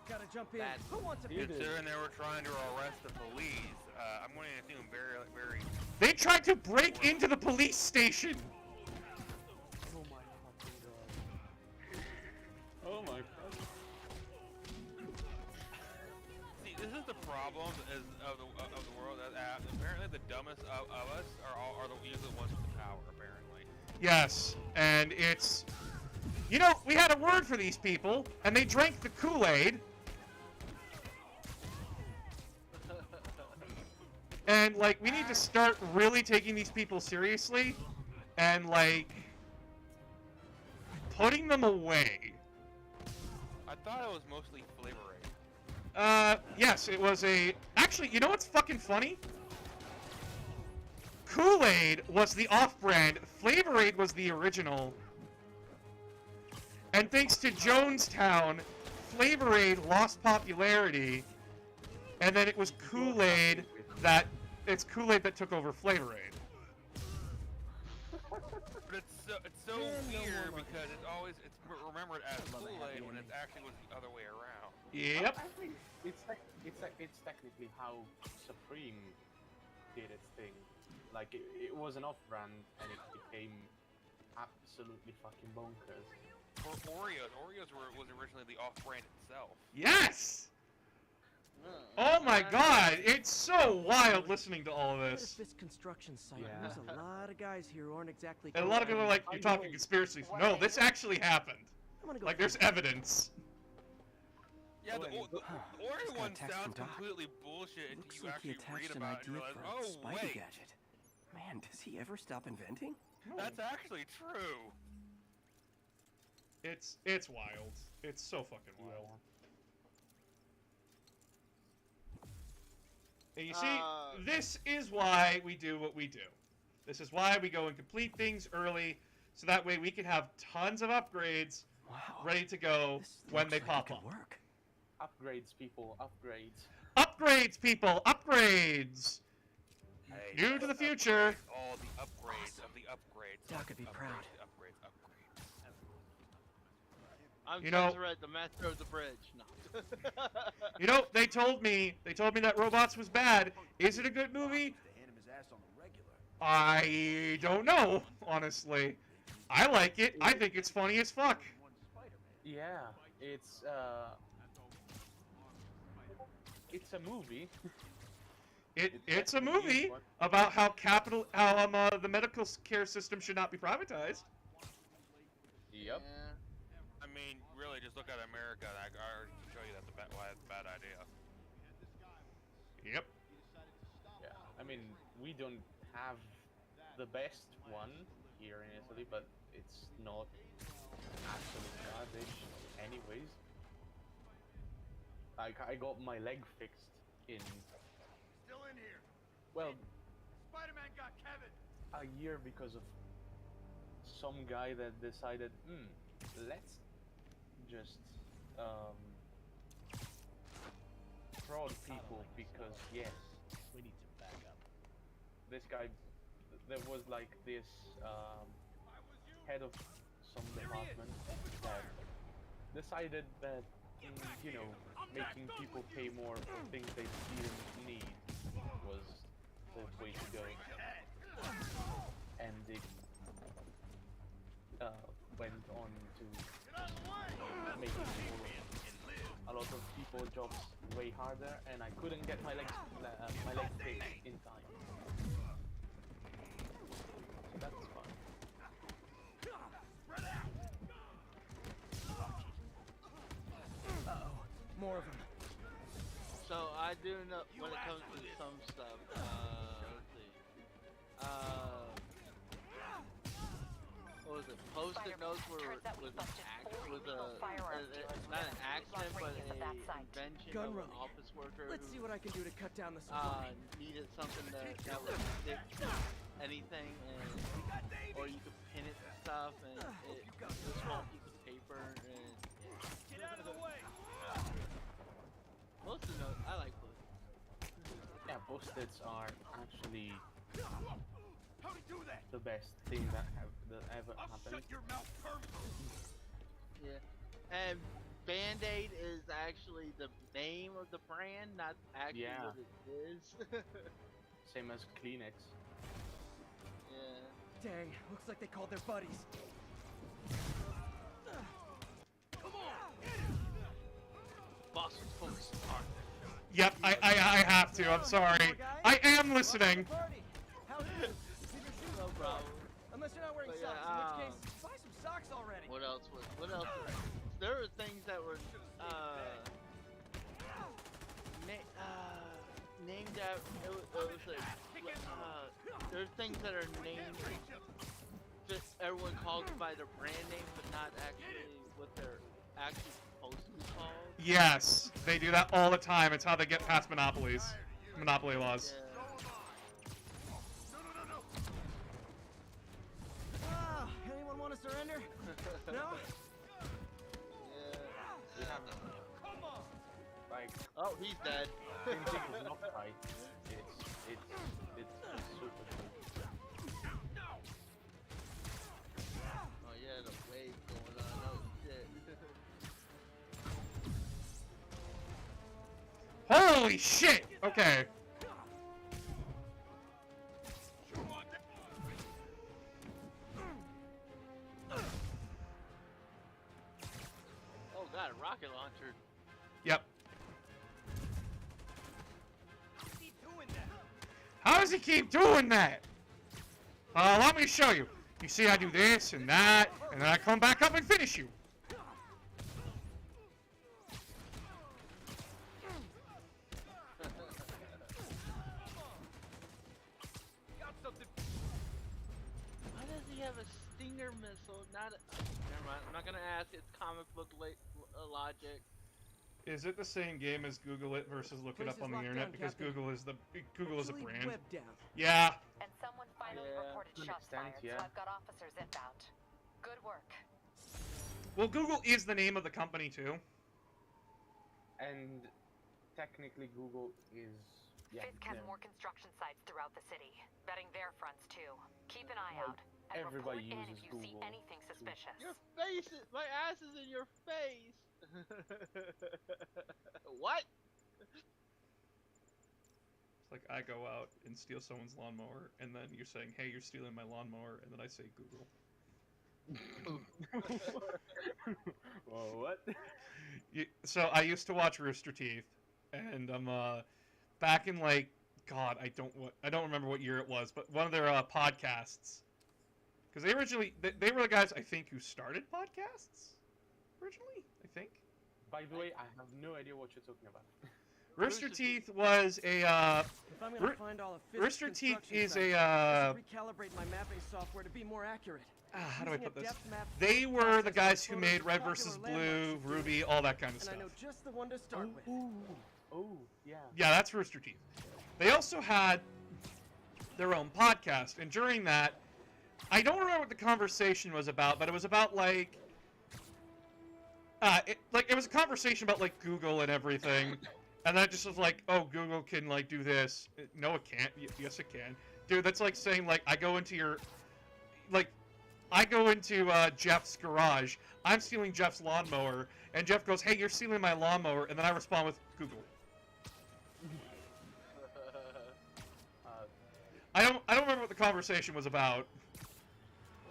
Gotta jump in. Who wants a Considering they were trying to arrest the police, I'm going to assume very. They tried to break into the police station. Oh my fucking god. Oh my god. See, this is the problem of the world. Apparently, the dumbest of us are usually the ones with the power. Apparently. Yes, and it's, you know, we had a word for these people, and they drank the Kool-Aid. And, like, we need to start really taking these people seriously and, like, putting them away. I thought it was mostly Flavor Aid. Yes, it was a... Actually, you know what's fucking funny? Kool-Aid was the off-brand, Flavor Aid was the original. And thanks to Jonestown, Flavor Aid lost popularity, and then it was Kool-Aid that... It's Kool-Aid that took over Flavor Aid. But it's so weird because it's remembered as Kool-Aid when it actually was the other way around. Yep. I think it's technically how Supreme did its thing. Like it was an off-brand and it became absolutely fucking bonkers. For Oreos was originally the off-brand itself. Yes! Oh my god, it's so wild listening to all of this. This construction site. There's a lot of guys here who aren't exactly. And a lot of people are like, you're talking conspiracies. No, this actually happened. Like, there's evidence. Yeah, the Oreo one sounds completely bullshit until you actually read about it and realize, oh wait. Gadget. Man, does he ever stop inventing? That's actually true. It's wild. It's so fucking wild. And you see, this is why we do what we do. This is why we go and complete things early, so that way we can have tons of upgrades ready to go when they pop up. Upgrades, people, upgrades. Upgrades, people, upgrades! Hey, New to the future. All the upgrades of the upgrades. Doc could be proud. Upgrades. I'm You trying know- to ride the Metro the bridge. No. You know, they told me that Robots was bad. Is it a good movie? I don't know, honestly. I like it. I think it's funny as fuck. Yeah, it's a movie. It's a movie about how the medical care system should not be privatized. Yep. I mean, really, just look at America. I already show you that's why it's a bad idea. Yep. Yeah, I mean, we don't have the best one here in Italy, but it's not absolute garbage anyways. Like, I got my leg fixed in, Still in here. well, Spider-Man got Kevin. a year because of some guy that decided, let's just fraud people because yes, we need some backup. This guy, there was like this head of some department that decided that you know, making people pay more for things they didn't need was the way to go. harder, and I couldn't get my legs fixed in time. So that's fun. Uh-oh, more of them. So I do know when it comes to some stuff. Let's see. What was it? Post-it notes was not an accident, but a invention Gun of an running. office worker. Let's see what I can do to cut down the who supply. needed something that would stick to anything, or you could pin it to stuff, and it was a small piece of paper. And Get out of the way! Post-it notes, I like post-it. Yeah, post-its are actually How'd he do that? the best thing that ever I'll happened. shut your mouth permanently. Yeah, and Band-Aid is actually the name of the brand, not actually Yeah. what it is. Same as Kleenex. Yeah. Dang, looks like they called their buddies. Come on! Boss was focused hard. Yep, I have to. I'm sorry. I am listening. No problem. Unless you're not wearing But socks, yeah, in which case, buy some socks already. What else? There were things that were named after. There's things that are named that everyone calls by their brand name, but not actually what they're actually supposed to be called. Yes, they do that all the time. It's how they get past monopoly laws. Yeah. Ah, anyone want to surrender? No? We have Come on! like Oh, he's dead. Printing is not right. It's super good. Oh yeah, the wave going on. Oh shit. Holy shit! Okay. Oh god, a rocket launcher. Yep. Keep doing that. How does he keep doing that? Let me show you. You see I do this and that, and then I come back up and finish you. Got something. Why does he have a Stinger missile? Not a... Never mind, I'm not gonna ask. It's comic book logic. Is it the same game as Google it versus look it up on the internet? Because Google is a brand. Web down. Yeah. And someone finally reported to an shots extent, fired, yeah. so I've got officers inbound. Good work. Well, Google is the name of the company too. And technically Google is Fisk has more construction sites throughout the city, betting their fronts too. Keep an eye Well, out and report everybody in uses if you see Google anything suspicious. Your face is... My ass is in your face! What? It's like I go out and steal someone's lawnmower, and then you're saying, "Hey, you're stealing my lawnmower," and then I say Google. Whoa, what? So I used to watch Rooster Teeth, and back in like God, I don't remember what year it was, but one of their podcasts, because they originally they were the guys I think who started podcasts originally. I think. By the way, I have no idea what you're talking about. Rooster Teeth was a If I'm gonna find all of Fisk's Rooster Teeth construction is sites, a I should recalibrate my mapping software to be more accurate. how do I Using a put this? depth map They were process the guys who photos made of Red popular vs. Blue, landmarks, Ruby, all that kind of and stuff. I know just the one to start with. Oh, yeah. Yeah, that's Rooster Teeth. They also had their own podcast, and during that, I don't remember what the conversation was about, but it was about like, it was a conversation about like Google and everything, and then it just was like, oh, Google can like do this. No, it can't. Yes, it can. Dude, that's like saying like I go into Jeff's garage. I'm stealing Jeff's lawnmower, and Jeff goes, "Hey, you're stealing my lawnmower," and then I respond with Google. I don't remember what the conversation was about.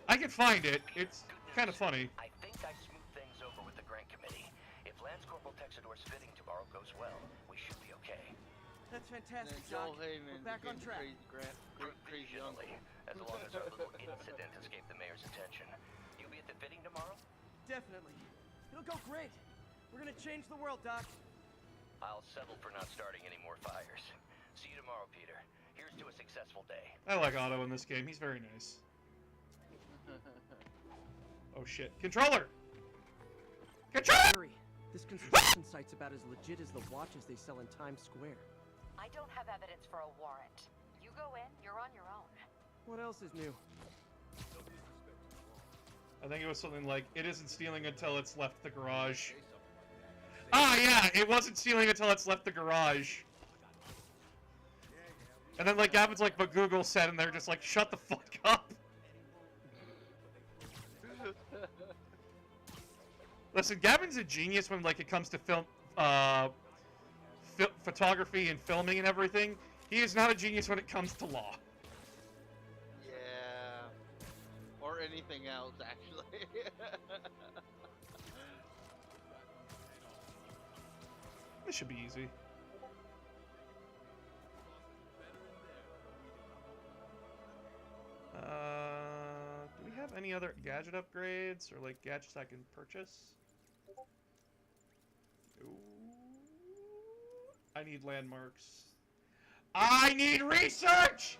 I can find it. It's kind of funny. I think I smoothed things over with the grant committee. If Lance Corporal Texidor's fitting tomorrow goes well, we should be okay. That's fantastic, Doc. We're back on track. Provisionally, as long as our little incident escaped the mayor's attention. You'll be at the fitting tomorrow? Definitely. It'll go great. We're gonna change the world, Doc. I'll settle for not starting any more fires. See you tomorrow, Peter. Here's to a successful day. I like Otto in this game. He's very nice. Oh shit. Controller! Controller! This construction site's about as legit as the watches they sell in Times Square. I don't have evidence for a warrant. You go in, you're on your own. What else is new? I think it was something like, it isn't stealing until it's left the garage. Ah, yeah, it wasn't stealing until it's left the garage. And then, like, Gavin's like, but Google said, and they're just like, shut the fuck up. Listen, Gavin's a genius when, like, it comes to film, photography and filming and everything. He is not a genius when it comes to law. Yeah. Or anything else, actually. This should be easy. Do we have any other gadget upgrades or like gadgets I can purchase? Ooh. I need landmarks. I need research!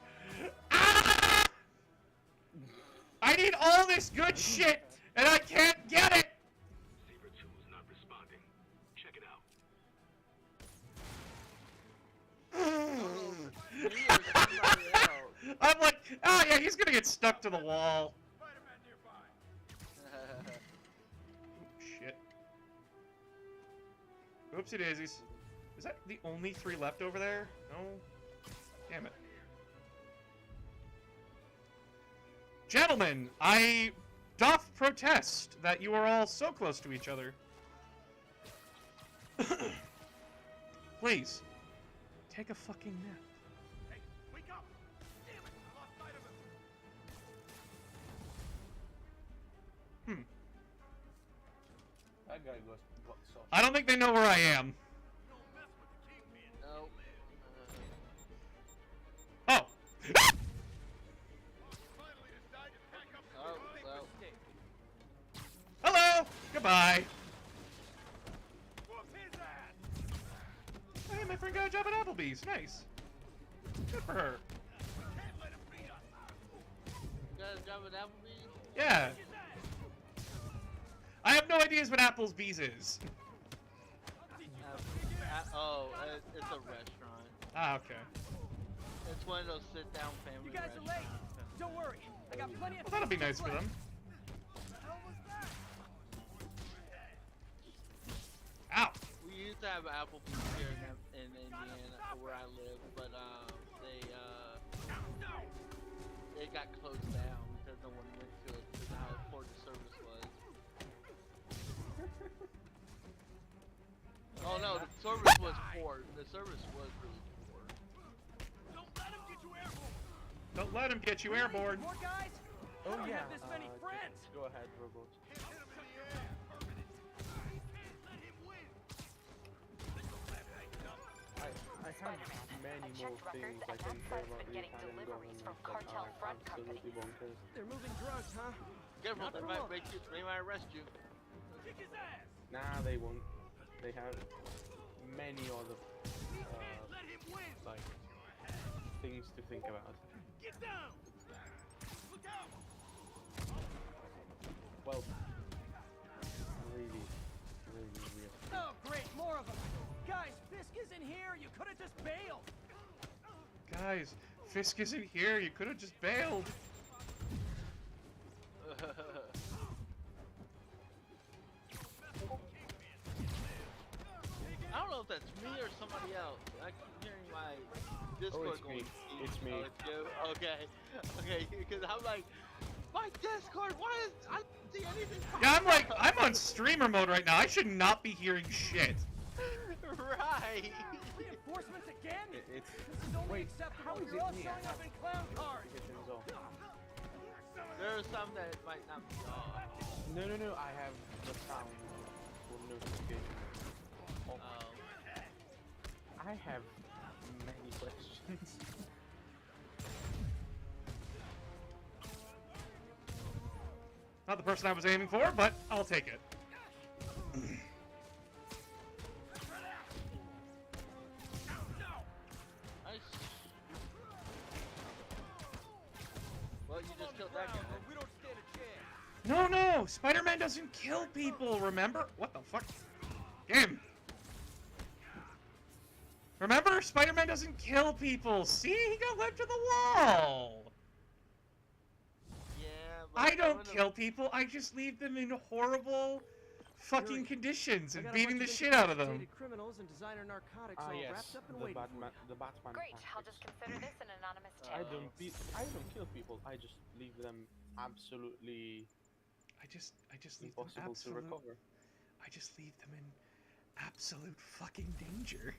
Ah! I need all this good shit, and I can't get it! Saber 2 is not responding. Check it out. I'm like, oh yeah, he's gonna get stuck to the wall. Shit. Oopsie daisies. Is that the only 3 left over there? No? Damn it. Gentlemen, I doth protest that you are all so close to each other. Please, take a fucking nap. Hey, wake up! Damn it, I lost sight of him. That guy got so. I don't think they know where I am. No. Oh! Oh, well. Hello! Goodbye! Hey, my friend got a job at Applebee's. Nice. Good for her. You got a job at Applebee's? Yeah. I have no ideas what Applebee's is. It's a restaurant. Ah, okay. It's one of those sit-down family You guys are late. Don't worry. I got plenty of. Well, that'll be nice for them. Ow! We used to have Applebee's here in Indiana, where I live, but they got closed down because no one went to it because of how poor the service was. Oh no, the service was poor. The service was really poor. Don't let him get you airborne! Don't let him get you airborne. More guys? Oh I don't yeah. have this many friends. Go ahead, robot. I have many more things I can say about the Italian government that are absolutely bonkers. They're moving drugs, huh? Careful, Not they for might long. make you. They might arrest you. Kick his ass! Nah, they won't. They have many other Let him win! like things to think about. Get down! Look out! Well, really weird. Oh, great, more of them. Guys, Fisk isn't here. You could have just bailed. Guys, Fisk isn't here. You could have just bailed. I don't know if that's me or somebody else. I keep hearing my Discord it's going. me. It's me. Oh, it's you? Okay. Okay, because I'm like, my Discord, why is I don't see anything? Yeah, I'm like, I'm on streamer mode right now. I should not be hearing shit. Right. Reinforcements again? It's This is only acceptable. You're all showing up in clown cars. There are some that might not be. No. I have the sound for notification. Oh. I have many questions. Not the person I was aiming for, but I'll take it. Nice. Well, you just killed that guy. We don't stand a chance. No, no! Spider-Man doesn't kill people, remember? What the fuck? Game! Remember? Spider-Man doesn't kill people! See? He got left to the wall! Yeah, but I don't kill people, I just leave them in horrible fucking conditions and beating the shit out of them. Criminals and designer narcotics Ah, all yes, wrapped up and the waiting Batman. The Batman. Great, I'll tactics. just consider this an anonymous tip. I don't kill people. I just leave them absolutely. I just leave them impossible to recover. I just leave them in absolute fucking danger.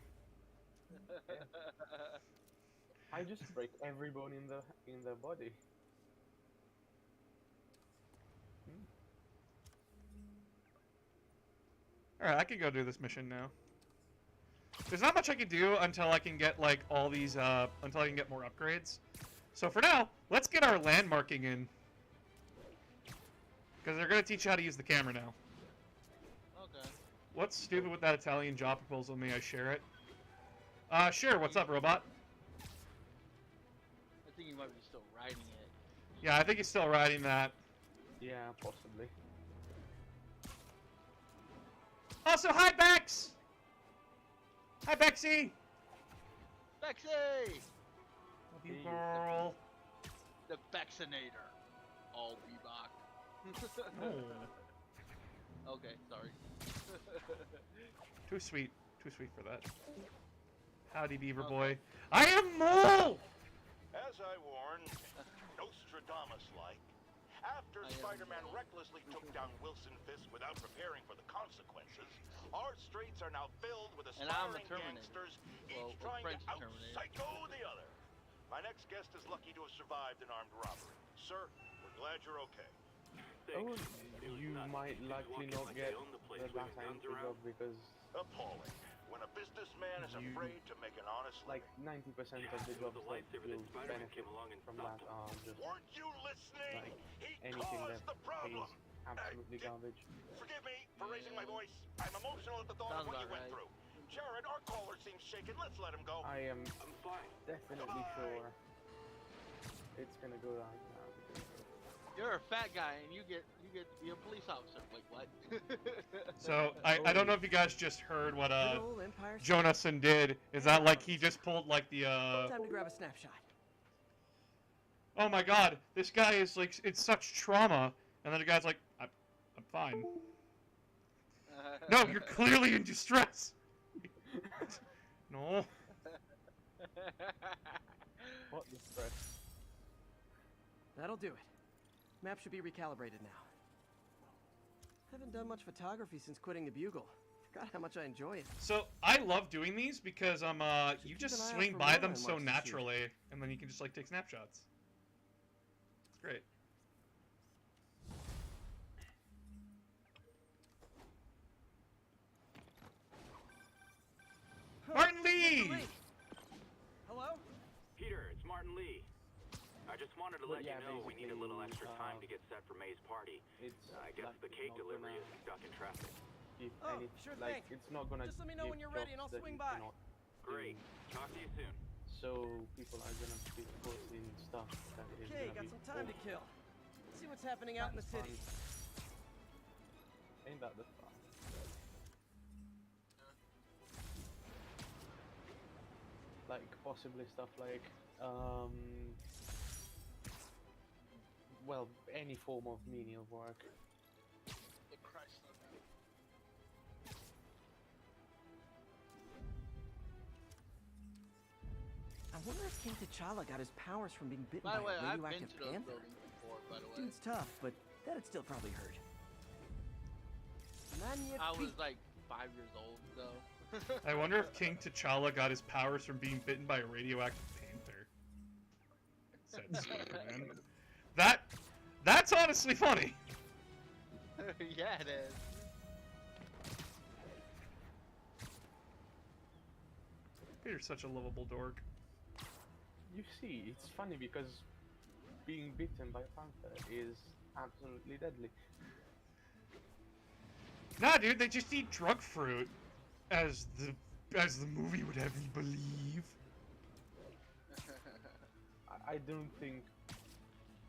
I just break every bone in the body. Alright, I can go do this mission now. There's not much I can do until I can get, like, all these, until I can get more upgrades. So for now, let's get our landmarking in. Because they're going to teach you how to use the camera now. Okay. What's stupid with that Italian job proposal? May I share it? Sure. What's up, robot? I think you might be still riding it. Yeah, I think he's still riding that. Yeah, possibly. Also, hi, Bex! Hi, Bexy! Bexy! Love you, girl. The Bexinator. I'll be back. Oh. Okay, sorry. Too sweet. Too sweet for that. Howdy, Beaver Boy. I am Mole! As I warned, Nostradamus-like, after Spider-Man recklessly took down Wilson Fisk without preparing for the consequences, our streets are now filled with And I'm the aspiring Terminator. gangsters, Well, each trying to French Terminator. out-psycho the other. My next guest is lucky to have survived an armed robbery. Sir, we're glad you're okay. Oh, you might likely not get the data entry job because Appalling. When a businessman is afraid to make an honest like 90% of the jobs that will benefit from that are just Weren't you listening? like anything that pays absolutely garbage. Forgive me for raising my voice. I'm emotional at the thought of what you went through. Jared, our caller seems shaken. Let's let him go. I am definitely sure it's gonna go like that. You're a fat guy and you get to be a police officer. Like what? So, I don't know if you guys just heard what, Jonathan did. Is that, like, he just pulled, like, the, Time to grab a snapshot. Oh my god, this guy is, like, it's such trauma. And then the guy's like, I'm fine. No, you're clearly in distress. No. What distress? That'll do it. Map should be recalibrated now. Haven't done much photography since quitting the Bugle. Forgot how much I enjoy it. So, I love doing these because, you keep just an eye out swing for by more them landmarks so this year. naturally, and then you can just, like, take snapshots. It's great. Martin Lee! Hello? Peter, it's Martin Lee. I just wanted to Well, let yeah, you know we need a little extra basically, time to get set for May's party. I guess the cake delivery is stuck in traffic. If Oh, any, sure like, thing. it's not gonna Just let me know when give you're ready and I'll jobs that swing you by. cannot Great. do. Talk to you soon. So people are gonna be posting stuff that is Okay, gonna got be some time to awful. kill. Let's see what's happening out in the city. Ain't that the fun? Like possibly stuff like well, any form of menial work. I wonder if King T'Challa got his powers from being bitten By the by way, a I've been radioactive to those panther. buildings before, by the way. Dude's tough, but that'd still probably hurt. I was like 5 years old, though. I wonder if King T'Challa got his powers from being bitten by a radioactive panther. Said Spider-Man. That's honestly funny. Yeah, it is. You're such a lovable dork. You see, it's funny because being bitten by a panther is absolutely deadly. Nah, dude, they just eat drug fruit, as the movie would have you believe. I don't think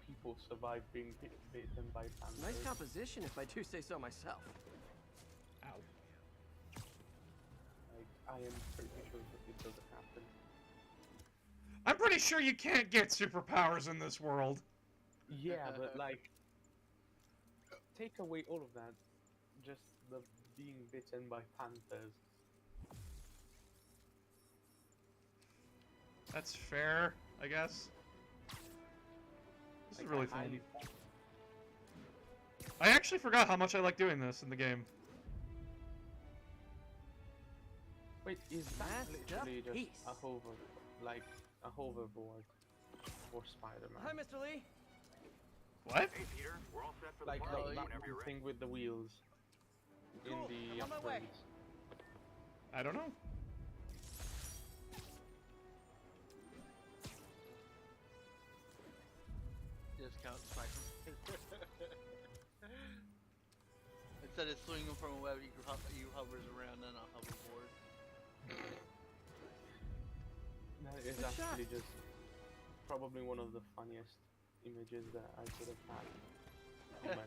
people survive being bitten by panthers. Nice composition, if I do say so myself. Ow. I am pretty sure that it doesn't happen. I'm pretty sure you can't get superpowers in this world. Yeah, but like, take away all of that, just the being bitten by panthers. That's fair, I guess. This is really fun. I actually forgot how much I like doing this in the game. Wait, is that literally just a hover, like a hoverboard for Spider-Man? Hi, Mr. Lee. What? Hey, Peter, we're all set for the Like party the whenever you're ready. thing with the wheels in the I'm on my way. upgrades. I don't know. Discount Spider. Instead of swinging from a web, you hovers around on a hoverboard. That is actually just probably one of the funniest images that I could have had. Oh, man.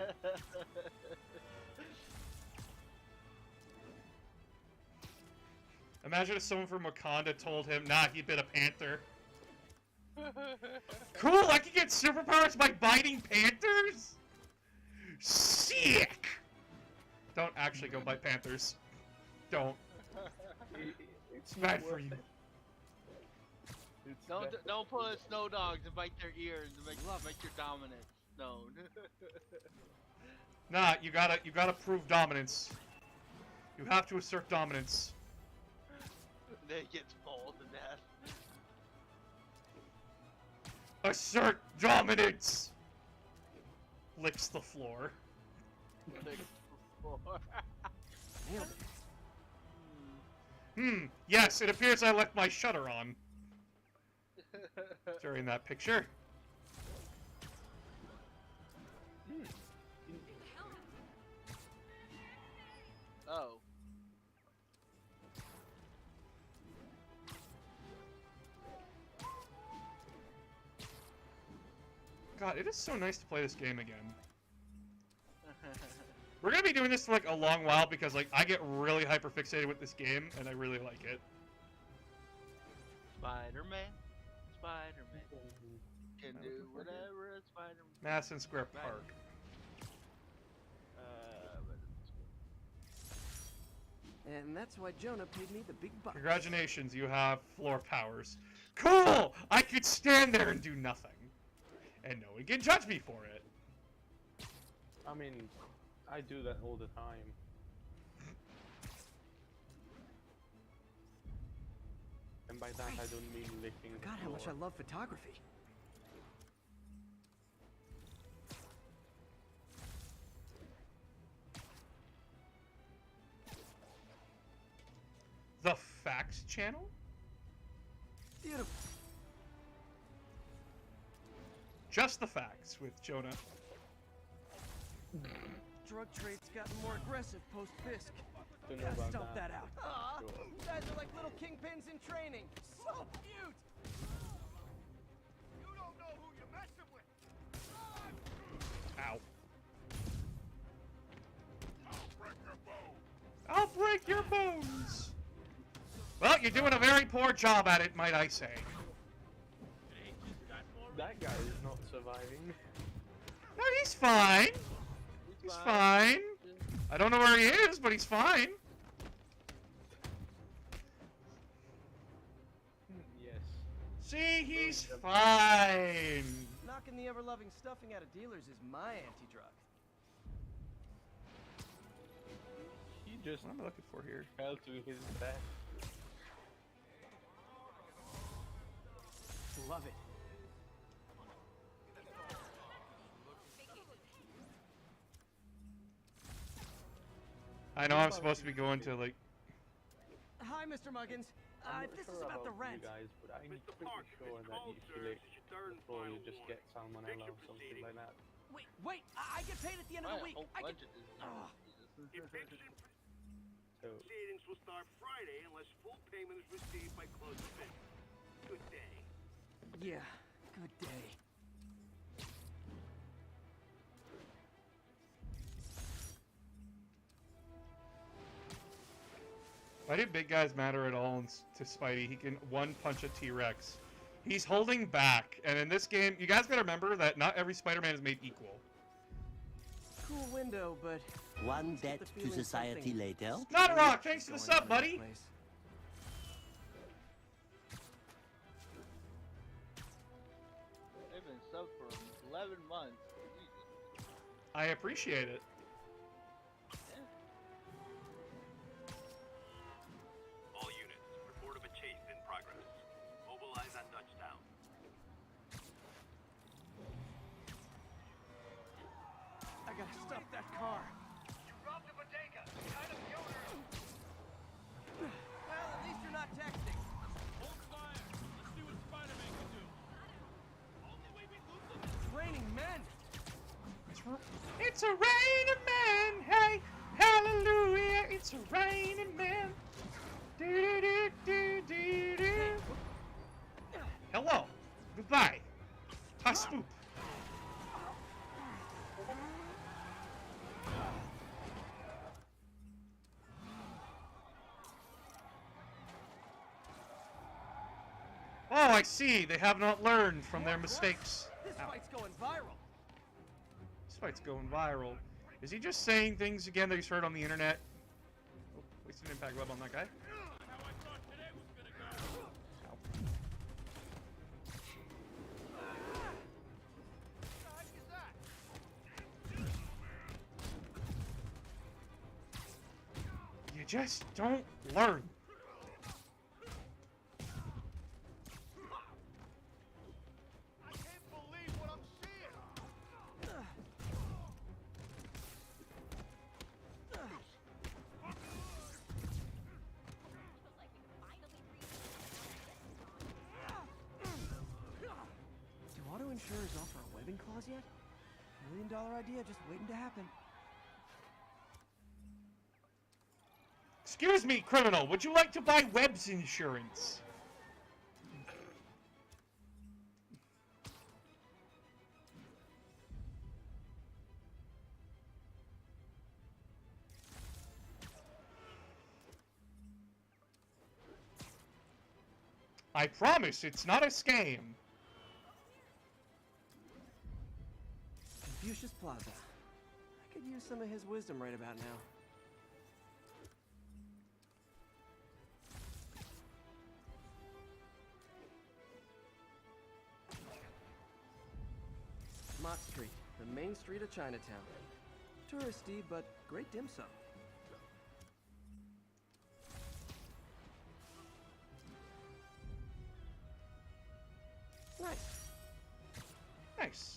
Imagine if someone from Wakanda told him, nah, he bit a panther. Cool, I can get superpowers by biting panthers? Sick! Don't actually go bite panthers. Don't. It's bad for you. Don't pull a snow dogs and bite their ears and make your dominance known. Nah, you gotta prove dominance. You have to assert dominance. They get mauled to death. Assert dominance! Licks the floor. Nailed it. Yes, it appears I left my shutter on. During that picture. Oh. God, it is so nice to play this game again. We're gonna be doing this for like a long while because like I get really hyper fixated with this game and I really like it. Spider-Man. Spider-Man. Can do whatever a Spider-Man. Madison Square Park. And that's why Jonah paid me the big bucks. Congratulations, you have floor powers. Cool! I could stand there and do nothing. And no one can judge me for it. I mean, I do that all the time. And by that I don't mean licking the God, how much I floor. love photography. The Facts Channel? Beautiful. Just the facts with Jonah. Drug trade's gotten more aggressive post-Fisk. Don't know Gotta about stomp that that. out. Aw, you guys are like little kingpins in training. So cute. You don't know who you're messing with. Ow. I'll break your bones. I'll break your bones! Well, you're doing a very poor job at it, might I say. That guy is not surviving. No, he's fine. He's fine. I don't know where he is, but he's fine. Yes. See, he's fine. Knocking the ever-loving stuffing out of dealers is my anti-drug. He just What am I looking for here? fell to his death. Love it. I know I'm supposed to be going to, like... Hi, Mr. Muggins. I'm not this sure is about the you rent. guys, but I'm pretty sure that if you lick the floor, you just get salmonella or something like that. Wait, I get paid at the end of the week. I get... So, Proceedings will start Friday unless full payment is received by close of business. Good day. Yeah, good day. Why do big guys matter at all to Spidey? He can one-punch a T-Rex. He's holding back, and in this game, you guys gotta remember that not every Spider-Man is made equal. Cool window, but... One debt to society later. Not a rock, thanks for the sub, buddy! They've been sub for 11 months. I appreciate it. All units, report of a chase in progress. Mobilize on touchdown. I gotta stop that car. You robbed a bodega. Kind of the owner. Well, at least you're not texting. Hold fire. Let's see what Spider-Man can do. Only way we lose them. It's raining men. It's a raining man, hey, hallelujah, it's a raining man. Do do do do do. Hello, goodbye, ha spoop. Oh, I see. They have not learned from their mistakes. This Ow. fight's going viral. This fight's going viral. Is he just saying things again that he's heard on the internet? Oh, wasted an impact web on that guy. Ow. You just don't learn. Insurers offer a webbing clause yet? $1 million idea just waiting to happen. Excuse me, criminal. Would you like to buy Webb's insurance? I promise it's not a scam. Confucius Plaza. I could use some of his wisdom right about now. Mott Street, the main street of Chinatown. Touristy, but great dim sum. Nice. Nice.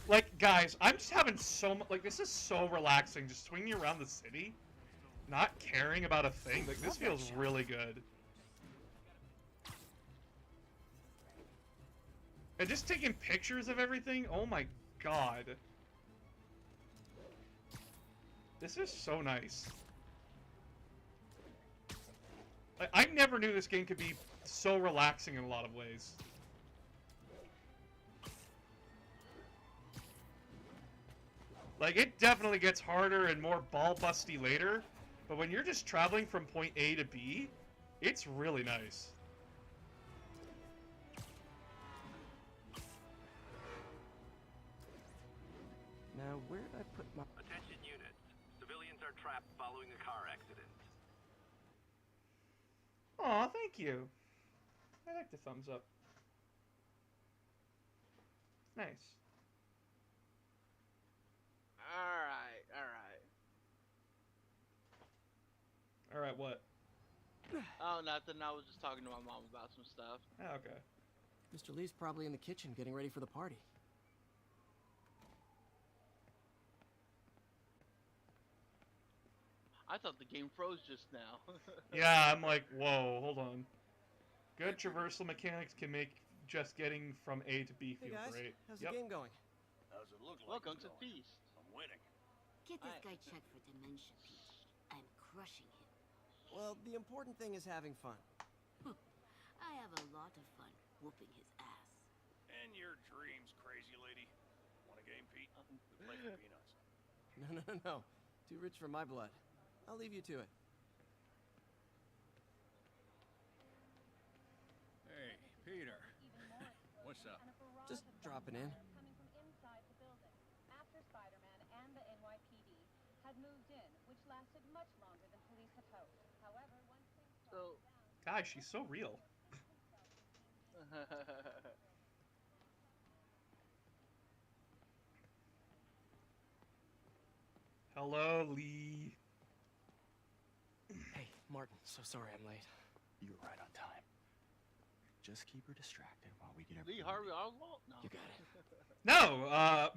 Like, guys, I'm just having so much, like, this is so relaxing, just swinging around the city, not caring about a thing. Like, this feels really good. And just taking pictures of everything, oh my god. This is so nice. Like, I never knew this game could be so relaxing in a lot of ways. Like, it definitely gets harder and more ball-busty later, but when you're just traveling from point A to B, it's really nice. Now, where did I put my... Attention units. Civilians are trapped following a car accident. Aw, thank you. I like the thumbs up. Nice. Alright. Alright, what? Oh, nothing. I was just talking to my mom about some stuff. Oh, okay. Mr. Lee's probably in the kitchen getting ready for the party. I thought the game froze just now. Yeah, I'm like, whoa, hold on. Good traversal mechanics can make just getting from A to B Hey feel guys, great. how's the game going? How's it look like? Welcome it's to going? Feast. I'm winning. Get this guy checked for dementia, Pete. I'm crushing him. Well, the important thing is having fun. I have a lot of fun whooping his ass. And your dreams, crazy lady. Want a game, Pete? We play for peanuts. No. Too rich for my blood. I'll leave you to it. Hey, Peter. What's up? Just dropping in. Coming from inside the building after Spider-Man and the NYPD had moved in, which lasted much longer than police had hoped. However, once things So. Guys, she's so real. Hello, Lee. Hey, Martin, so sorry I'm late. You're right on time. Just keep her distracted while we get Lee everything. Harvey Oswald? No. You got it. No,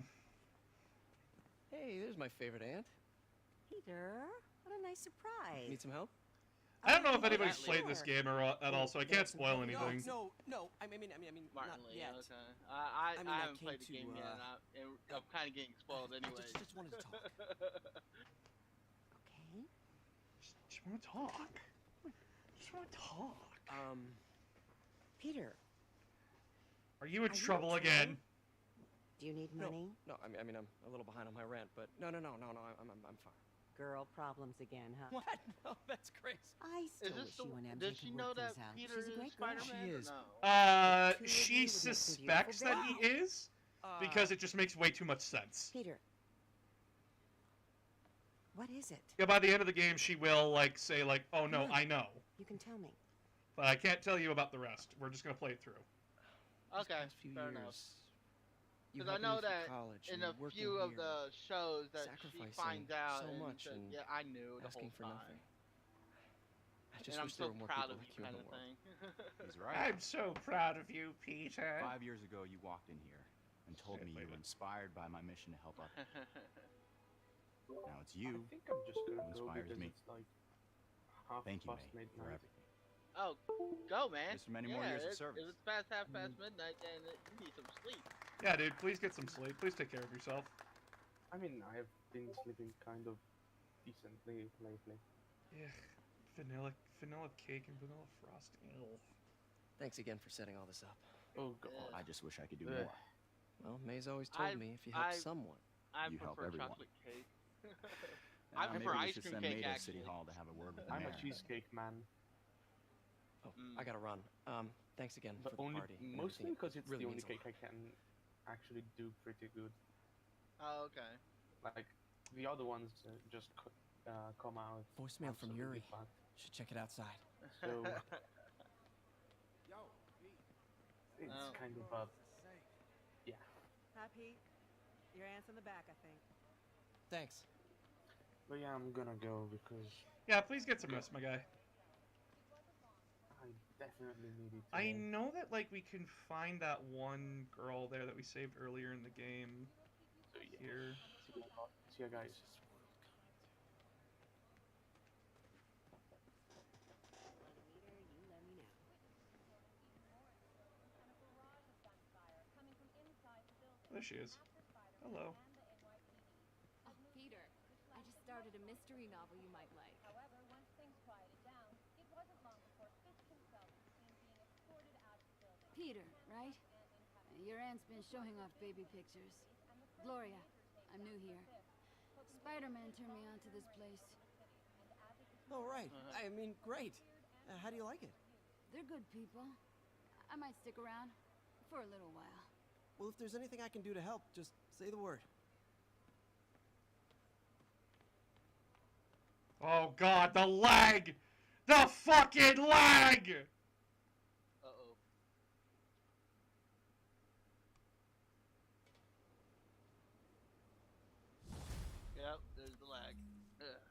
Hey, there's my favorite aunt. Peter, what a nice surprise. Need some help? I don't know if Oh, anybody's yeah, played sure. this game or at all, so I can't spoil anything. No. I mean, Martin not Lee, yet. okay. I mean, I haven't came played the to, game yet, and I'm kind of getting spoiled anyway. I just wanted to talk. Okay. Just want to talk. Just want to talk. Peter, Are you in Are you trouble okay? again? do you need money? No, I mean, I'm a little behind on my rent, but no, I'm fine. Girl problems again, huh? What? No, that's crazy. I still this wish the- you and MJ does could she work know that things out. Peter She's a is great girl. Spider-Man? She or is. no? The two of She you would make some suspects beautiful that he is because it just makes way too much sense. Peter, what is it? Yeah, by the end of the game, she will like say like, "Oh no, Come on. I know," You can tell me. but I can't tell you about the rest. We're just gonna play it through. Okay, Past few fair years, enough. you Because I helping know me through that college in and a working few of here, the shows that she sacrificing finds out so and much says, and yeah, I knew the asking whole for time. nothing. I just And I'm wish there so were more proud people of like you, you in kind the of world. thing. He's right. I'm so proud of you, Peter. 5 years ago, you walked in here and told me you were inspired by my mission to help others. Now it's you I think I'm just who gonna go inspires because me. it's like half Thank you, past mate, for midnight. everything. Oh, go, man. Just many more years of service. If it's past half past midnight, then you need some sleep. Yeah, dude, please get some sleep. Please take care of yourself. I mean, I've been sleeping kind of decently lately. Yeah, vanilla cake and vanilla frosting. Ugh. Thanks again for setting all this up. Oh god. I just wish I could do Ugh. more. Well, May's always told me if you help someone, I You help prefer everyone. chocolate cake. Now, I prefer maybe we ice should cream send cake, May to actually. City Hall to have a word with the I'm mayor. a cheesecake man, Oh, I gotta run. Thanks again but for the only party. and mostly everything. because it's really the only means a cake lot. I can actually do pretty good. Oh, okay. Like the other ones just come out. Voicemail from absolutely Yuri. flat. Should check it outside. So Yo, Pete. it's Oh. kind of yeah. Hi, Pete. Your aunt's in the back, I think. Thanks. But yeah, I'm gonna go because Yeah, please get some rest, my guy. I definitely needed to. I know that like we can find that one girl there that we saved earlier in the game. So yeah. Here. See you guys. There she is. Hello. Peter, I just started a mystery novel you might like. However, once things quieted down, it wasn't long before Fisk himself was seen being escorted out of the building. Peter, right? Your aunt's been showing off baby pictures. Gloria, I'm new here. Spider-Man turned me on to this place. Oh, right. I mean, great. How do you like it? They're good people. I might stick around for a little while. Well, if there's anything I can do to help, just say the word. Oh god, the lag! The fucking lag! Uh-oh. Yep, there's the lag. Ugh.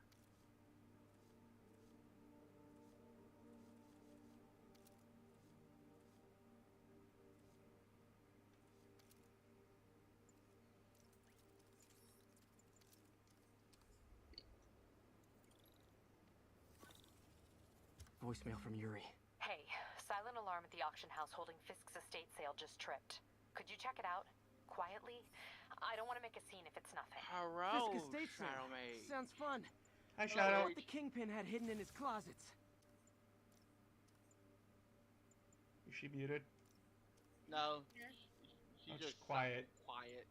voicemail from Yuri. Hey, silent alarm at the auction house holding Fisk's estate sale just tripped. Could you check it out? Quietly? I don't want to make a scene if it's nothing. Hello, Fisk estate sale. Shadow Mate. Sounds fun. Hi, Shadow. What the Kingpin had hidden in his closets. Is she muted? No. She's Oh, just quiet. Quiet.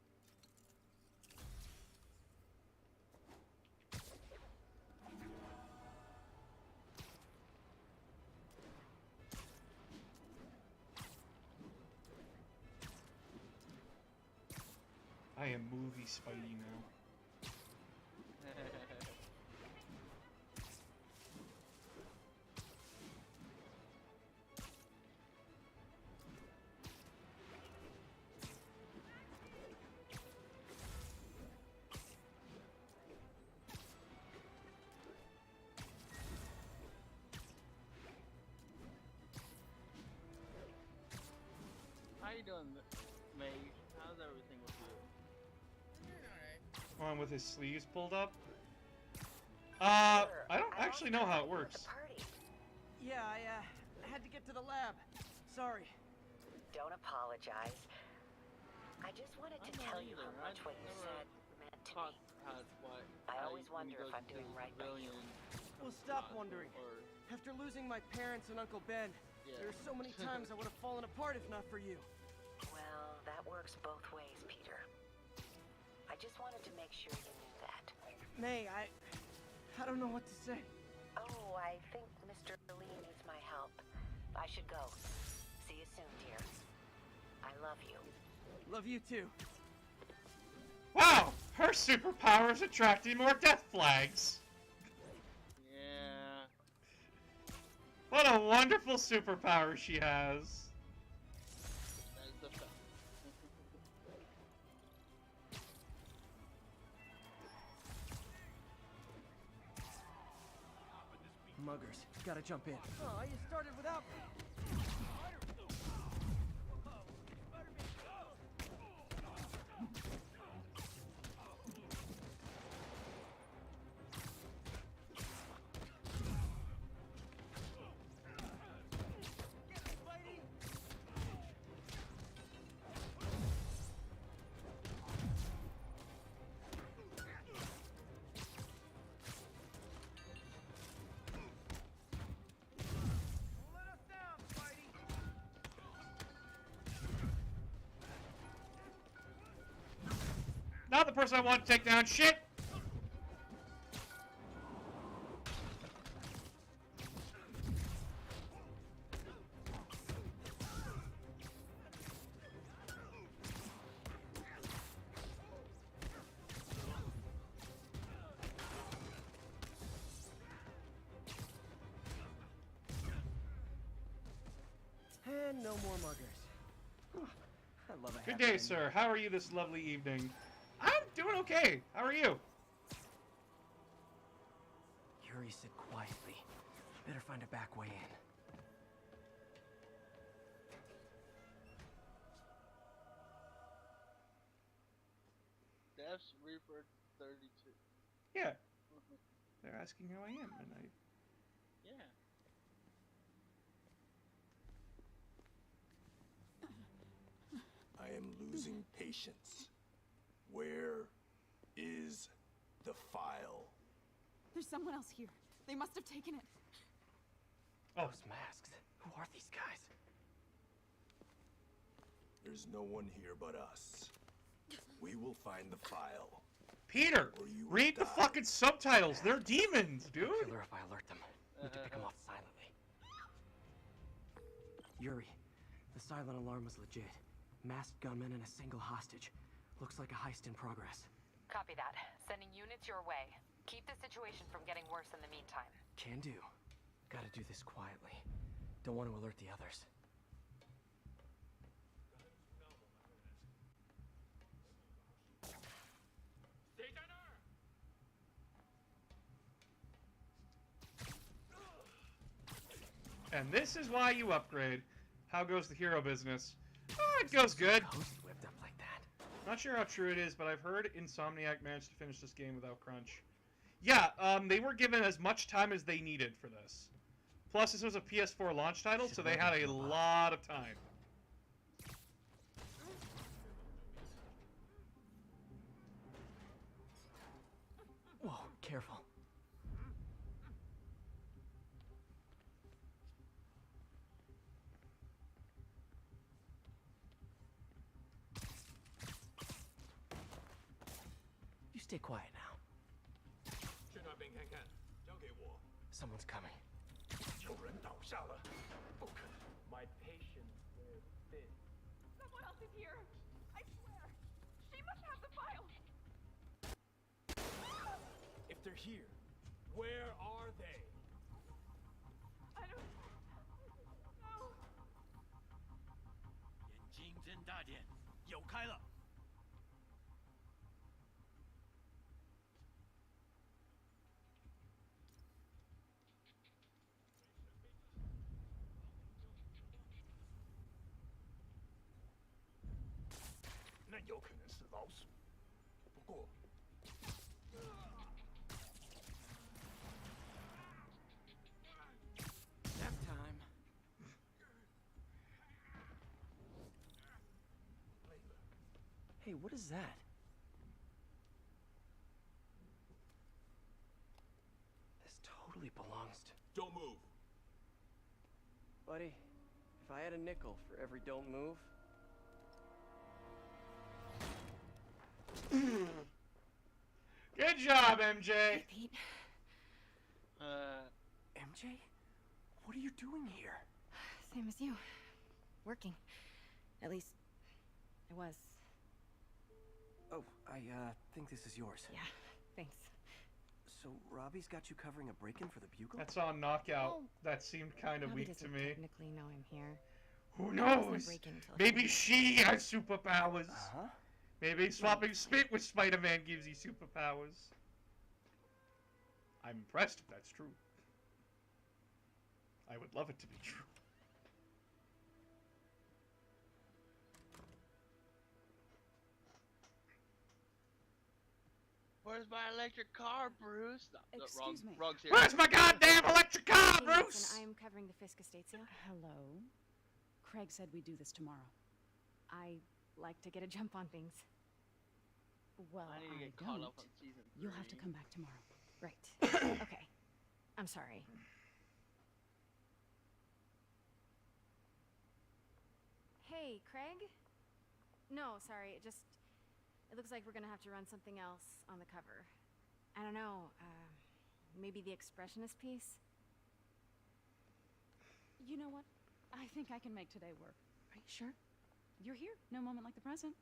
I am movie Spidey now. How you doing, May? How's everything with you? One with his sleeves pulled up. I don't actually know how it works. Yeah, I had to get to the lab. Sorry. Don't apologize. I just wanted to tell you how much what you said meant to me. I always wonder if I'm doing right by you. Well, stop wondering. After losing my parents and Uncle Ben, there's so many times I would have fallen apart if not for you. Well, that works both ways, Peter. I just wanted to make sure you knew that. May, I don't know what to say. Oh, I think Mr. Lee needs my help. I should go. See you soon, dear. I love you. Love you too. Wow! Her superpower is attracting more death flags! Yeah. What a wonderful superpower she has! That's the fact. Muggers, gotta jump in. Oh, you started without me. Not the person I want to take down. Shit! And no more muggers. I love a Good happy day, ending. sir. How are you this lovely evening? I'm doing okay. How are you? Yuri said quietly. Better find a back way in. Devs Reaper 32. Yeah. They're asking how I am, and I... Yeah. I am losing patience. Where is the file? There's someone else here. They must have taken it. Oh. Those masks. Who are these guys? There's no one here but us. We will find the file. Peter! Read the fucking subtitles! They're demons, dude! Killer if I alert them. Need to pick them off silently. Yuri, the silent alarm was legit. Masked gunmen and a single hostage. Looks like a heist in progress. Copy that. Sending units your way. Keep the situation from getting worse in the meantime. Can do. Gotta do this quietly. Don't want to alert the others. And this is why you upgrade. How goes the hero business? Oh, it goes good. Whipped up like that. Not sure how true it is, but I've heard Insomniac managed to finish this game without crunch. Yeah, they were given as much time as they needed for this. Plus, this was a PS4 launch title, so they had a lot of time. Whoa, careful. You stay quiet now. Someone's coming. My patience wears thin. Someone else is here. I swear. She must have the file. If they're here, where are they? I don't know. 眼睛睁大点，有开了。那有可能是老鼠，不过。 Nap time. Hey, what is that? This totally belongs to... Don't move. Buddy, if I had a nickel for every don't move... Good job, MJ! Hey, Pete. MJ? What are you doing here? Same as you. Working. At least, I was. Oh, I think this is yours. Yeah, thanks. So, Robbie's got you covering a break-in for the Bugle? That's on Knockout. Oh. That seemed kind of Robbie weak to doesn't me. technically know I'm here. Who He wasn't knows? breaking until Maybe she has superpowers. Uh-huh. Maybe swapping spit with Spider-Man gives you superpowers. I'm impressed if that's true. I would love it to be true. Where's my electric car, Bruce? No, Excuse me. Wrong series. Where's my goddamn electric car, Hey, Bruce? listen, I'm covering the Fisk estate sale. Hello. Craig said we'd do this tomorrow. I like to get a jump on things. Well, I need to I get caught don't. up on season 3. You'll have to come back tomorrow. Right. Okay. I'm sorry. Hey, Craig? No, sorry. It looks like we're gonna have to run something else on the cover. I don't know. Maybe the expressionist piece? You know what? I think I can make today work. Are you sure? You're here. No moment like the present.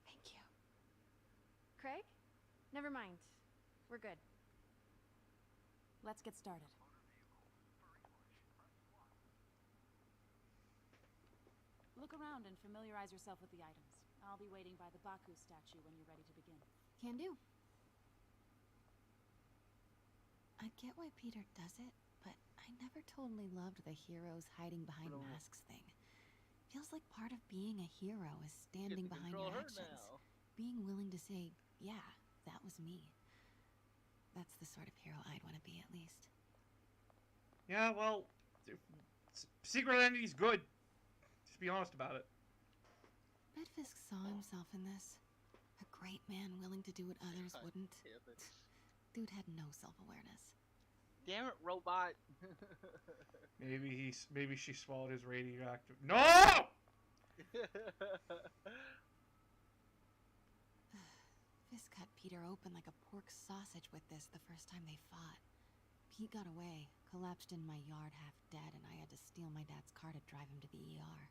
Thank you. Craig? Never mind. We're good. Let's get started. Look around and familiarize yourself with the items. I'll be waiting by the Baku statue when you're ready to begin. Can do. I get why Peter does it, but I never totally loved the heroes hiding behind masks thing. Feels like part of being a hero is standing behind your actions. Being willing to say, yeah, that was me. That's the sort of hero I'd want to be, at least. Yeah, well, Secret Identity's good. Just be honest about it. Bet Fisk saw himself in this. A great man willing to do what others wouldn't. Dude had no self-awareness. Damn it, robot. Maybe she swallowed his radioactive. No! Fisk cut Peter open like a pork sausage with this the first time they fought. Pete got away, collapsed in my yard half dead, and I had to steal my dad's car to drive him to the ER.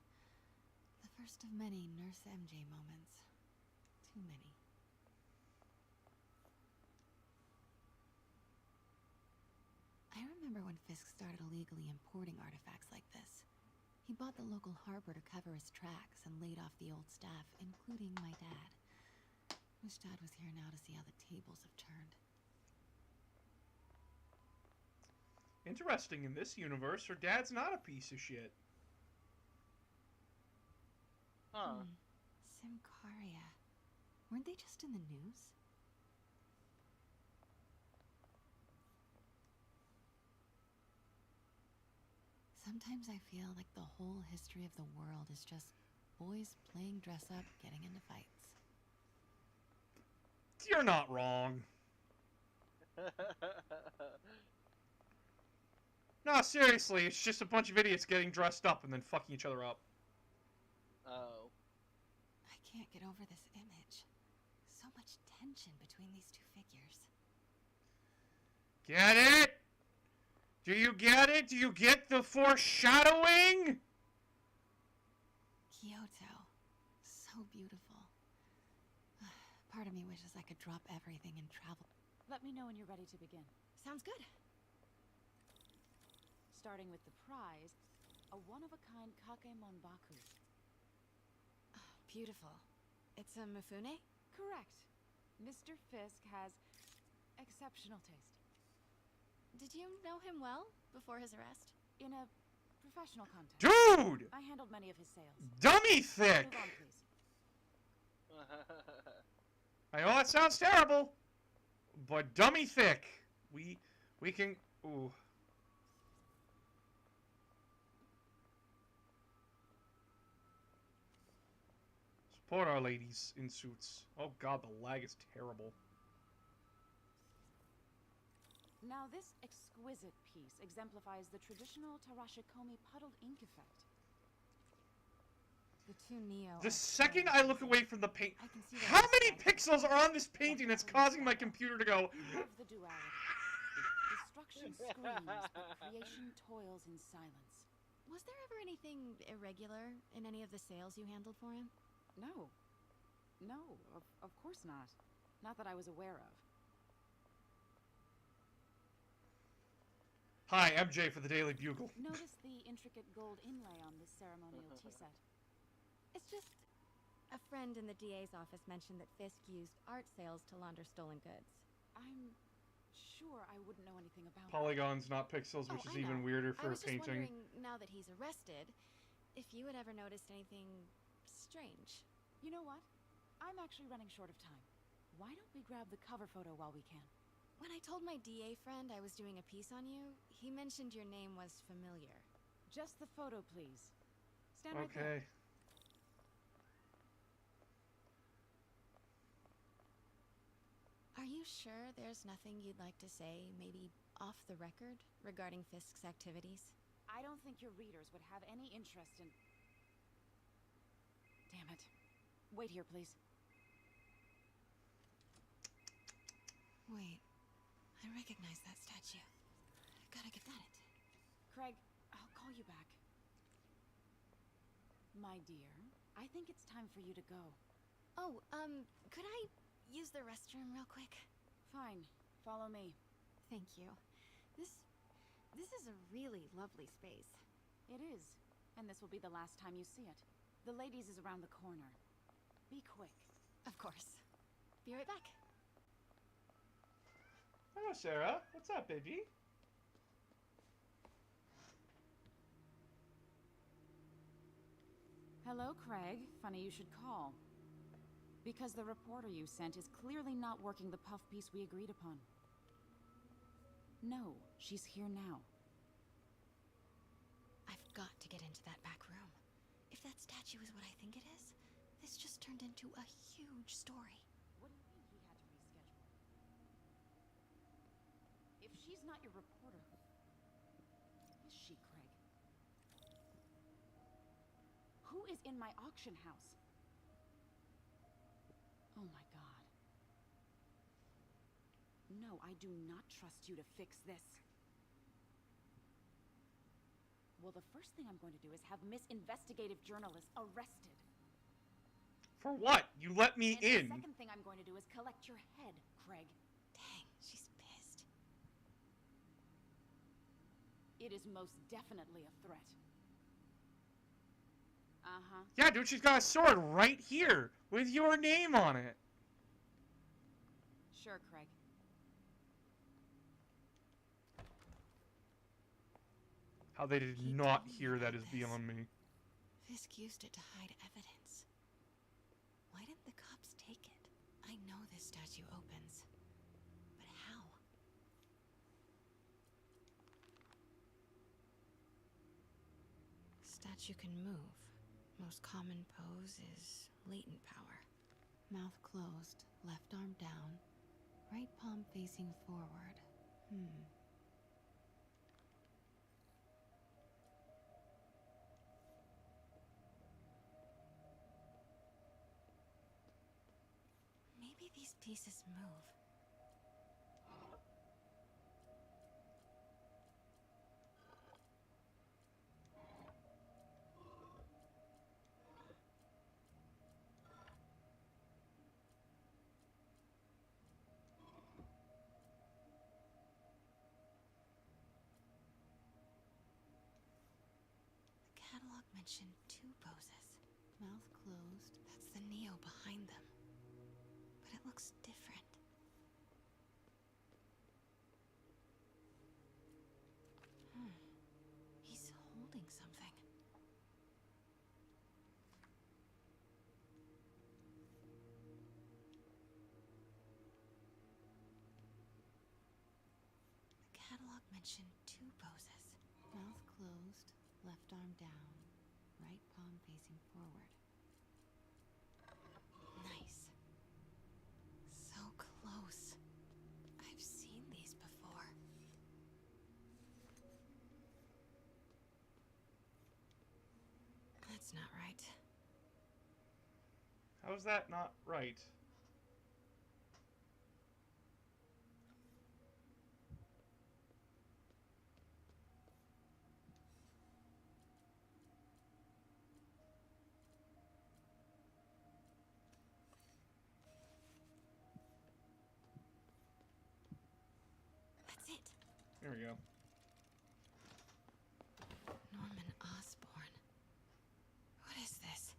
The first of many Nurse MJ moments. Too many. I remember when Fisk started illegally importing artifacts like this. He bought the local harbor to cover his tracks and laid off the old staff, including my dad. Wish Dad was here now to see how the tables have turned. Interesting, in this universe, her dad's not a piece of shit. Huh. Simcaria. Weren't they just in the news? Sometimes I feel like the whole history of the world is just boys playing dress up, getting into fights. You're not wrong. No, seriously, it's just a bunch of idiots getting dressed up and then fucking each other up. Oh. I can't get over this image. So much tension between these two figures. Get it? Do you get it? Do you get the foreshadowing? Kyoto. So beautiful. Part of me wishes I could drop everything and travel. Let me know when you're ready to begin. Sounds good. Starting with the prize, a one-of-a-kind Kakemon Baku. Beautiful. It's a Mifune? Correct. Mr. Fisk has exceptional taste. Did you know him well before his arrest? In a professional context. Dude! I handled many of his sales. Dummy thick! Move on, please. I know that sounds terrible, but dummy thick. We can... Ooh. Support our ladies in suits. Oh god, the lag is terrible. Now this exquisite piece exemplifies the traditional Tarashikomi puddled ink effect. The two Neo. The second I look away from the paint, how many pixels are on this painting that's causing my computer to go? Love the duality. Destruction screams, but creation toils in silence. Was there ever anything irregular in any of the sales you handled for him? No. No, of course not. Not that I was aware of. Hi, MJ for the Daily Bugle. Notice the intricate gold inlay on this ceremonial tea set. It's just... A friend in the DA's office mentioned that Fisk used art sales to launder stolen goods. I'm sure I wouldn't know anything about Polygons, not pixels, which is even weirder for I was painting. just wondering, now that he's arrested, if you had ever noticed anything strange. You know what? I'm actually running short of time. Why don't we grab the cover photo while we can? When I told my DA friend I was doing a piece on you, he mentioned your name was familiar. Just the photo, please. Stand right there. Okay. Are you sure there's nothing you'd like to say, maybe off the record, regarding Fisk's activities? I don't think your readers would have any interest in... Damn it. Wait here, please. Wait. I recognize that statue. Gotta get that. Craig, I'll call you back. My dear, I think it's time for you to go. Oh, could I use the restroom real quick? Fine. Follow me. Thank you. This is a really lovely space. It is. And this will be the last time you see it. The ladies is around the corner. Be quick. Of course. Be right back. Hello, Sarah. What's up, baby? Hello, Craig. Funny you should call. Because the reporter you sent is clearly not working the puff piece we agreed upon. No, she's here now. I've got to get into that back room. If that statue is what I think it is, this just turned into a huge story. What do you mean he had to reschedule? If she's not your reporter, who is she, Craig? Who is in my auction house? Oh my god. No, I do not trust you to fix this. Well, the first thing I'm going to do is have Miss Investigative Journalist arrested. For what? You let me in. The second thing I'm going to do is collect your head, Craig. Dang, she's pissed. It is most definitely a threat. Uh-huh. Yeah, dude, she's got a sword right here with your name on it. Sure, Craig. How they did not hear that is beyond me. Fisk used it to hide evidence. Why didn't the cops take it? I know this statue opens. But how? statue can move. Most common pose is latent power. Mouth closed, left arm down, right palm facing forward. Maybe these pieces move. The catalog mentioned 2 poses. Mouth closed. That's the Neo behind them. But it looks different. He's holding something. The catalog mentioned 2 poses. Mouth closed, left arm down, right palm facing forward. Nice. So close. I've seen these before. That's not right. How's that not right? That's it. There we go. Norman Osborn. What is this?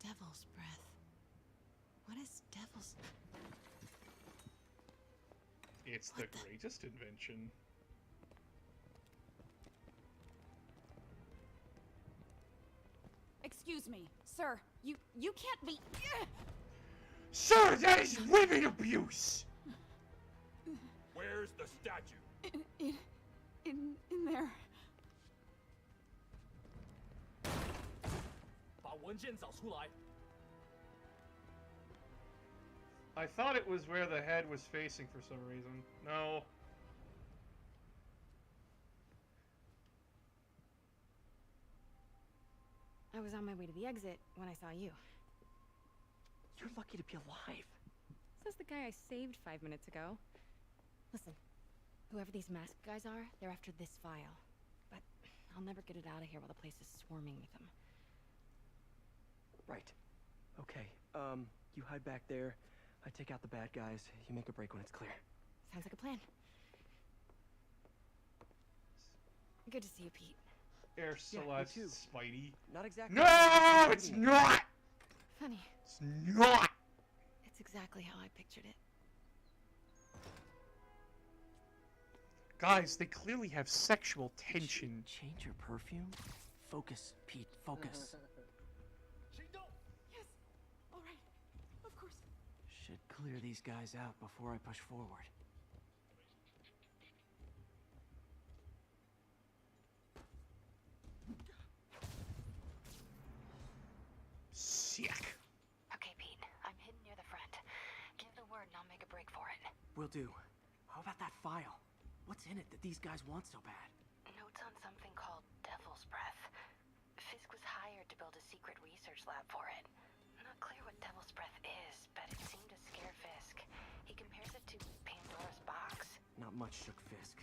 Devil's breath. What is devil's... It's the greatest invention. Excuse me, sir. You can't be... Sir, that is women abuse! Where's the statue? In there. 把文件找出来。 I thought it was where the head was facing for some reason. No. I was on my way to the exit when I saw you. You're lucky to be alive. Says the guy I saved 5 minutes ago. Listen, whoever these masked guys are, they're after this file. But I'll never get it out of here while the place is swarming with them. Right. Okay, you hide back there. I take out the bad guys. You make a break when it's clear. Sounds like a plan. Good to see you, Pete. Air Celeste, too. Spidey. Not exactly. No, it's not! Funny. It's not! It's exactly how I pictured it. Guys, they clearly have sexual tension. Change your perfume? Focus, Pete, focus. Yes. All right. Of course. Should clear these guys out before I push forward. Sick. Okay, Pete. I'm hidden near the front. Give the word and I'll make a break for it. Will do. How about that file? What's in it that these guys want so bad? Notes on something called Devil's Breath. Fisk was hired to build a secret research lab for it. Not clear what Devil's Breath is, but it seemed to scare Fisk. He compares it to Pandora's box. Not much shook Fisk.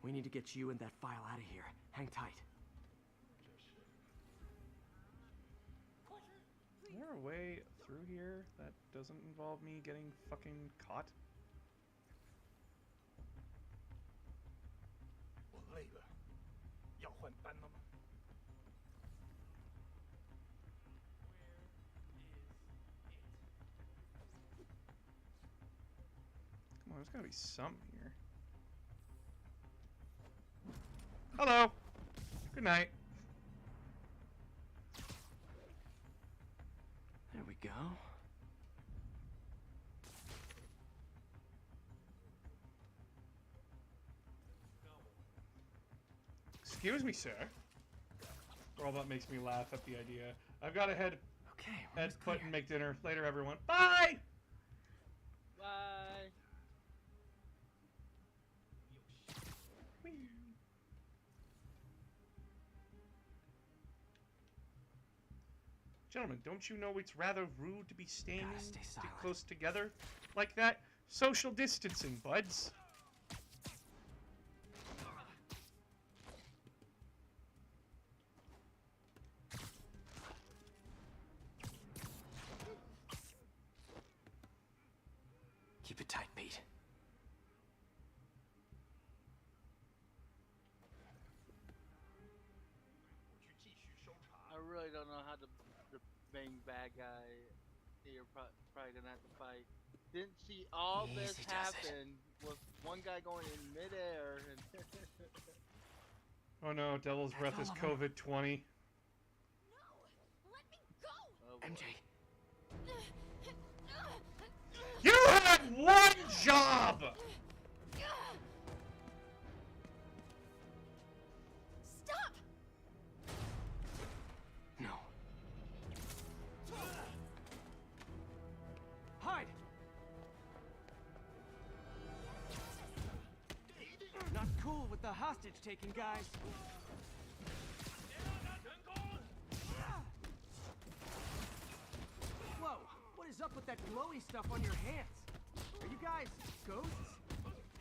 We need to get you and that file out of here. Hang tight. Is there a way through here that doesn't involve me getting fucking caught? 我累了，要换班了吗？ Come on, there's gotta be some here. Hello! Good night. There we go. Excuse me, sir. Well, that makes me laugh at the idea. I've got to head almost put and make dinner. Later, everyone. Bye! Bye. Gentlemen, don't you know it's rather rude to be standing stay silent. close together like that? Social distancing, buds. Keep it tight, Pete. I really don't know how the main bad guy you're probably gonna have to fight. Didn't see all this happen with one guy going in midair and Oh no, Devil's Breath is COVID-20. MJ. You had one job! Stop! No. Hide! Not cool with the hostage taking, guys. Whoa, what is up with that glowy stuff on your hands? Are you guys ghosts?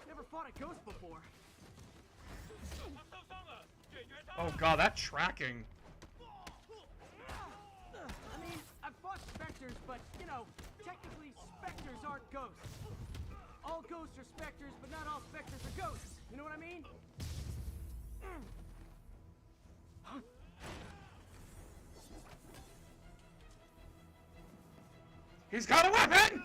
Never fought a ghost before. Oh god, that tracking. I mean, I've fought specters, but, you know, technically specters aren't ghosts. All ghosts are specters, but not all specters are ghosts. You know what I mean? He's got a weapon!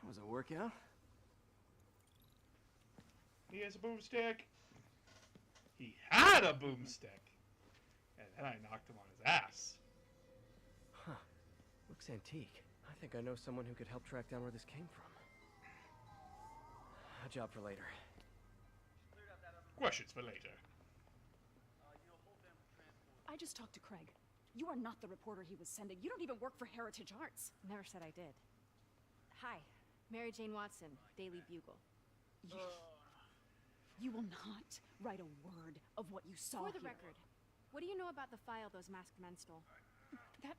Was a workout? He has a boomstick. He had a boomstick. And then I knocked him on his ass. Huh. Looks antique. I think I know someone who could help track down where this came from. A job for later. Questions for later. I just talked to Craig. You are not the reporter he was sending. You don't even work for Heritage Arts. Never said I did. Hi, Mary Jane Watson, Daily Bugle. You will not write a word of what you saw For the here. record, what do you know about the file those masked men stole? That...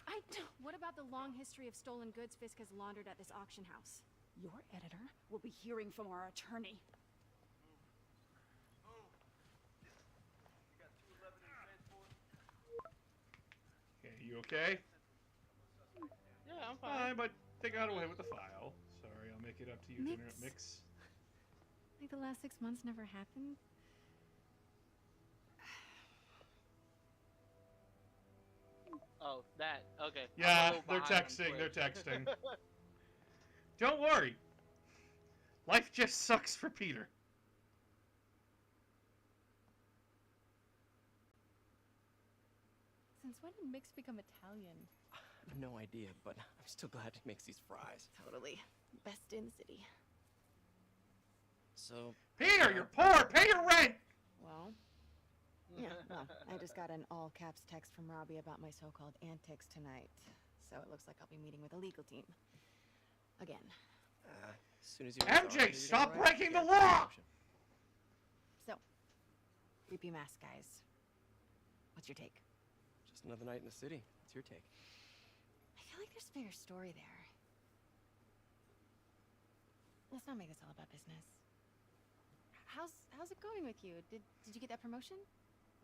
I don't... What about the long history of stolen goods Fisk has laundered at this auction house? Your editor will be hearing from our attorney. Okay, you okay? yeah, I'm fine. But they got away with the file. Sorry, I'll make it up to you, Mix. dinner at Mix. Like the last 6 months never happened? Oh, that. Okay. Yeah, they're texting. They're texting. Don't worry. Life just sucks for Peter. Since when did Mix become Italian? No idea, but I'm still glad he makes these fries. Totally. Best in the city. So... Peter, you're poor! Pay your rent! Well... Yeah, well, I just got an all-caps text from Robbie about my so-called antics tonight. So it looks like I'll be meeting with the legal team. Again. As soon as you... MJ, stop breaking the law! So, creepy mask guys. What's your take? Just another night in the city. What's your take? I feel like there's a bigger story there. Let's not make this all about business. How's it going with you? Did you get that promotion?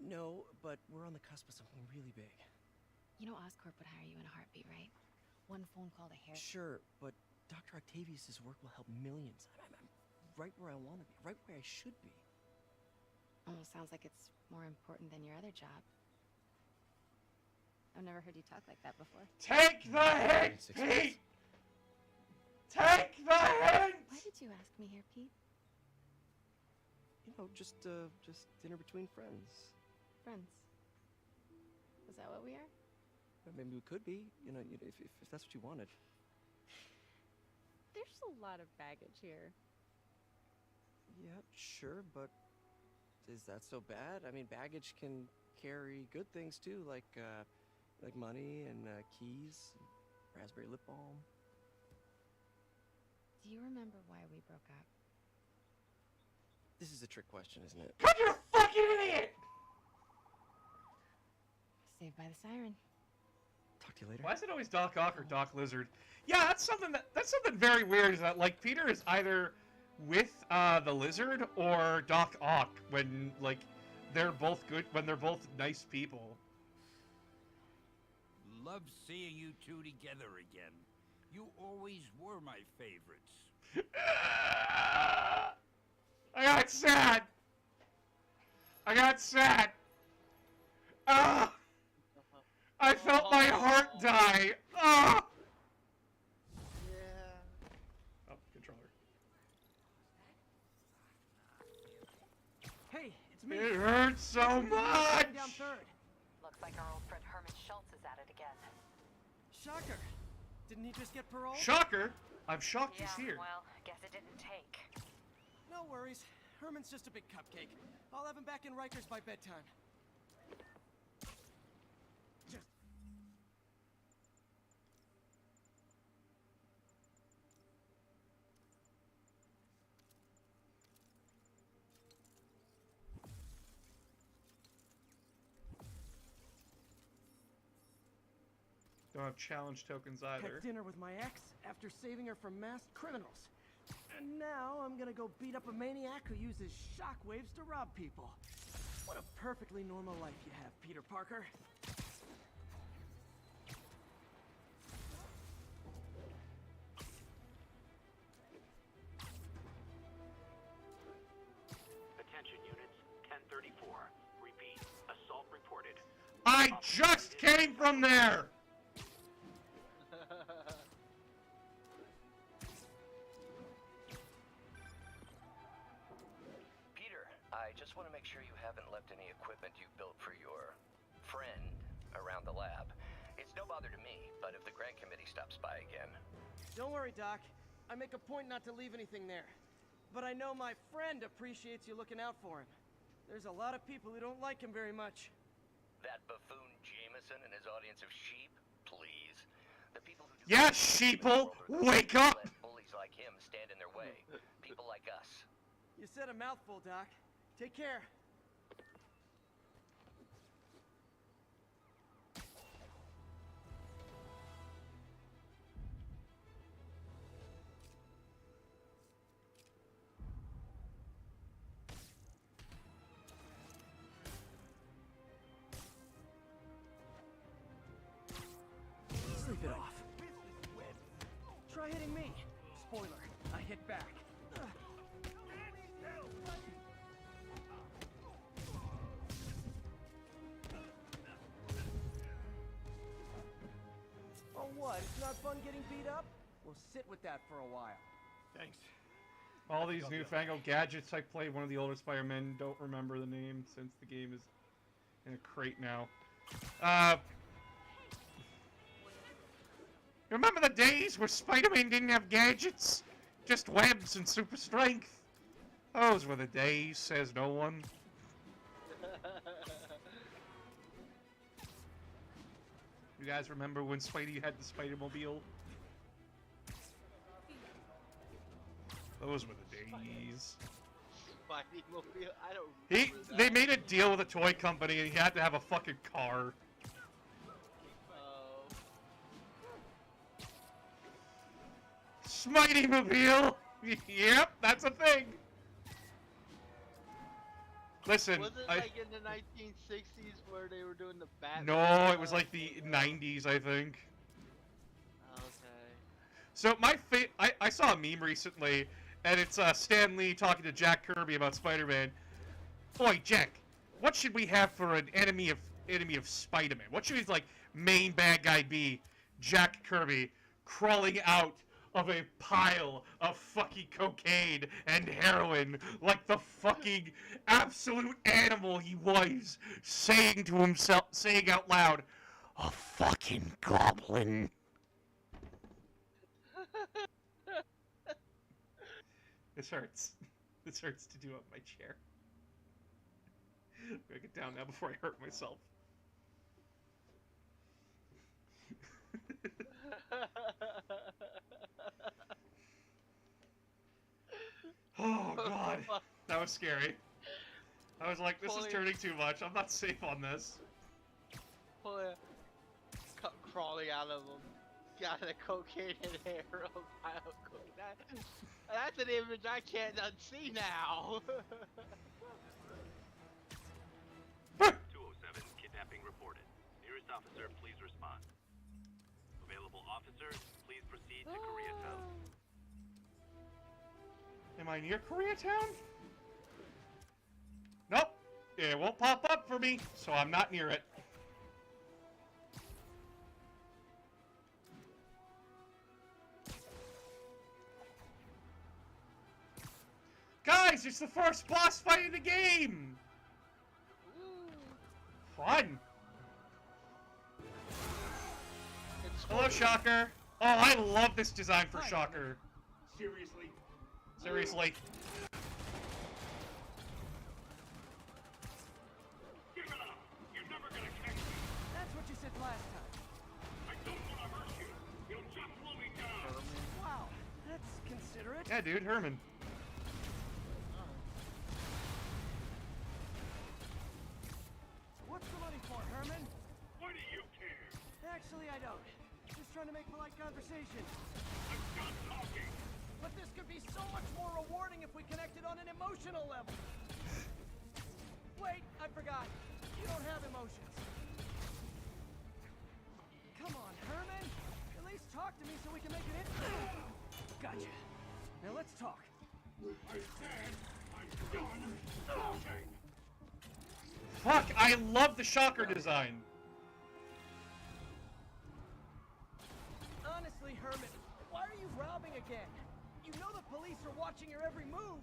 No, but we're on the cusp of something really big. You know Oscorp would hire you in a heartbeat, right? One phone call to hair. Sure, but Dr. Octavius' work will help millions. I'm right where I want to be, right where I should be. Almost sounds like it's more important than your other job. I've never heard you talk like that before. Take the hint, Pete! Take the hint! Why did you ask me here, Pete? You know, just dinner between friends. Friends. Is that what we are? Maybe we could be, you know, if that's what you wanted. There's a lot of baggage here. Yeah, sure, but is that so bad? I mean, baggage can carry good things too, like money and keys, and raspberry lip balm. Do you remember why we broke up? This is a trick question, isn't it? 'Cause you're a fucking idiot! Saved by the siren. Talk to you later. Why is it always Doc Ock or Doc Lizard? Yeah, that's something very weird. Is that like Peter is either with the Lizard or Doc Ock when like they're both good, when they're both nice people. Love seeing you two together again. You always were my favorites. I got sad. I felt my heart die. Oh, controller. Hey, it's me. It hurts so much. Down third. Looks like our old friend Herman Schultz is at it again. Shocker. Didn't he just get parole? Shocker. I'm shocked he's here. Well, guess it didn't take. No worries. Herman's just a big cupcake. I'll have him back in Rikers by bedtime. Don't have challenge tokens either. Had dinner with my ex after saving her from masked criminals. And now I'm gonna go beat up a maniac who uses shockwaves to rob people. What a perfectly normal life you have, Peter Parker. Attention units, 1034. Repeat, assault reported. I just came from there! Peter, I just want to make sure you haven't left any equipment you built for your friend around the lab. It's no bother to me, but if the grant committee stops by again... Don't worry, Doc. I make a point not to leave anything there. But I know my friend appreciates you looking out for him. There's a lot of people who don't like him very much. That buffoon Jameson and his audience of sheep? Please. The people who Yes, sheeple! Wake up! let bullies like him stand in their way. People like us. You said a mouthful, Doc. Take care. Sleep it off. Try hitting me. Spoiler, I hit back. Oh what, it's not fun getting beat up? We'll sit with that for a while. Thanks. All these newfangled gadgets. I played one of the older Spider-Men. Don't remember the name since the game is in a crate now. Remember the days where Spider-Man didn't have gadgets? Just webs and super strength? Those were the days, says no one. You guys remember when Spidey had the Spider-Mobile? Those were the days. Spidey-mobile? I don't remember that. They made a deal with a toy company and he had to have a fucking car. Spidey-mobile! Yep, that's a thing! Listen, Was it like in the 1960s where they were doing the Batman? No, it was like the 90s, I think. Okay. So I saw a meme recently, and it's Stan Lee talking to Jack Kirby about Spider-Man. Boy, Jack, what should we have for an enemy of Spider-Man? What should his like main bad guy be? Jack Kirby crawling out of a pile of fucking cocaine and heroin like the fucking absolute animal he was, saying to himself, saying out loud, "A fucking goblin." This hurts. This hurts to do up my chair. I'm gonna get down now before I hurt myself. Oh god, that was scary. I was like, this is turning too much. I'm not safe on this. Crawling out of them. Got a cocaine and heroin pile of cocaine. That's an image I can't unsee now. 207, kidnapping reported. Nearest officer, please respond. Available officers, please proceed to Koreatown. Am I near Koreatown? Nope. It won't pop up for me, so I'm not near it. Guys, it's the first boss fight in the game! Fun! Hello, Shocker. Oh, I love this design for Shocker. Seriously? Seriously. Give it up! You're never gonna catch me! That's what you said last time. I don't wanna hurt you! You'll just slow me down! Wow, that's considerate. Yeah, dude, Herman. What's the money for, Herman? Why do you care? Actually, I don't. Just trying to make polite conversation. I'm done talking! But this could be so much more rewarding if we connected on an emotional level. Wait, I forgot. You don't have emotions. Come on, Herman. At least talk to me so we can make it in. Gotcha. Now let's talk. I said I'm done talking! Fuck, I love the Shocker design. Honestly, Herman, why are you robbing again? You know the police are watching your every move.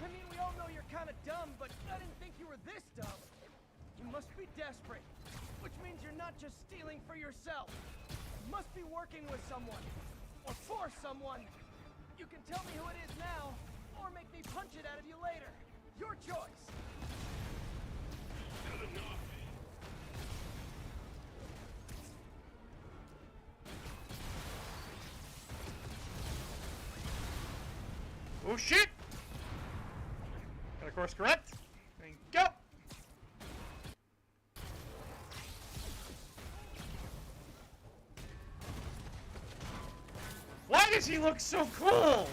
I mean, we all know you're kind of dumb, but I didn't think you were this dumb. You must be desperate, which means you're not just stealing for yourself. You must be working with someone, or for someone. You can tell me who it is now, or make me punch it out of you later. Your choice. Good enough! Oh shit! Got a course correct. And go! Why does he look so cool?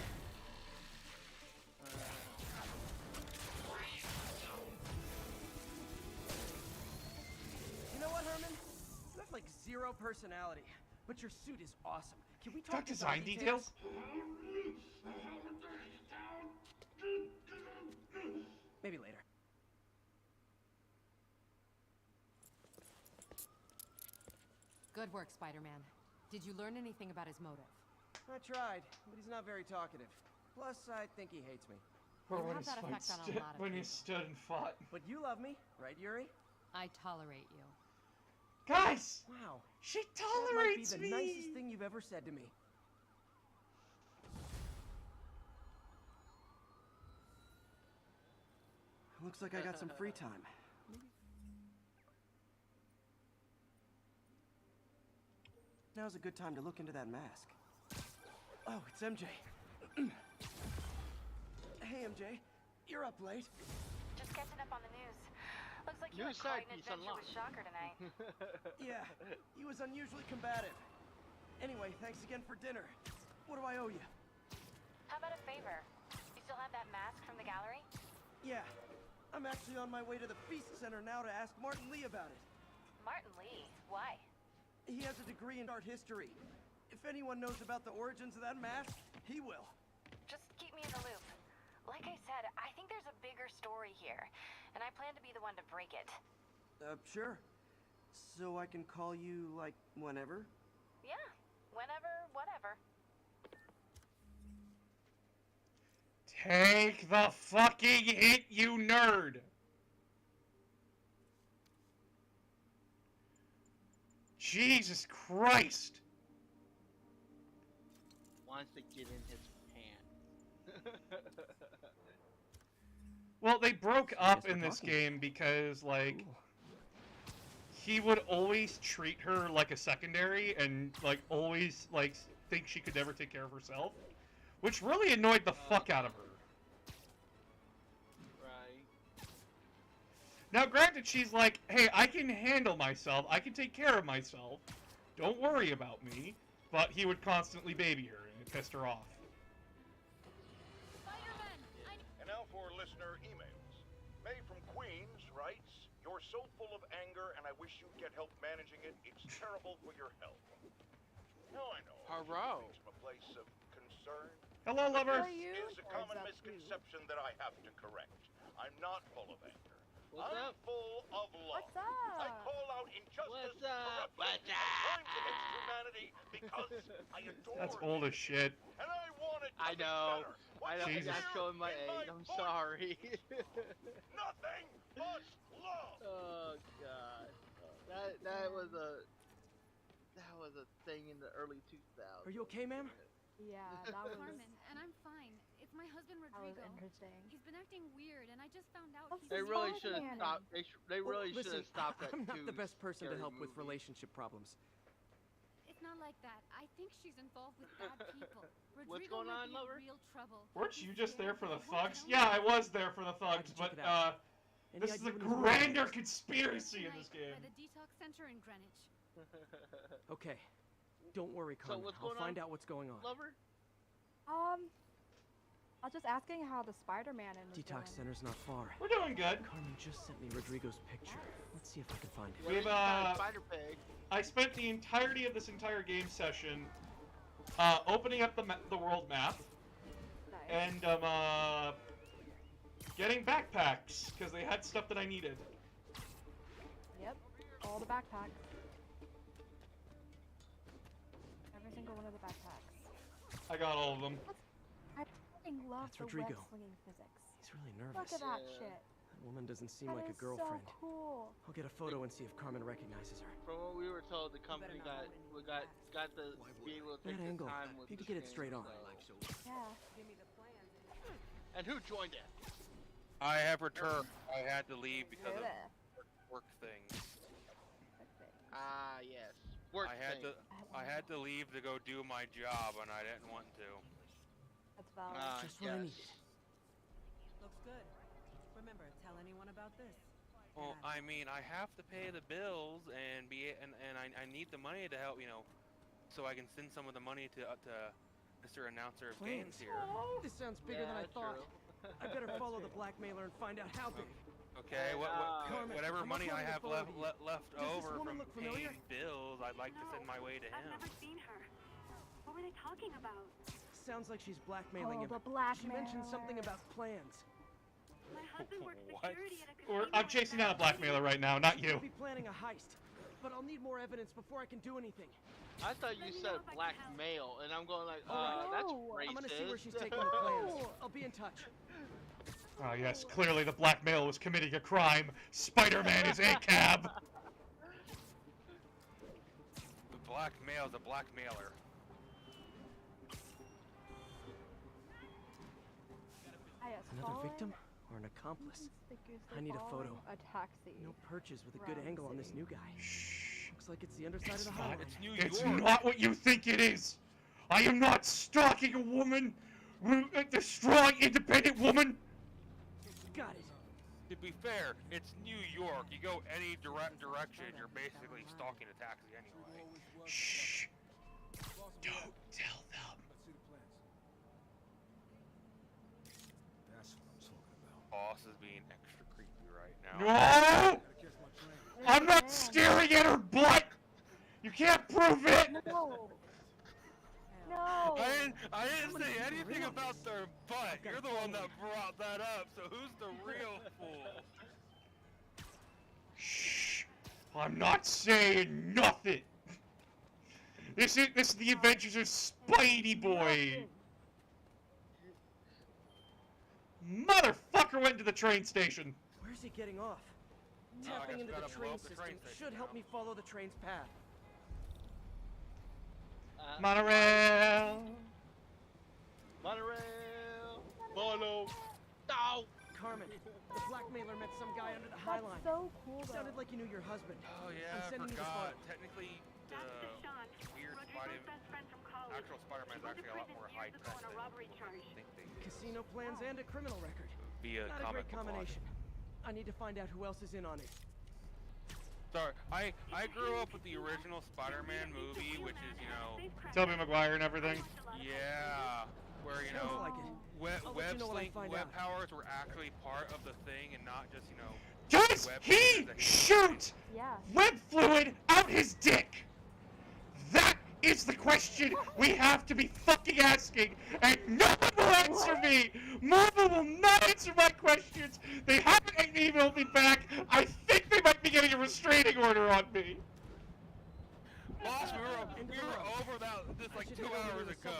You know what, Herman? You have like zero personality, but your suit is awesome. Can we talk design details? Maybe later. Good work, Spider-Man. Did you learn anything about his motive? I tried, but he's not very talkative. Plus, I think he hates me. Or You when have he that effect on a lot of when he people. stood and fought. But you love me, right, Yuri? I tolerate you. Guys! Wow. She That might tolerates be the me! nicest thing you've ever said to me. Looks like I got some free time. Now's a good time to look into that mask. Oh, it's MJ. Hey, MJ. You're up late. Just catching up on the news. Looks like you New had quite side an piece adventure unlocked. with Shocker tonight. Yeah, he was unusually combative. Anyway, thanks again for dinner. What do I owe you? How about a favor? You still have that mask from the gallery? Yeah, I'm actually on my way to the Feast Center now to ask Martin Lee about it. Martin Lee? Why? He has a degree in art history. If anyone knows about the origins of that mask, he will. Just keep me in the loop. like I said, I think there's a bigger story here, and I plan to be the one to break it. Sure. So I can call you, like, whenever? Yeah, whenever, whatever. Take the fucking hit, you nerd! Jesus Christ! Wants to get in his pants. Well, they broke up in this game because, like, he would always treat her like a secondary and, like, always, like, think she could never take care of herself, which really annoyed the fuck out of her. Right. Now, granted, she's like, hey, I can handle myself, I can take care of myself, don't worry about me, but he would constantly baby her, and it pissed her off. And now for listener emails. May from Queens writes, "You're so full of anger, and I wish you'd get help managing it. It's terrible for your health." Now I know. Hello. From a place of concern. Hello, lover. This is a common misconception that I have to correct. I'm not full of anger. I'm full of love. What's up? I call out injustice, corruption, What's crimes against humanity because I adore That's old as shit. and I want it to I know. be better. I know. Jesus. I'm showing my age. I'm sorry. Nothing but love. Oh God. That was a thing in the early 2000s. Are you okay, ma'am? Yeah, that was... Carmen, and I'm fine. It's my husband That was Rodrigo. interesting. He's been acting weird, and I just found out he's... They really should have stopped. They really should Listen, have stopped that. I'm not the best person to scary help with movie. relationship problems. It's not like that. I think she's involved with bad people. What's Rodrigo going might on, be in lover? real trouble. Weren't you just there for the thugs? Yeah, I was there for the thugs, but, Any this is idea a when his grander wedding conspiracy in this game. By the detox center in Greenwich. is? Okay. Don't worry, So Carmen. what's I'll going find on, out what's going on. Lover? I was just asking how the Spider-Man is Detox doing. center's not far. We're doing good. Carmen just sent me Rodrigo's picture. Let's see if I can find it. We've, Spider Pig. I spent the entirety of this entire game session opening up the world map and getting backpacks because they had stuff that I needed. Yep, all the backpacks. Every single one of the backpacks. I got all of them. I fucking love That's the Rodrigo. web slinging physics. He's really nervous. Look at that shit. That woman doesn't seem That like a is girlfriend. so cool. I'll get a photo and see if Carmen recognizes her. From what we were told, the company got to be able to take That the angle. time with If you the could get it game, straight on. so- Yeah. And who joined it? I have returned. I had to leave because of work things. Ah, yes. Work I had to leave to go do my job, and I didn't want to. That's valid. Just what I needed. Looks good. Remember, tell anyone about this. Well, I mean, I have to pay the bills and I need the money to help, so I can send some of the money to Mr. Announcer of Games here. This sounds bigger than I thought. I better follow the blackmailer and find out how big. Okay, Carmen, whatever I'm money I uploading a have photo left to you. left Does this over woman from look familiar? paying bills, I'd like to send my way to him. I've never seen her. What were they talking about? Sounds like she's blackmailing Oh, him. the She mentioned something blackmailer. about plans. My husband works What? security at a I'm chasing down a blackmailer right now, not you. I'll be planning a heist, but I'll need more evidence before I can do anything. I thought you said blackmail, and I'm going like, Alright. that's racist. I'm gonna see where she's taking the plans. I'll be in touch. Ah, yes, clearly the blackmail was committing a crime. Spider-Man is a cab. The blackmail is a blackmailer. Another victim or an accomplice? I need a photo. A taxi. No perches with a good angle on this new guy. Looks like it's the underside of the not. highway. It's not what you think it is. I am not stalking a woman. A strong, independent woman. Got it. To be fair, it's New York. You go any direction, you're basically stalking a taxi anyway. Shh. Don't tell them. That's what I'm talking about. Boss is being extra creepy right now. No! I'm not staring at her butt! You can't prove it! No. No. I didn't say anything about their butt. You're the one that brought that up. So who's the real fool? Shh. I'm not saying nothing. This is the Adventures of Spidey Boy. Motherfucker went to the train station. Where's he getting off? Tapping into the train system should help me follow the train's path. Monorail. Monorail. Follow. No. Carmen, the blackmailer met some guy under the High Line. So cool, though. Sounded like you knew your husband. Oh yeah, I'm I sending you the forgot. photo. Technically, the weird actual Spider-Man's actually a lot more high tech than people think they is. Casino plans and a criminal record. Via Not a comic great combination. I need to find out who else is in on it. Sorry, I grew up with the original Spider-Man movie, which is, you know, Tobey Maguire and everything. yeah, where, you know, Like web powers were actually part of the thing and not just, you know, Does web he powers that shoot Yeah. web fluid out his dick? That is the question we have to be fucking asking, and no one will answer me! Marvel will not answer my questions! They haven't emailed me back! I think they might be getting a restraining order on me! Boss, we were over this like 2 hours ago.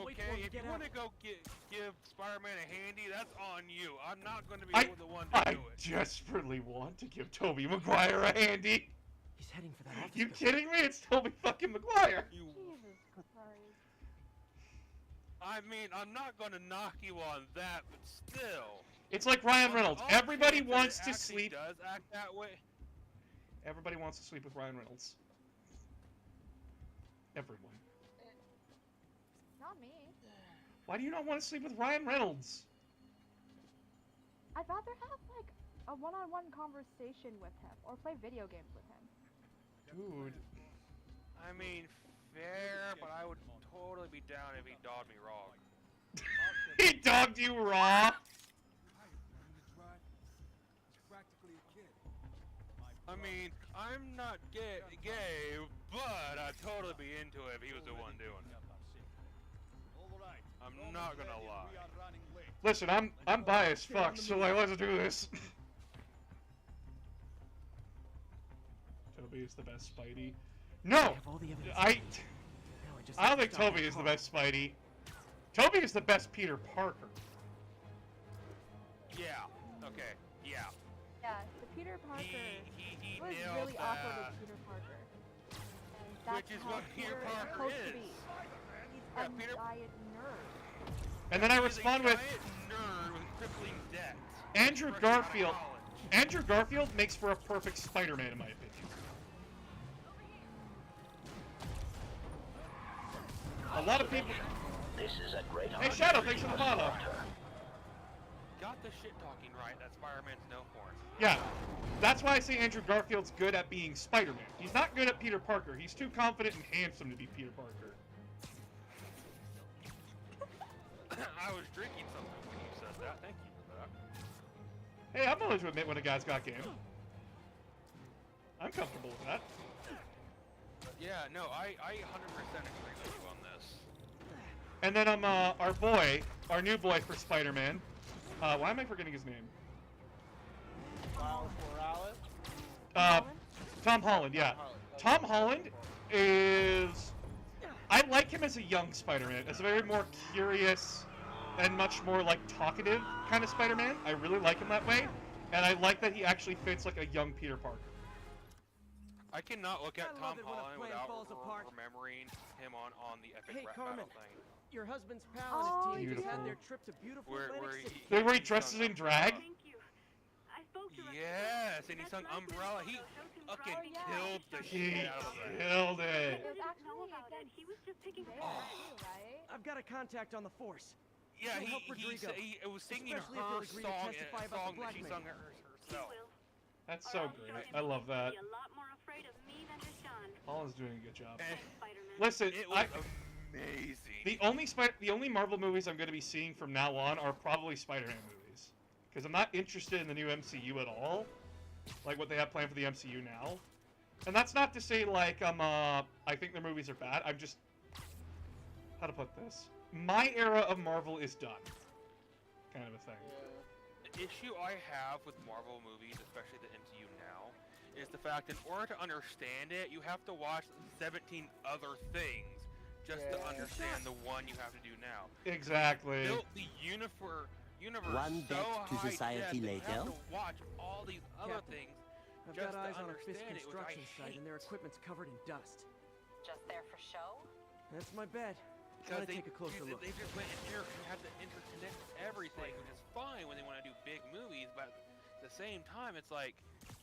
Okay, if you want to go give Spider-Man a handy, that's on you. I'm not going to be the one to do it. I desperately want to give Tobey Maguire a handy. He's heading for that office. You kidding me? It's Tobey fucking Maguire. Jesus Christ. I mean, I'm not going to knock you on that, but still. It's like Ryan Reynolds. Everybody wants to actually sleep. Does act that way? Everybody wants to sleep with Ryan Reynolds. Everyone. Not me. Why do you not want to sleep with Ryan Reynolds? I'd rather have like a one-on-one conversation with him or play video games with him. Dude. I mean, fair, but I would totally be down if he dogged me wrong. He dogged you raw? I mean, I'm not gay, but I'd totally be into it if he was the one doing it. I'm not gonna lie. Listen, I'm biased, fuck, so like, let's do this. Tobey is the best Spidey. No! I don't think Tobey is the best Spidey. Tobey is the best Peter Parker. Yeah, okay, yeah. Yeah, the Peter Parker he was nailed really awkward with Peter Parker. And that's Which is how what Peter Parker supposed is. to be. Yeah, He's a giant nerd. And then I respond with nerd with crippling debt. Andrew Garfield. Andrew Garfield makes for a perfect Spider-Man in my opinion. A lot of people. This is a great Hey Shadow, thanks for the follow. Got the shit talking right that Spider-Man's known for. Yeah, that's why I say Andrew Garfield's good at being Spider-Man. He's not good at Peter Parker. He's too confident and handsome to be Peter Parker. I was drinking something when you said that. Thank you for that. Hey, I'm willing to admit when a guy's got game. I'm comfortable with that. Yeah, no, I 100% agree with you on this. And then our new boy for Spider-Man. Why am I forgetting his name? Miles Morales? Tom Holland, yeah. Tom Holland is... I like him as a young Spider-Man, as a very more curious and much more, like, talkative kind of Spider-Man. I really like him that way, and I like that he actually fits, like, a young Peter Parker. I cannot look at Tom Holland without apart. remembering him on the epic Hey, rap Carmen, battle thing. your husband's pal and his team just had their trip to beautiful Atlantic City. Where he dresses in drag? Yes, and he sung Umbrella. He fucking killed the shit out of that. Killed it. He was just picking up right? I've got a contact on the force. Yeah, He'll help Rodrigo, he was singing especially her if he'll agree to song, testify a about song the that she sung blackmail. herself. That's so great. I love that. A lot more afraid of me than Deshaun. Holland's doing a good job. Spider-Man. Listen, It was amazing. the only Marvel movies I'm going to be seeing from now on are probably Spider-Man movies, because I'm not interested in the new MCU at all, like what they have planned for the MCU now. And that's not to say like I think their movies are bad. how to put this? My era of Marvel is done. Kind of a thing. The issue I have with Marvel movies, especially the MCU now, is the fact in order to understand it, you have to watch 17 other things just to understand the one you have to do now. Exactly. Built the universe One so debt to high society def, later. you have to watch all these other things I've just got eyes to on a Fisk understand it, which I construction site, and their equipment's covered in dust. Just there for show? That's my bet. Because Gotta take a closer look. They just went in there and had to interconnect everything, which is fine when they want to do big movies, but at the same time, it's like,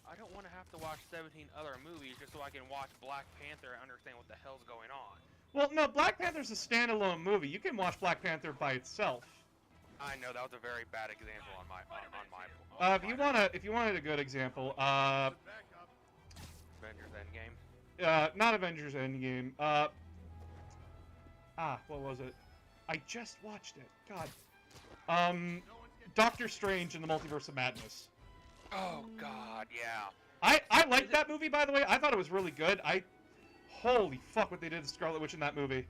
I don't want to have to watch 17 other movies just so I can watch Black Panther and understand what the hell's going on. Well, no, Black Panther's a standalone movie. You can watch Black Panther by itself. I know that was a very bad example on my If you wanted a good example, Avengers Endgame. Not Avengers Endgame. What was it? I just watched it. God. Doctor Strange in the Multiverse of Madness. Oh God, yeah. I liked that movie, by the way. I thought it was really good. Holy fuck what they did to Scarlet Witch in that movie.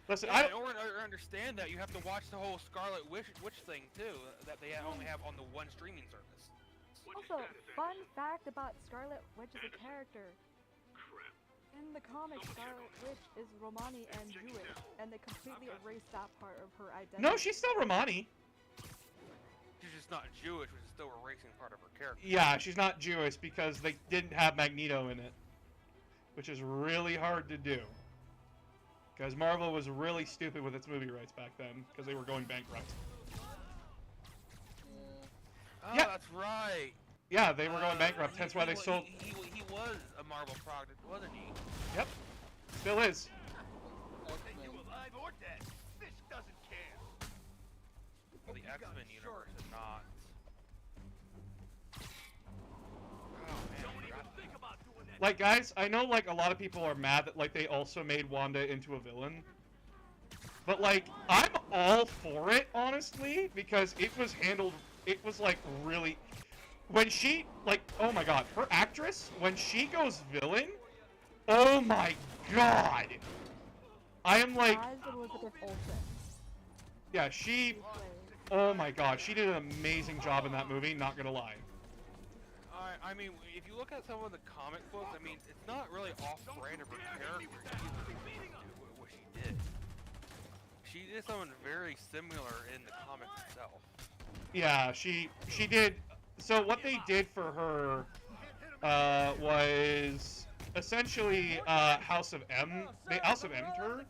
Listen, in order to understand that, you have to watch the whole Scarlet Witch thing too, that they only have on the one streaming service. Also, fun fact about Scarlet Witch as a character. In the comics, Scarlet Witch is Romani and Jewish, and they completely erased that part of her identity. No, she's still Romani. She's just not Jewish, which is still erasing part of her character. Yeah, she's not Jewish because they didn't have Magneto in it. Which is really hard to do. Because Marvel was really stupid with its movie rights back then, because they were going bankrupt. Oh, yeah, that's right. Yeah, they were going bankrupt, hence why they sold... He was a Marvel product, wasn't he? Yep. Still is. Take you alive or dead. Fisk doesn't care. Well, the X-Men universe is not. Like, guys, I know, like, a lot of people are mad that, like, they also made Wanda into a villain. But, like, I'm all for it, honestly, because it was handled... It was, like, really... When she, like, oh my god, her actress, when she goes villain, oh my god! I am like... Yeah, she... Oh my god, she did an amazing job in that movie, not gonna lie. I mean, if you look at some of the comic books, I mean, it's not really off-brand of her character what she did. She did something very similar in the comic itself. Yeah, she did... So what they did for her was essentially House of M. They House of M'd her.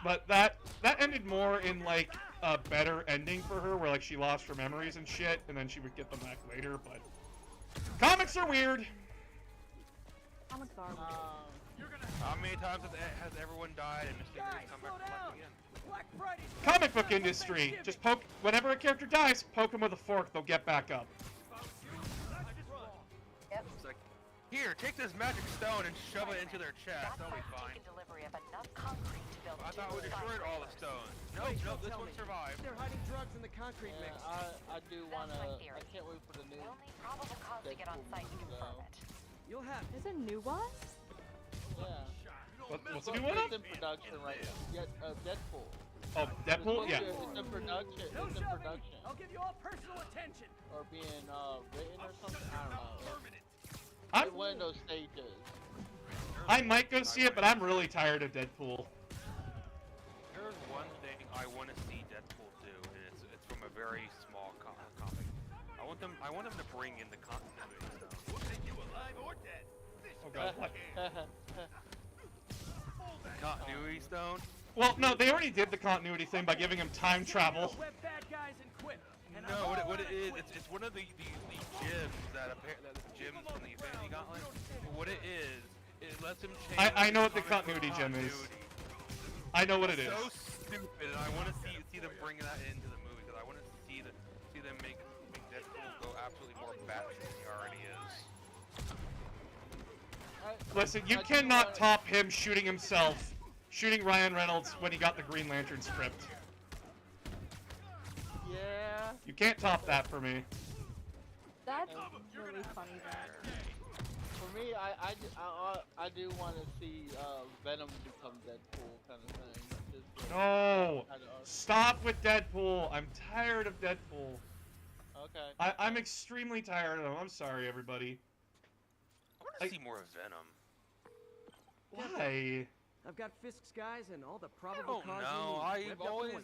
But that ended more in like a better ending for her, where like she lost her memories and shit, and then she would get them back later. But comics are weird. Comics are weird. How many times has everyone died and Mysterio's come back to life again? Comic book industry. Just poke whenever a character dies, poke them with a fork, they'll get back up. It's like, here, take this magic stone and shove it into their chest. They'll be fine. I thought we destroyed all the stones. Nope, this one survived. They're hiding drugs in the concrete mix. I do wanna. I can't wait for the new. Probable cause to get on site to confirm it. You'll have. There's a new one? Yeah. What's the new one? It's in production right now. Deadpool. Oh, Deadpool? Yeah. It's in production. No It's in shoving. production. I'll give you all personal attention. Or being written or something. I don't know. I'm one of those stages. I might go see it, but I'm really tired of Deadpool. There's one thing I want to see Deadpool do, and it's from a very small comic. I want them to bring in the continuity stuff. Take you alive or dead. Oh god, what? Continuity stone? Well, no, they already did the continuity thing by giving him time travel. No, what it is, it's one of the gems that gems from the Infinity Gauntlet. What it is, it lets him change. I know what the continuity gem is. I know what it is. So stupid, and I want to see them bring that into the movie, because I want to see them make Deadpool go absolutely more batshit than he already is. Listen, you cannot top him shooting himself, shooting Ryan Reynolds when he got the Green Lantern script. Yeah. You can't top that for me. That's really funny, though. For me, I do want to see Venom become Deadpool kind of thing. Just, No! Stop with Deadpool! I'm tired of Deadpool. Okay. I'm extremely tired of him. I'm sorry, everybody. I want to see more of Venom. Why? I've got Fisk's guys and all the probable cause No, you need.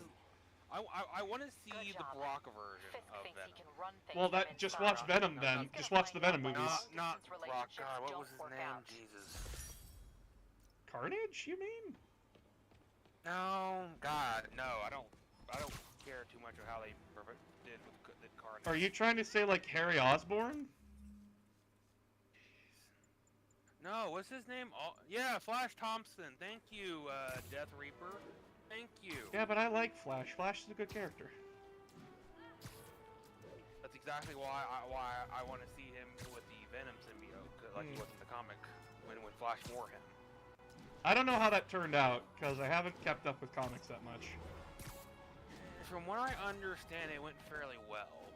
I want to see the Brock version of Venom. Well, just watch Venom then. Just watch the Venom movies. Not Brock. God, what was his name? Jesus. Carnage, you mean? No, God, no. I don't care too much of how they did with the Carnage. Are you trying to say like Harry Osborn? No, what's his name? Oh, yeah, Flash Thompson. Thank you, Death Reaper. Thank you. Yeah, but I like Flash. Flash is a good character. That's exactly why I want to see him with the Venom symbiote, like he was in the comic when Flash wore him. I don't know how that turned out because I haven't kept up with comics that much. From what I understand, it went fairly well.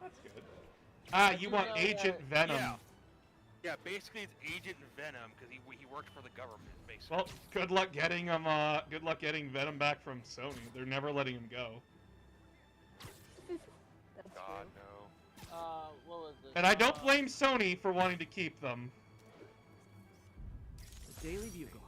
That's good. Ah, you want Agent Venom? Yeah, basically it's Agent Venom because he worked for the government, basically. Well, good luck getting him. Good luck getting Venom back from Sony. They're never letting him go. God no. What was it? And I don't blame Sony for wanting to keep them. The Daily Bugle.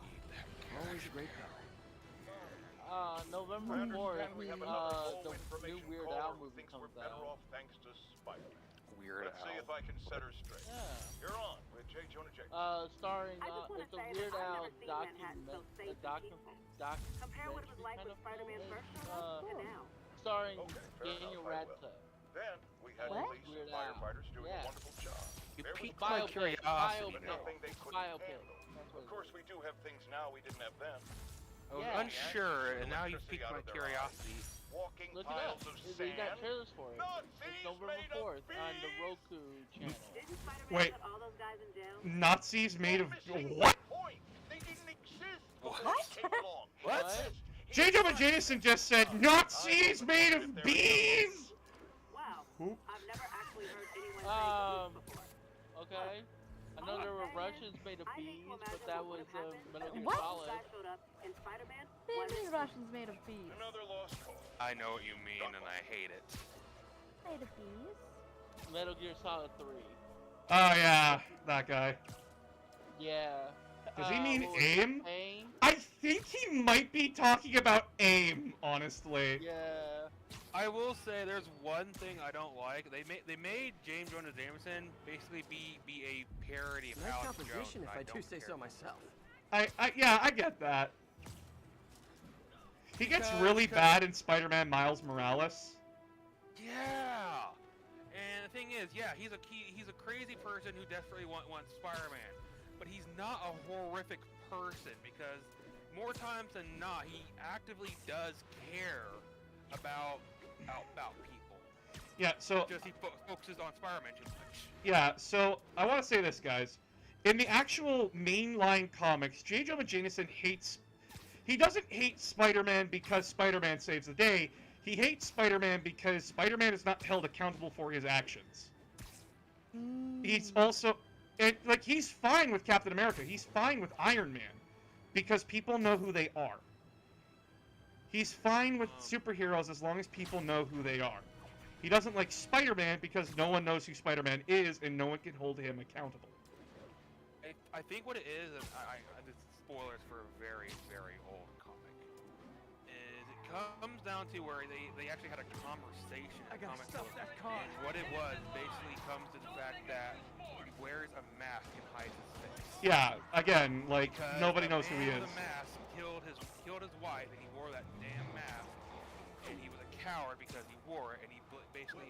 Always a great power. November 4th, the new Weird Al movie comes out. Thanks to Spider-Man. Weird Let's see if I can set her straight. Yeah. You're on with J. Jonah Jameson. Starring, it's a Weird Al documentary Compare what it was like with Spider-Man first to now. Starring Okay, Daniel Radcliffe. Then we had police and firefighters doing a wonderful job. You There was piqued my biopic, curiosity. but nothing they couldn't handle. Of course, we do have things now we didn't have then. I was unsure, and now you've piqued my curiosity. Walking Look it piles up. of We got sand. trailers for it. It's November 4th on the Roku channel. Didn't Spider-Man Wait. put all those guys in jail? Nazis made of what? They didn't exist. What? What? J. Jonah Jameson just said Nazis made of bees. Wow. Who? I've never actually heard anyone say this before. Okay. I know there were Russians made of bees, but that was Metal Gear What? Solid. Maybe Russians made of bees. Another lost cause. I know what you mean, and I hate it. Made of bees? Metal Gear Solid 3. Oh yeah, that guy. Yeah. Does he mean what was it, AIM? AIM? I think he might be talking about AIM, honestly. Yeah. I will say there's one thing I don't like. They made James Jonah Jameson basically be a parody of Nice Alex Jones. composition, if I do don't say care so for. myself. Yeah, I get that. He gets really bad in Spider-Man Miles Morales. Yeah. And the thing is, yeah, he's a crazy person who desperately wants Spider-Man, but he's not a horrific person because more times than not, he actively does care about people. Yeah, so Just he focuses on Spider-Man too much. yeah, so I want to say this, guys. In the actual mainline comics, J. Jonah Jameson hates. He doesn't hate Spider-Man because Spider-Man saves the day. He hates Spider-Man because Spider-Man is not held accountable for his actions. He's also, like, he's fine with Captain America. He's fine with Iron Man because people know who they are. He's fine with superheroes as long as people know who they are. He doesn't like Spider-Man because no one knows who Spider-Man is and no one can hold him accountable. I think what it is, and this is spoilers for a very, very old comic, is it comes down to where they actually had a conversation. I gotta comic stop book, that car. and what it was basically comes to the fact that he wears a mask and hides his face. Yeah, again, like, Because nobody a knows who he man is. with a mask killed his wife, and he wore that damn mask, and he was a coward because he wore it, and he basically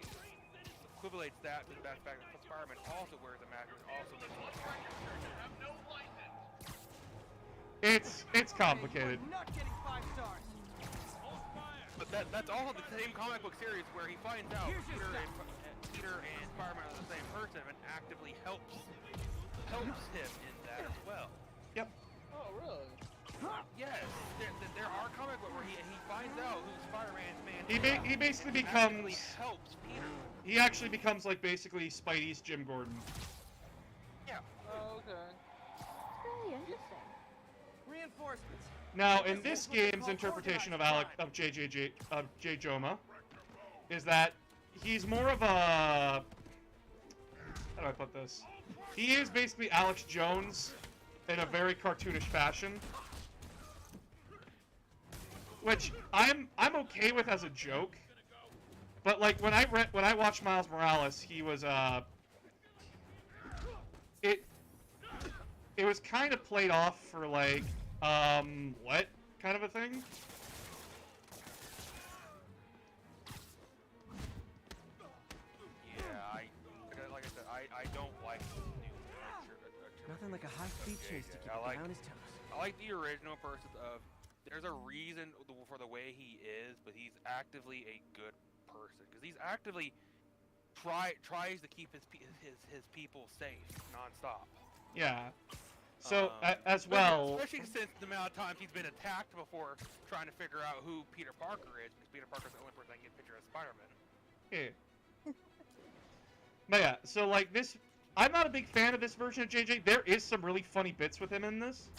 equivalates that to the fact that Spider-Man also wears a mask, and also makes him a coward. It's complicated. Not getting 5 stars. But that's all the same comic book series where he finds out Peter and Spider-Man are the same person and actively helps him in that as well. Yep. Oh, really? Yes, there are comic books where he finds out who Spider-Man's man is. He basically and actively becomes. helps Peter. He actually becomes like basically Spidey's Jim Gordon. Yeah, Really interesting. Reinforcements. Now, in this game's interpretation of J. Joma, is that he's more of a... How do I put this? He is basically Alex Jones in a very cartoonish fashion, which I'm okay with as a joke. But like when I watched Miles Morales, he was it was kind of played off for like what kind of a thing? Yeah, like I said, I don't like new Nothing like a high-speed chase to keep I like, down his toes. I like the original person of, there's a reason for the way he is, but he's actively a good person, because he's actively tries to keep his people safe nonstop. Yeah. So as well, especially since the amount of times he's been attacked before, trying to figure out who Peter Parker is, because Peter Parker's the only person that can get a picture of Spider-Man. yeah. But yeah, so like this, I'm not a big fan of this version of JJ. There is some really funny bits with him in this,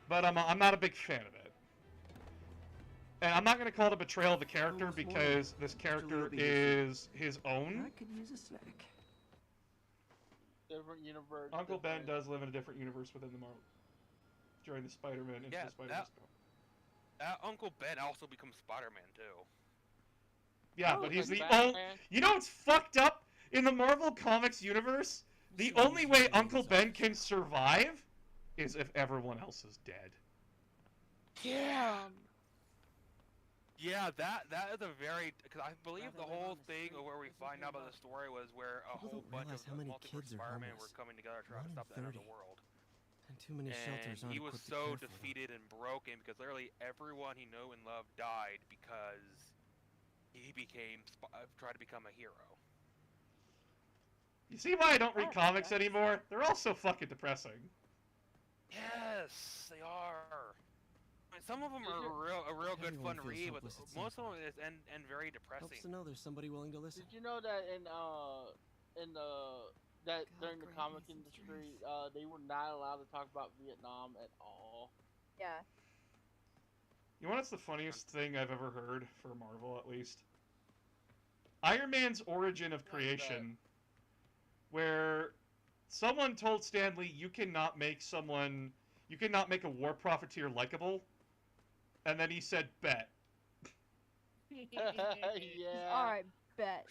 but I'm not a big fan of it. And I'm not going to call it a betrayal of the character because this character is his own. I could use a snack. Different universe. Uncle Ben does live in a different universe within the Marvel during the Spider-Man Into the Spider-Verse. That Uncle Ben also becomes Spider-Man too. Yeah, but he's the only. You know what's fucked up in the Marvel Comics universe? The only way Uncle Ben can survive is if everyone else is dead. Yeah. Yeah, that is a very, because I believe the whole thing of where we find out about the story was where a whole bunch of multiverse Spider-Man were coming together trying to stop the end of the world. And too many shelters aren't he was equipped to care so for them. defeated and broken because literally everyone he knew and loved died because he tried to become a hero. You see why I don't read comics anymore? They're all so fucking depressing. Yes, they are. I mean, some of them are a real good fun to read, but most of them is end very depressing. Helps to know there's somebody willing to listen. Did you know that during the comic industry, they were not allowed to talk about Vietnam at all? Yeah. You know what's the funniest thing I've ever heard for Marvel, at least? Iron Man's origin of creation, where someone told Stan Lee, you cannot make a war profiteer likable, and then he said, bet. Yeah. Alright, bet.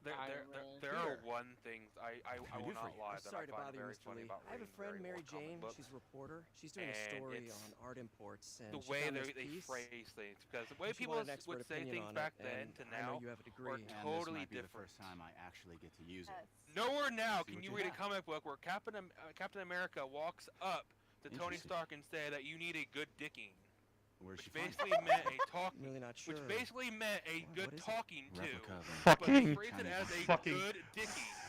There are one things I will not lie that I find very funny about I have a friend, Mary Jane. She's a reporter. She's doing a story on art imports. And the way they phrase things, because the way people would say things back then to now are totally different. The first time I actually get to use it. Nowhere now can you read a comic book where Captain America walks up to Tony Stark and say that you need a good dicking. Which basically meant a talking. Really not sure. Which basically meant a good talking to.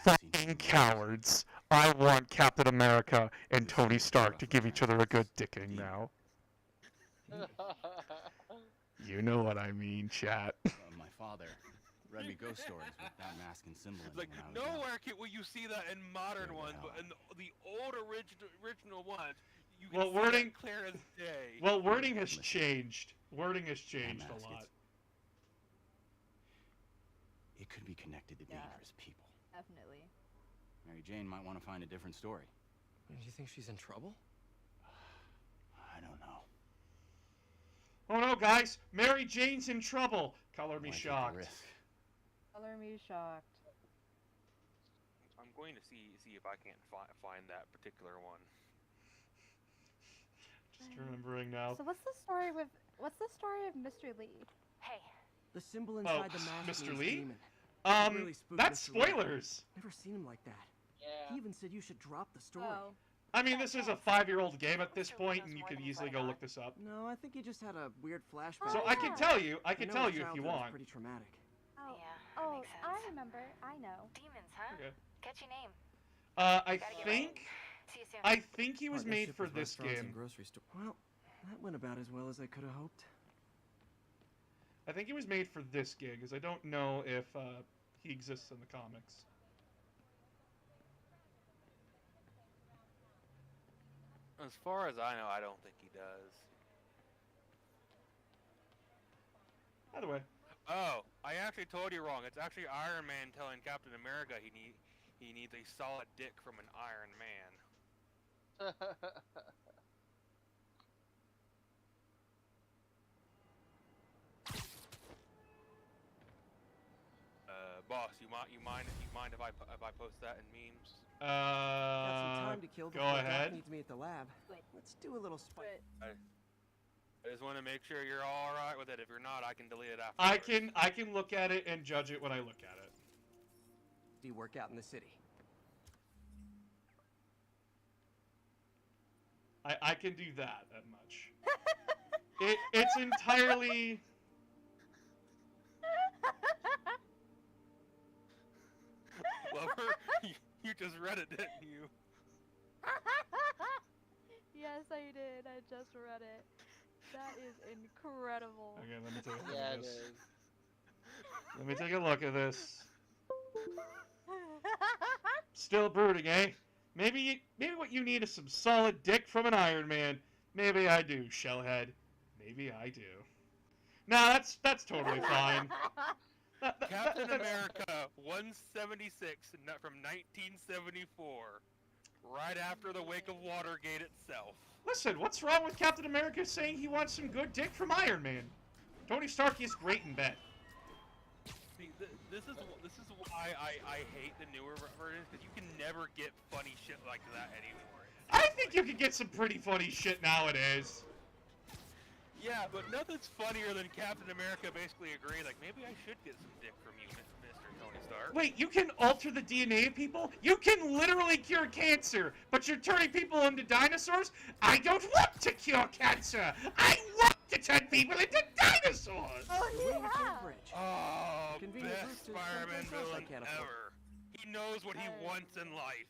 Fucking cowards. I want Captain America and Tony Stark to give each other a good dicking now. You know what I mean, chat. My father read me ghost stories with that mask and symbolism. Like, nowhere will you see that in modern ones, but in the old original ones, you can see wording, clear as day. Well, wording has changed. Wording has changed a lot. It could be connected to dangerous people. Definitely. Mary Jane might want to find a different story. Do you think she's in trouble? I don't know. Oh no, guys! Mary Jane's in trouble! Color me shocked. Color me shocked. I'm going to see if I can't find that particular one. Just remembering now. So what's the story of Mr. Lee? Hey. The symbol inside the mask. Mr. Lee? Really That's Mr. Lee. spoilers. Never seen him like that. Yeah. He even said you should drop the story. Oh. I mean, this is a 5-year-old game at this point, and you could easily go look this up. No, I think he just had a weird flashback. So I can tell you if you want. Pretty traumatic. Oh, yeah, oh, I remember. I know. Demons, huh? Okay. Catchy name. I think he was made for this game. Well, that went about as well as I could have hoped. I think he was made for this game, because I don't know if he exists in the comics. As far as I know, I don't think he does. By the way. Oh, I actually told you wrong. It's actually Iron Man telling Captain America he needs a solid dick from an Iron Man. Boss, you mind if I post that in memes? Got some time to kill go before ahead. Doc needs me at the lab. Let's do a little spike. I just want to make sure you're all right with it. If you're not, I can delete it after. I can look at it and judge it when I look at it. Do you work out in the city? I can do that much. It's entirely. Lover, you just read it, didn't you? Yes, I did. I just read it. That is incredible. Okay, let me take a look Yeah, at it this. is. Let me take a look at this. Still brooding, eh? Maybe what you need is some solid dick from an Iron Man. Maybe I do, Shellhead. Maybe I do. Nah, that's totally fine. Captain America 176 from 1974, right after the wake of Watergate itself. Listen, what's wrong with Captain America saying he wants some good dick from Iron Man? Tony Stark is great in bed. See, this is why I hate the newer versions, because you can never get funny shit like that anymore. I think you can get some pretty funny shit nowadays. Yeah, but nothing's funnier than Captain America basically agreeing, like, maybe I should get some dick from you, Mr. Tony Stark. Wait, you can alter the DNA of people? You can literally cure cancer, but you're turning people into dinosaurs? I don't want to cure cancer! I want to turn people into dinosaurs! Oh, yeah! Oh, Convenient route best to Spider-Man someplace else I villain can't afford. ever. He knows what he wants in life.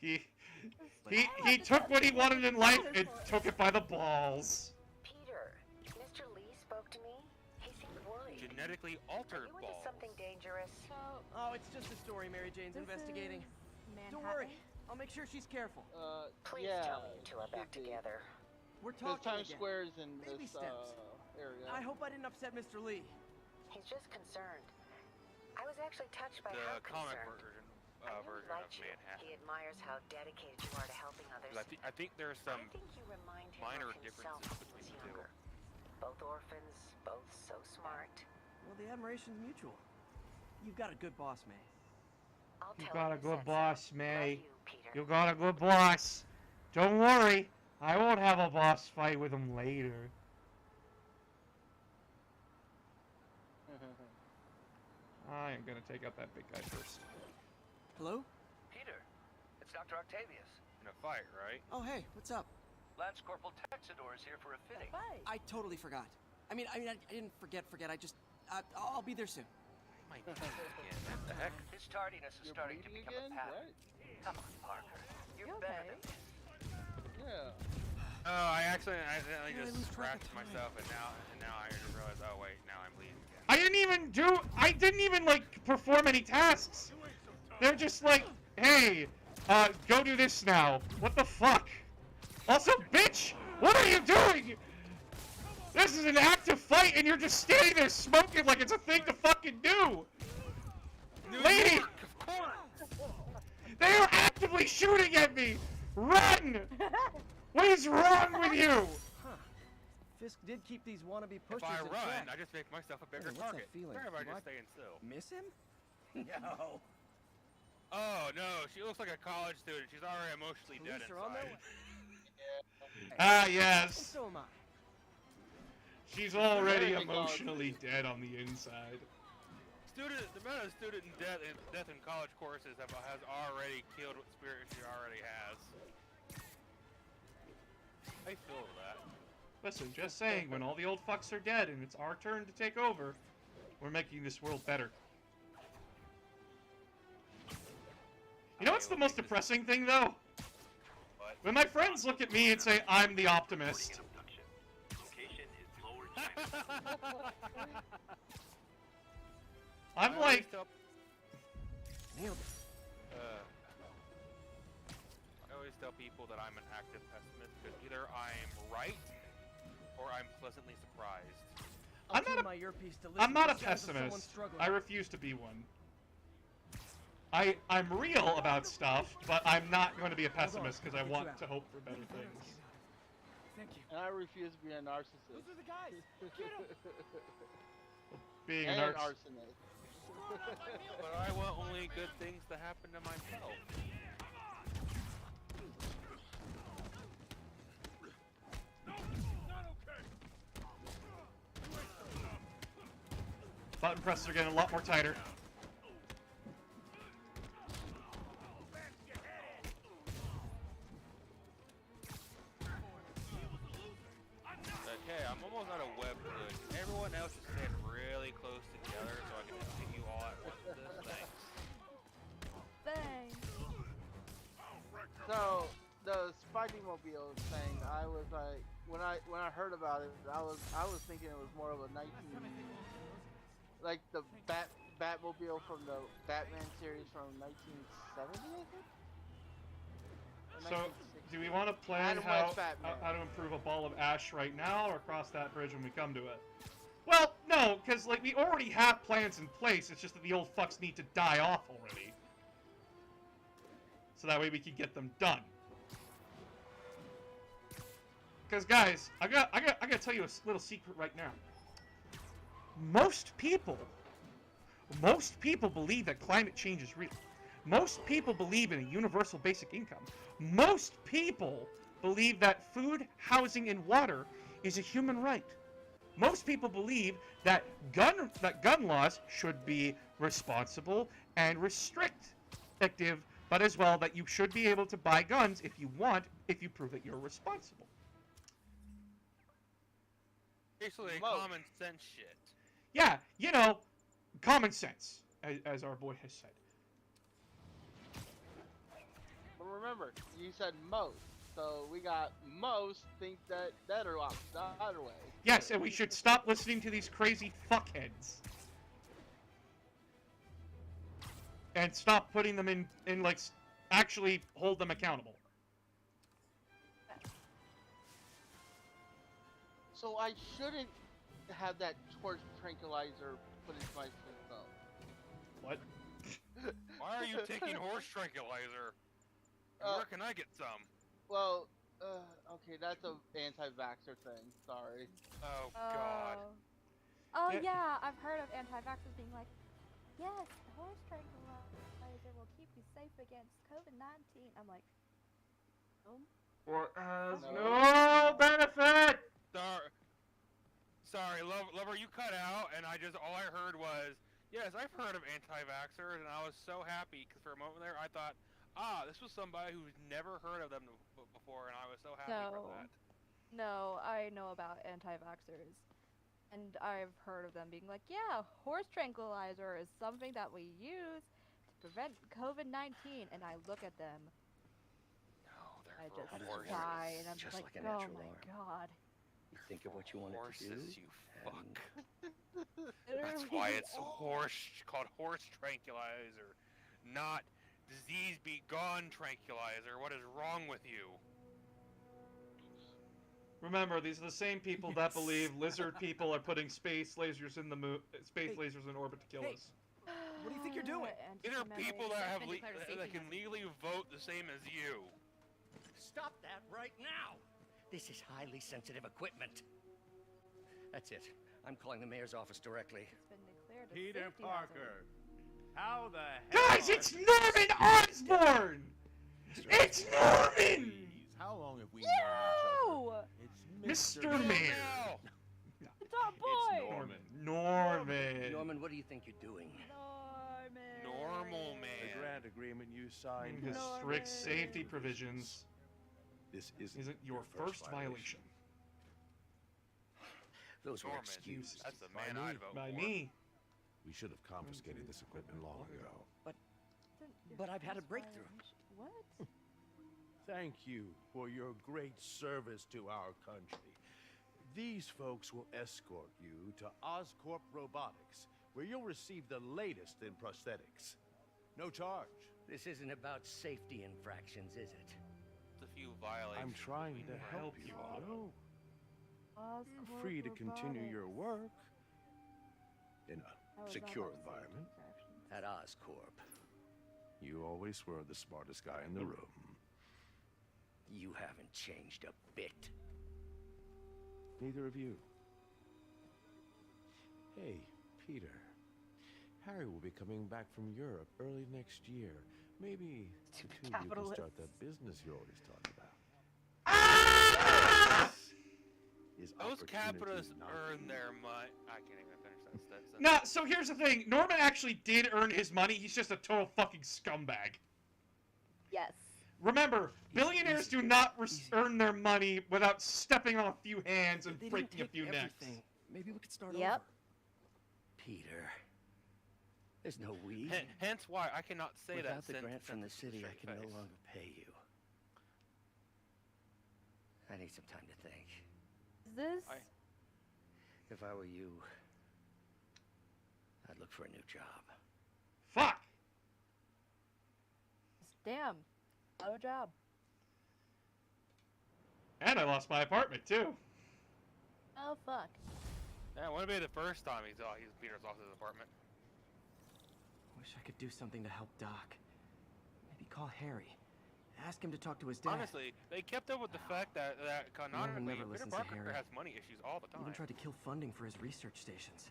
He took what he wanted in life and took it by the balls. Peter, Mr. Lee spoke to me. He seemed worried. Genetically altered Are you into balls. something dangerous? Oh, it's just a story Mary Jane's investigating. Don't worry, I'll make sure she's careful. Please yeah. tell me you two are back together. We're Because talking Times again. Square's in Baby this steps. area. I hope I didn't upset Mr. Lee. He's just concerned. I was actually touched by The how comic concerned. version I of really liked you. Manhattan. He admires how dedicated you are to helping others. I think there's some I think you remind him minor of himself differences when he was between the two. younger. Both orphans, both so smart. Well, the admiration's mutual. You've got a good boss, May. I'll You tell got a him good said boss, so. May. Love you, Peter. You got a good boss. Don't worry, I won't have a boss fight with him later. I am gonna take out that big guy first. Hello? Peter, it's Dr. Octavius. In a fight, right? Oh, hey, what's up? Lance Corporal Texador is here for a fitting. I totally forgot. I didn't forget. I just, I'll be there soon. My God, again, what the heck? His tardiness is starting to become a pattern. Come on, Parker. You're better than this. Yeah. Oh, I accidentally I just lose track of scratched time. myself, and now I just realized, oh wait, now I'm bleeding again. I didn't even like perform any tasks. They're just like, hey, go do this now. What the fuck? Also, bitch, what are you doing? This is an active fight and you're just standing there smoking like it's a thing to fucking do. Lady! Of course! They are actively shooting at me! Run! What is wrong with you? Huh. Fisk did keep these wannabe pushers If I in run, check. I just make myself a bigger Hey, what's target. that feeling? Where am I Do just staying still? Miss him? No. Oh no, she looks like a college student. She's already emotionally dead Police are on their inside. way. Ah, And yes. so am I. She's already Very good emotionally dead on the inside. The amount of student death in college courses has already killed what spirit she already has. I feel that. Listen, just saying, when all the old fucks are dead and it's our turn to take over, we're making this world better. You know what's the most depressing thing, though? What? When my friends look at me and say, I'm the optimist. Location is Lower China. I'm like... Nailed it. I always tell people that I'm an active pessimist because either I'm right or I'm pleasantly surprised. I'm not a pessimist. I refuse to be one. I'm real about stuff, but I'm not going to be a pessimist because I want to hope for better things. Thank you. And I refuse to be a narcissist. Those are the guys. Get 'em. Being and an an arsonist. But I want only good things to happen to myself. Button presses are getting a lot more tighter. Okay, I'm almost out of web hood. Everyone else is staying really close together so I can hit you all at once with this thing. Thanks. So the Spidey Mobile thing, I was like, when I heard about it, I was thinking it was more of a 19, like the Batmobile from the Batman series from 1970, I think. So, do we want to plan how to improve a ball of ash right now, or cross that bridge when we come to it? Well, no, because like we already have plans in place. It's just that the old fucks need to die off already, so that way we can get them done. Because guys, I gotta tell you a little secret right now. Most people believe that climate change is real. Most people believe in a universal basic income. Most people believe that food, housing, and water is a human right. Most people believe that gun laws should be responsible and restrictive, but as well that you should be able to buy guns if you want, if you prove that you're responsible. Basically, common sense shit. Yeah, you know, common sense, as our boy has said. But remember, you said most, so we got most think that are off the other way. Yes, and we should stop listening to these crazy fuckheads. And stop putting them in like, actually hold them accountable. So I shouldn't have that torch tranquilizer put into my system. What? Why are you taking horse tranquilizer? Where can I get some? Well, okay, that's a anti-vaxxer thing. Sorry. Oh God. Oh yeah, I've heard of anti-vaxxers being like, yes, horse tranquilizer will keep you safe against COVID-19. I'm like, Or has no benefit. Sorry, lover, you cut out, and all I heard was, yes, I've heard of anti-vaxxers, and I was so happy because for a moment there I thought, this was somebody who's never heard of them before, and I was so happy for that. No, I know about anti-vaxxers. And I've heard of them being like, yeah, horse tranquilizer is something that we use to prevent COVID-19. And I look at them. No, they're I just horses. cry, and I'm just like, like a oh natural my law. god. You think of what you want it to do. You fuck. That's why it's called horse tranquilizer, not disease be gone tranquilizer. What is wrong with you? Remember, these are the same people that believe lizard people are putting space lasers in the lasers in orbit to kill us. What do you think you're doing? These are people that that can legally vote the same as you. Stop that right now! This is highly sensitive equipment. That's it. I'm calling the mayor's office directly. Peter Parker. How the hell? Guys, it's Norman Osborn! It's Norman! How long have we known It's Mr. Mayor. It's our boy! Norman. Norman, what do you think you're doing? Normal man. The grant agreement you signed. His strict safety provisions. This isn't your first violation. Those were Norman, excuses. that's the man I'd vote By for. me. We should have confiscated this equipment long ago. But I've had a breakthrough. What? Thank you for your great service to our country. These folks will escort you to Oscorp Robotics, where you'll receive the latest in prosthetics. No charge. This isn't about safety infractions, is it? a few violations. I'm trying to help you, Otto. You're free to continue your work in a secure environment. At Oscorp. You always were the smartest guy in the room. You haven't changed a bit. Neither of you. Hey, Peter. Harry will be coming back from Europe early next year. Maybe the two of you can start that business you're always talking about. Those capitalists earn their money. I can't even finish that sentence. Nah, so here's the thing. Norman actually did earn his money. He's just a total fucking scumbag. Yes. Remember, billionaires do not earn their money without stepping on a few hands and breaking a few necks. Maybe we could start over. Peter. There's no we. Hence why I cannot say Without that. the grant from the city, I can no longer pay you. I need some time to think. Is this? If I were you, I'd look for a new job. Fuck! Damn. No job. And I lost my apartment, too. Oh, fuck. Yeah, it wouldn't be the first time Peter's lost his apartment. Wish I could do something to help Doc. Maybe call Harry. Ask him to talk to his dad. Honestly, they kept up with the fact that canonically never Peter listens to Parker Harry. has money issues all the time. Even tried to kill funding for his research stations.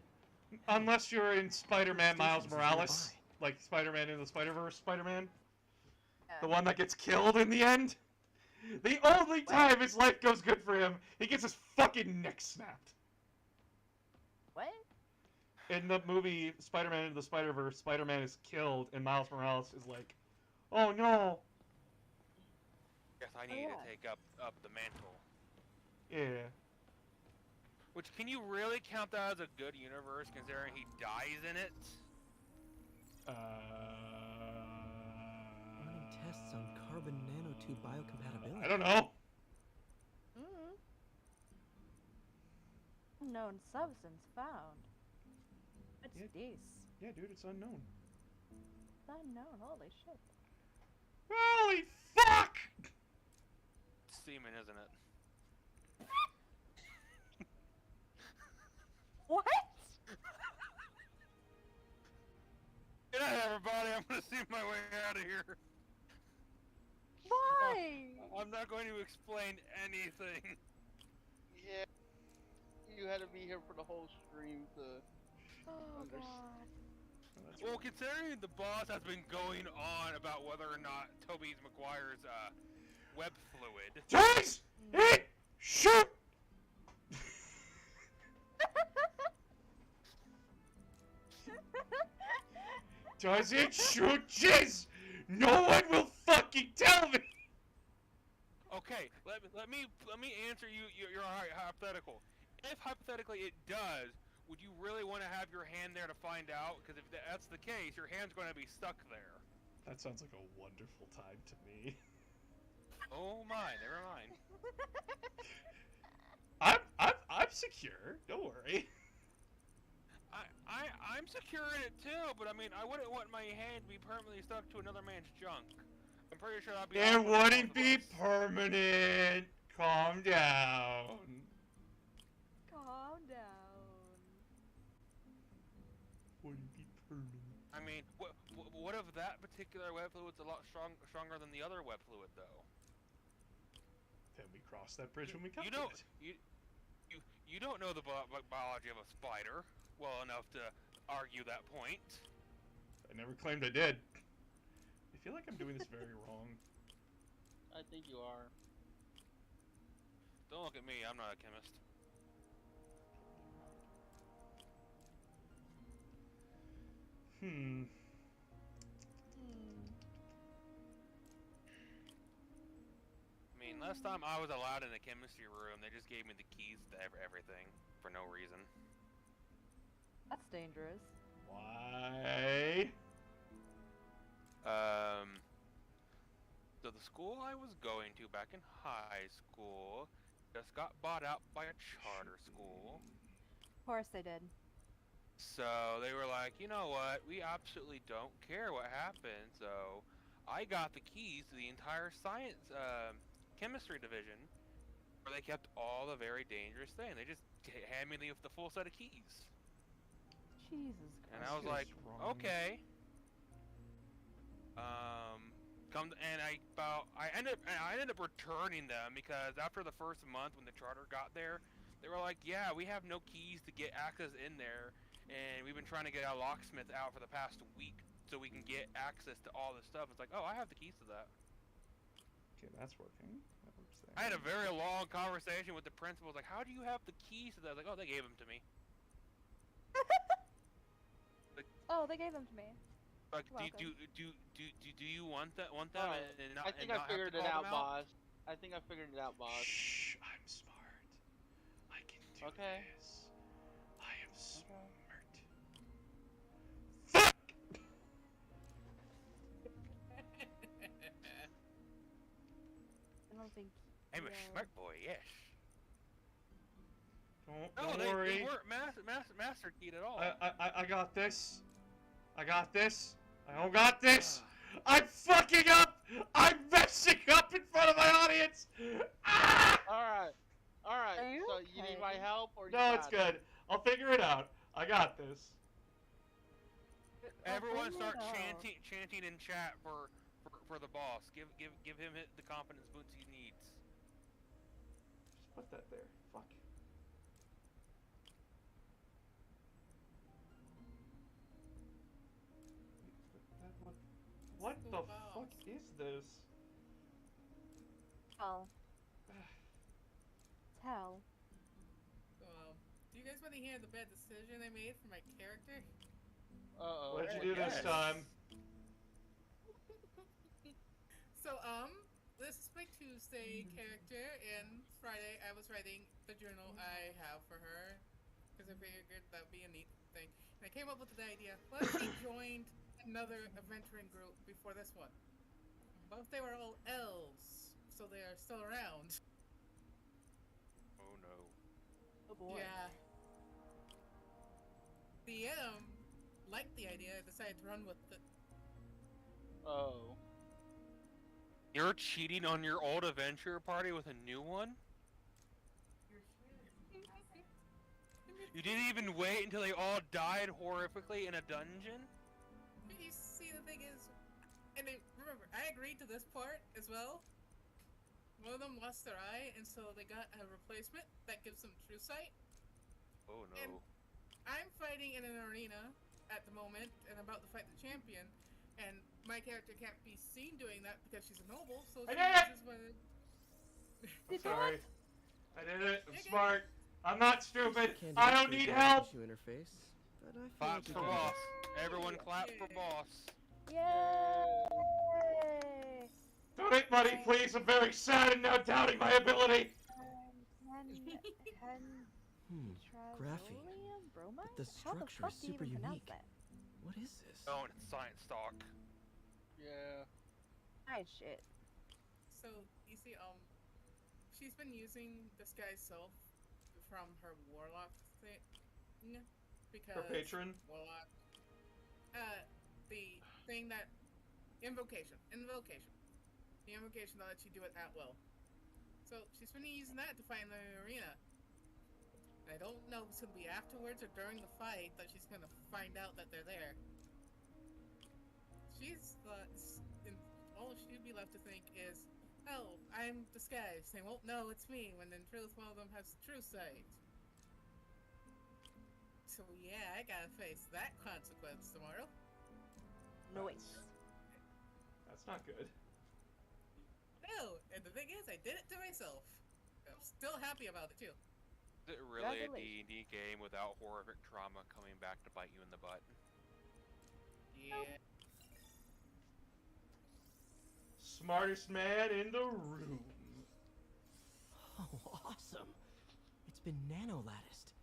Unless you're in Spider-Man Miles Stations is Morales. Like Spider-Man in the Spider-Verse Spider-Man. The one that gets killed in the end. The only time his life goes good for him, he gets his fucking neck snapped. What? In the movie Spider-Man into the Spider-Verse, Spider-Man is killed, and Miles Morales is like, oh no. Guess I need to take up the mantle. Yeah. Which, can you really count that as a good universe, considering he dies in it? Running tests on carbon nanotube biocompatibility. I don't know. Unknown substance found. What's this? Yeah, dude, it's unknown. It's unknown. Holy shit. Holy fuck! It's semen, isn't it? What? Good night, everybody. I'm gonna see my way out of here. Why? I'm not going to explain anything. Yeah. You had to be here for the whole stream to understand. Well, considering the boss has been going on about whether or not Tobey Maguire's web fluid. Does it shoot? Does it shoot jizz? No one will fucking tell me. Okay, let me answer your hypothetical. If hypothetically it does, would you really want to have your hand there to find out? Because if that's the case, your hand's going to be stuck there. That sounds like a wonderful time to me. Oh my, never mind. I'm secure. Don't worry. I'm secure in it too, but I mean, I wouldn't want my hand to be permanently stuck to another man's junk. I'm pretty sure I'd be. It wouldn't be permanent. Calm down. Calm down. Wouldn't be permanent. I mean, what if that particular web fluid's a lot stronger than the other web fluid, though? Then we cross that bridge when we come You to don't. it. You don't know the biology of a spider well enough to argue that point. I never claimed I did. I feel like I'm doing this very wrong. I think you are. Don't look at me, I'm not a chemist. I mean, last time I was allowed in the chemistry room, they just gave me the keys to everything for no reason. That's dangerous. Why? So the school I was going to back in high school just got bought out by a charter school. Of course they did. So they were like, you know what, we absolutely don't care what happened, so I got the keys to the entire science chemistry division, where they kept all the very dangerous things. They just hand me the full set of keys. Jesus Christ. And I was like, okay. I ended up returning them because after the first month when the charter got there, they were like, yeah, we have no keys to get access in there, and we've been trying to get our locksmith out for the past week so we can get access to all this stuff. It's like, oh, I have the keys to that. Okay, that's working. That works there. I had a very long conversation with the principal. Like, how do you have the keys to that? I was like, oh, they gave them to me. Oh, they gave them to me. Like, do you want that? Want them? And not, I think and I not figured have it to call out, them out? boss. I think I figured it out, boss. Shh, I'm smart. I can do this. I am smart. Fuck! I don't think. I'm a smart boy, yes. Don't worry. They weren't master keyed at all. I got this. I got this. I don't got this. I'm fucking up. I'm messing up in front of my audience. Ah! Alright. Alright. So you need my help or you No, it's good. I'll figure it out. I got this. Everyone start chanting in chat for the boss. Give him the confidence boost he needs. Just put that there. Fuck. What the fuck is this? Oh. Tell. Do you guys want to hear the bad decision I made for my character? Uh-oh. What'd you do this time? So, this is my Tuesday character, and Friday I was writing the journal I have for her, because I figured that would be a neat thing. And I came up with the idea, what if we joined another adventuring group before this one? What if they were all elves, so they are still around? Oh no. Oh boy. Yeah. The liked the idea, I decided to run with it. Oh. You're cheating on your old adventure party with a new one? You didn't even wait until they all died horrifically in a dungeon? You see, the thing is, and remember, I agreed to this part as well. One of them lost their eye, and so they got a replacement that gives them true sight. Oh no. And I'm fighting in an arena at the moment, and I'm about to fight the champion, and my character can't be seen doing that because she's a noble, so she uses one. I'm sorry. I did it. I'm smart. I'm not stupid. I don't need help. Interface, but I feel Claps for boss. Everyone clap for boss. Yay! Donate money, please. I'm very sad and now doubting my ability. Graphene. Bromide? The How the structure fuck is do you super even pronounce unique. that? What is this? Oh, and it's science talk. Yeah. Nice shit. So, you see, she's been using disguise self from her warlock thing, because... Her patron? Warlock. The thing that... Invocation. The invocation that lets you do it at will. So, she's been using that to fight in the arena. I don't know if it's gonna be afterwards or during the fight that she's gonna find out that they're there. She's, all she'd be left to think is, oh, I'm disguised. They won't know it's me, when in truth one of them has true sight. So yeah, I gotta face that consequence tomorrow. Noise. That's not good. No, and the thing is, I did it to myself. I'm still happy about it too. Is it really a D&D game without horrific trauma coming back to bite you in the butt? Yeah. Smartest man in the room. Oh, awesome. It's been nano-latticed.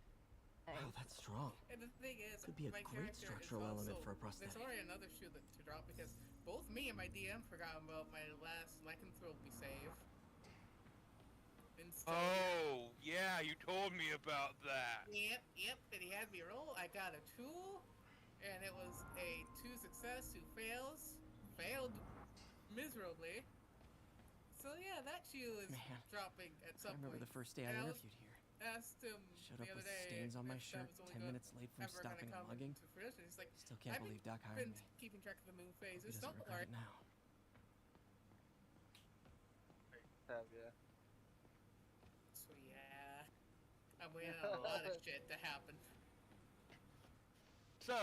Wow, that's strong. And the thing is, Could be a my great character structural is element also, for a prosthetic. There's already another shoe to drop because both me and my DM forgot about my last lycanthropy save. Oh, yeah, you told me about that. Yep, and he had me roll. I got a 2, and it was a 2 success, 2 fails. Failed miserably. So yeah, that shoe is Man, dropping at I some remember point. the first day I And interviewed here. Asked him Showed the up other with day stains on my if that shirt, was only 10 minutes late from ever stopping gonna and come mugging. to fruition. He's like, Still can't I've believe Doc hired been me. keeping track of the moon Hope he phases. doesn't Don't regret worry. it now. Yeah. So yeah, I'm waiting on a lot of shit to happen. So,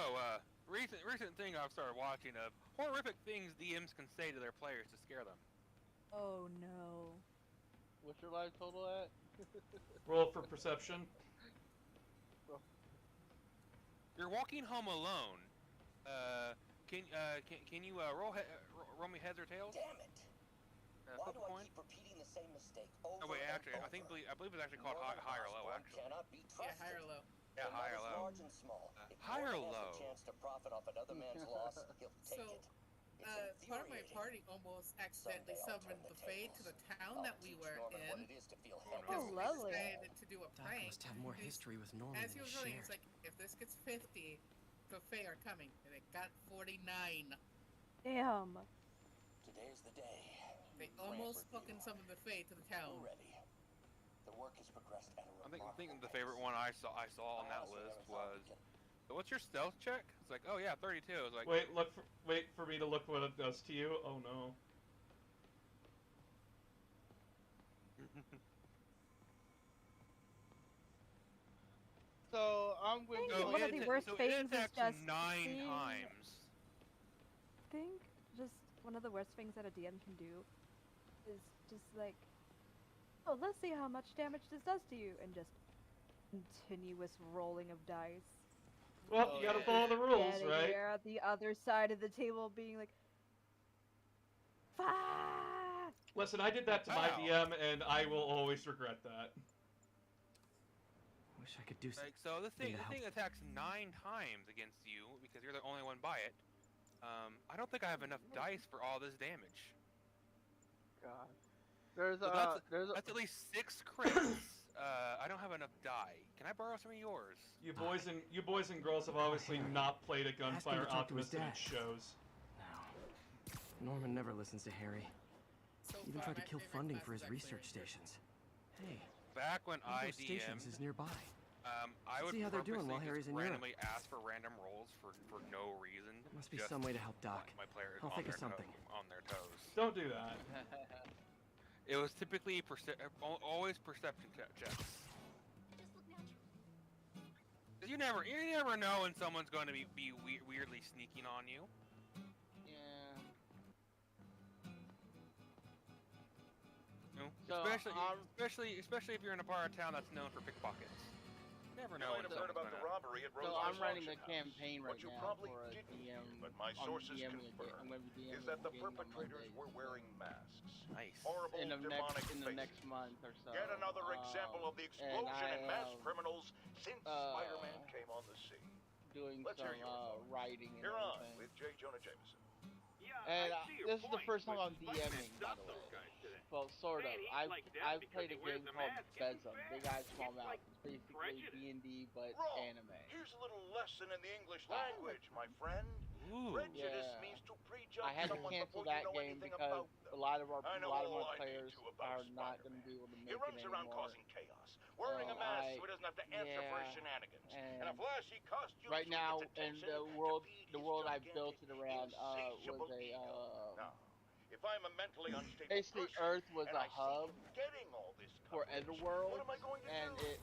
recent thing I've started watching of horrific things DMs can say to their players to scare them. Oh no. What's your life total at? Roll for perception. You're walking home alone. Can you roll me heads or tails? Damn it! Why do I keep repeating the same mistake over Oh wait, actually, and over? I believe it's actually called high or low. Actually. Cannot be Yeah, trusted. high or low. Yeah, No high or matter low. Large and small. If High or Morgan low? has a chance to profit off another man's loss, he'll take So, it. part of my party almost accidentally summoned the Fae to the town that we were in. What it is to feel Because we lovely. decided to do a Doc prank. must have more history with Norman As than he was he running, shared. he's like, if this gets 50, the Fae are coming. And it got 49. Damn. Today's the day. They almost fucking summoned the Fae to the town. Ready. The work has progressed at a I think the favorite one I saw on that list was. What's your stealth check? It's like, oh yeah, 32. It's like, Wait for me to look what it does to you. Oh no. So I'm going I think one of the worst things is just 9 seeing- times. I think just one of the worst things that a DM can do is just like, oh, let's see how much damage this does to you, and just continuous rolling of dice. Well, you gotta follow the rules, Getting right? there at the other side of the table, being like, fuck! Listen, I did that to my DM, and I will always regret that. Wish I could do something. Like, so the thing to help. attacks 9 times against you because you're the only one by it. I don't think I have enough dice for all this damage. God. There's So that's at least 6 crits. I don't have enough die. Can I borrow some of yours? You boys and girls have obviously not played a Gunfire to talk to his Alchemist, and dad. it shows. No. Norman never listens to Harry. Even tried to kill funding for his research stations. Hey, Back when one of I those stations DM'd, is nearby. I would See how they're doing purposely while Harry's just in Europe. randomly ask for random rolls for no reason. Must be just some way to help Doc. My players I'll on think of their something. on their toes. Don't do that. It was typically always perception checks. You never know when someone's going to be weirdly sneaking on you. Yeah. You know, So, especially if you're in a part of town that's known for pickpockets. You never know when might have heard someone's about the gonna... robbery at So Rose's I'm running a auction house. campaign right What you now probably for a didn't DM. hear, but my I'm sources DMing confirm, I'm gonna be DMing is that the a game on perpetrators Monday. were wearing masks. Nice. Horrible in the demonic next faces. next month or so. Yet another example of the explosion in mass am, criminals since Spider-Man came on the scene. Doing Let's some hear your thoughts. writing and You're on everything. with J. Jonah Jameson. And this is the first time I'm DMing, by the way. Well, sort of. I've played a game called Bezum, Big Eyes Small Mouth. It's basically D&D, but anime. Here's a little lesson in the English language, my friend. Ooh. Prejudice means to prejudge I had to someone cancel before you that know game anything because about them. a lot of I know my all I need players to about are not going to be able to make He it runs around anymore. causing chaos, wearing a mask so he doesn't have to answer for his shenanigans. And a flashy costume right so he now, gets in attention the world I built it around was a Now, if I'm a mentally unstable basically person, Earth was and a I see hub him getting all this for coverage, Otherworld, what am I going to and do? it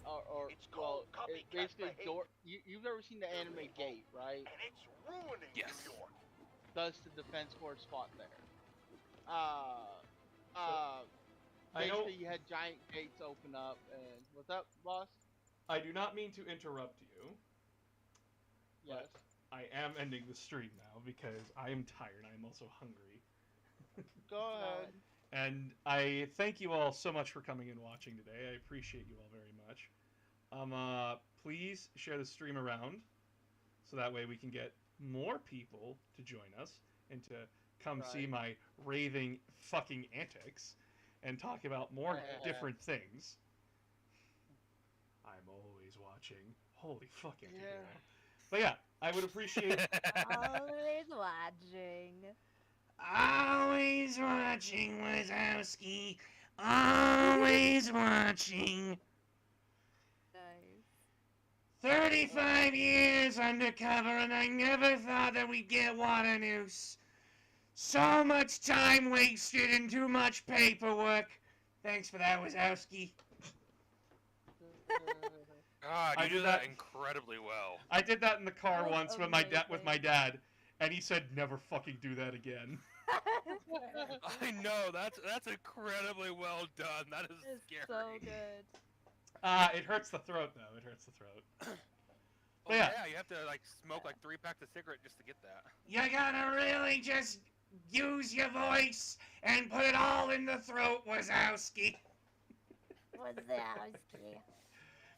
It's called it copycat basically behavior. you've ever seen the anime Gate, right? And it's ruining Yes. New York. Thus the Defense Force fought there. I know- Basically you had giant gates open up, and what's up, boss? I do not mean to interrupt you. Yes. But I am ending the stream now because I am tired. I am also hungry. Go ahead. And I thank you all so much for coming and watching today. I appreciate you all very much. Please share the stream around so that way we can get more people to join us and to come see my raving fucking antics and talk about more different things. I'm always watching. Holy fucking hell. But yeah, I would appreciate Always watching. Always watching Wazowski. Always watching. Nice. 35 years undercover, and I never thought that we'd get water noose. So much time wasted and too much paperwork. Thanks for that, Wazowski. God, you did that incredibly well. I did that in the car That was once with my dad, and he said never fucking do that again. I know, that's incredibly well done. That is scary. So good. It hurts the throat though. It hurts the throat. Oh, yeah. Yeah, you have to like smoke like 3 packs of cigarette just to get that. You gotta really just use your voice and put it all in the throat, Wazowski. Wazowski.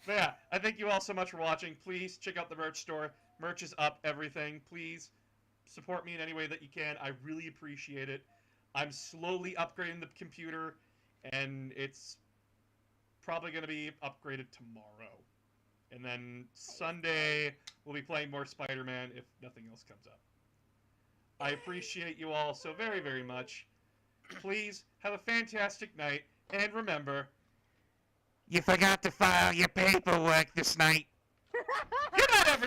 But yeah, I thank you all so much for watching. Please check out the merch store. Merch is up, everything. Please support me in any way that you can. I really appreciate it. I'm slowly upgrading the computer, and it's probably going to be upgraded tomorrow. And then Sunday, we'll be playing more Spider-Man if nothing else comes up. I appreciate you all so very, very much. Please have a fantastic night, and remember, you forgot to file your paperwork this night. Good night, everybody.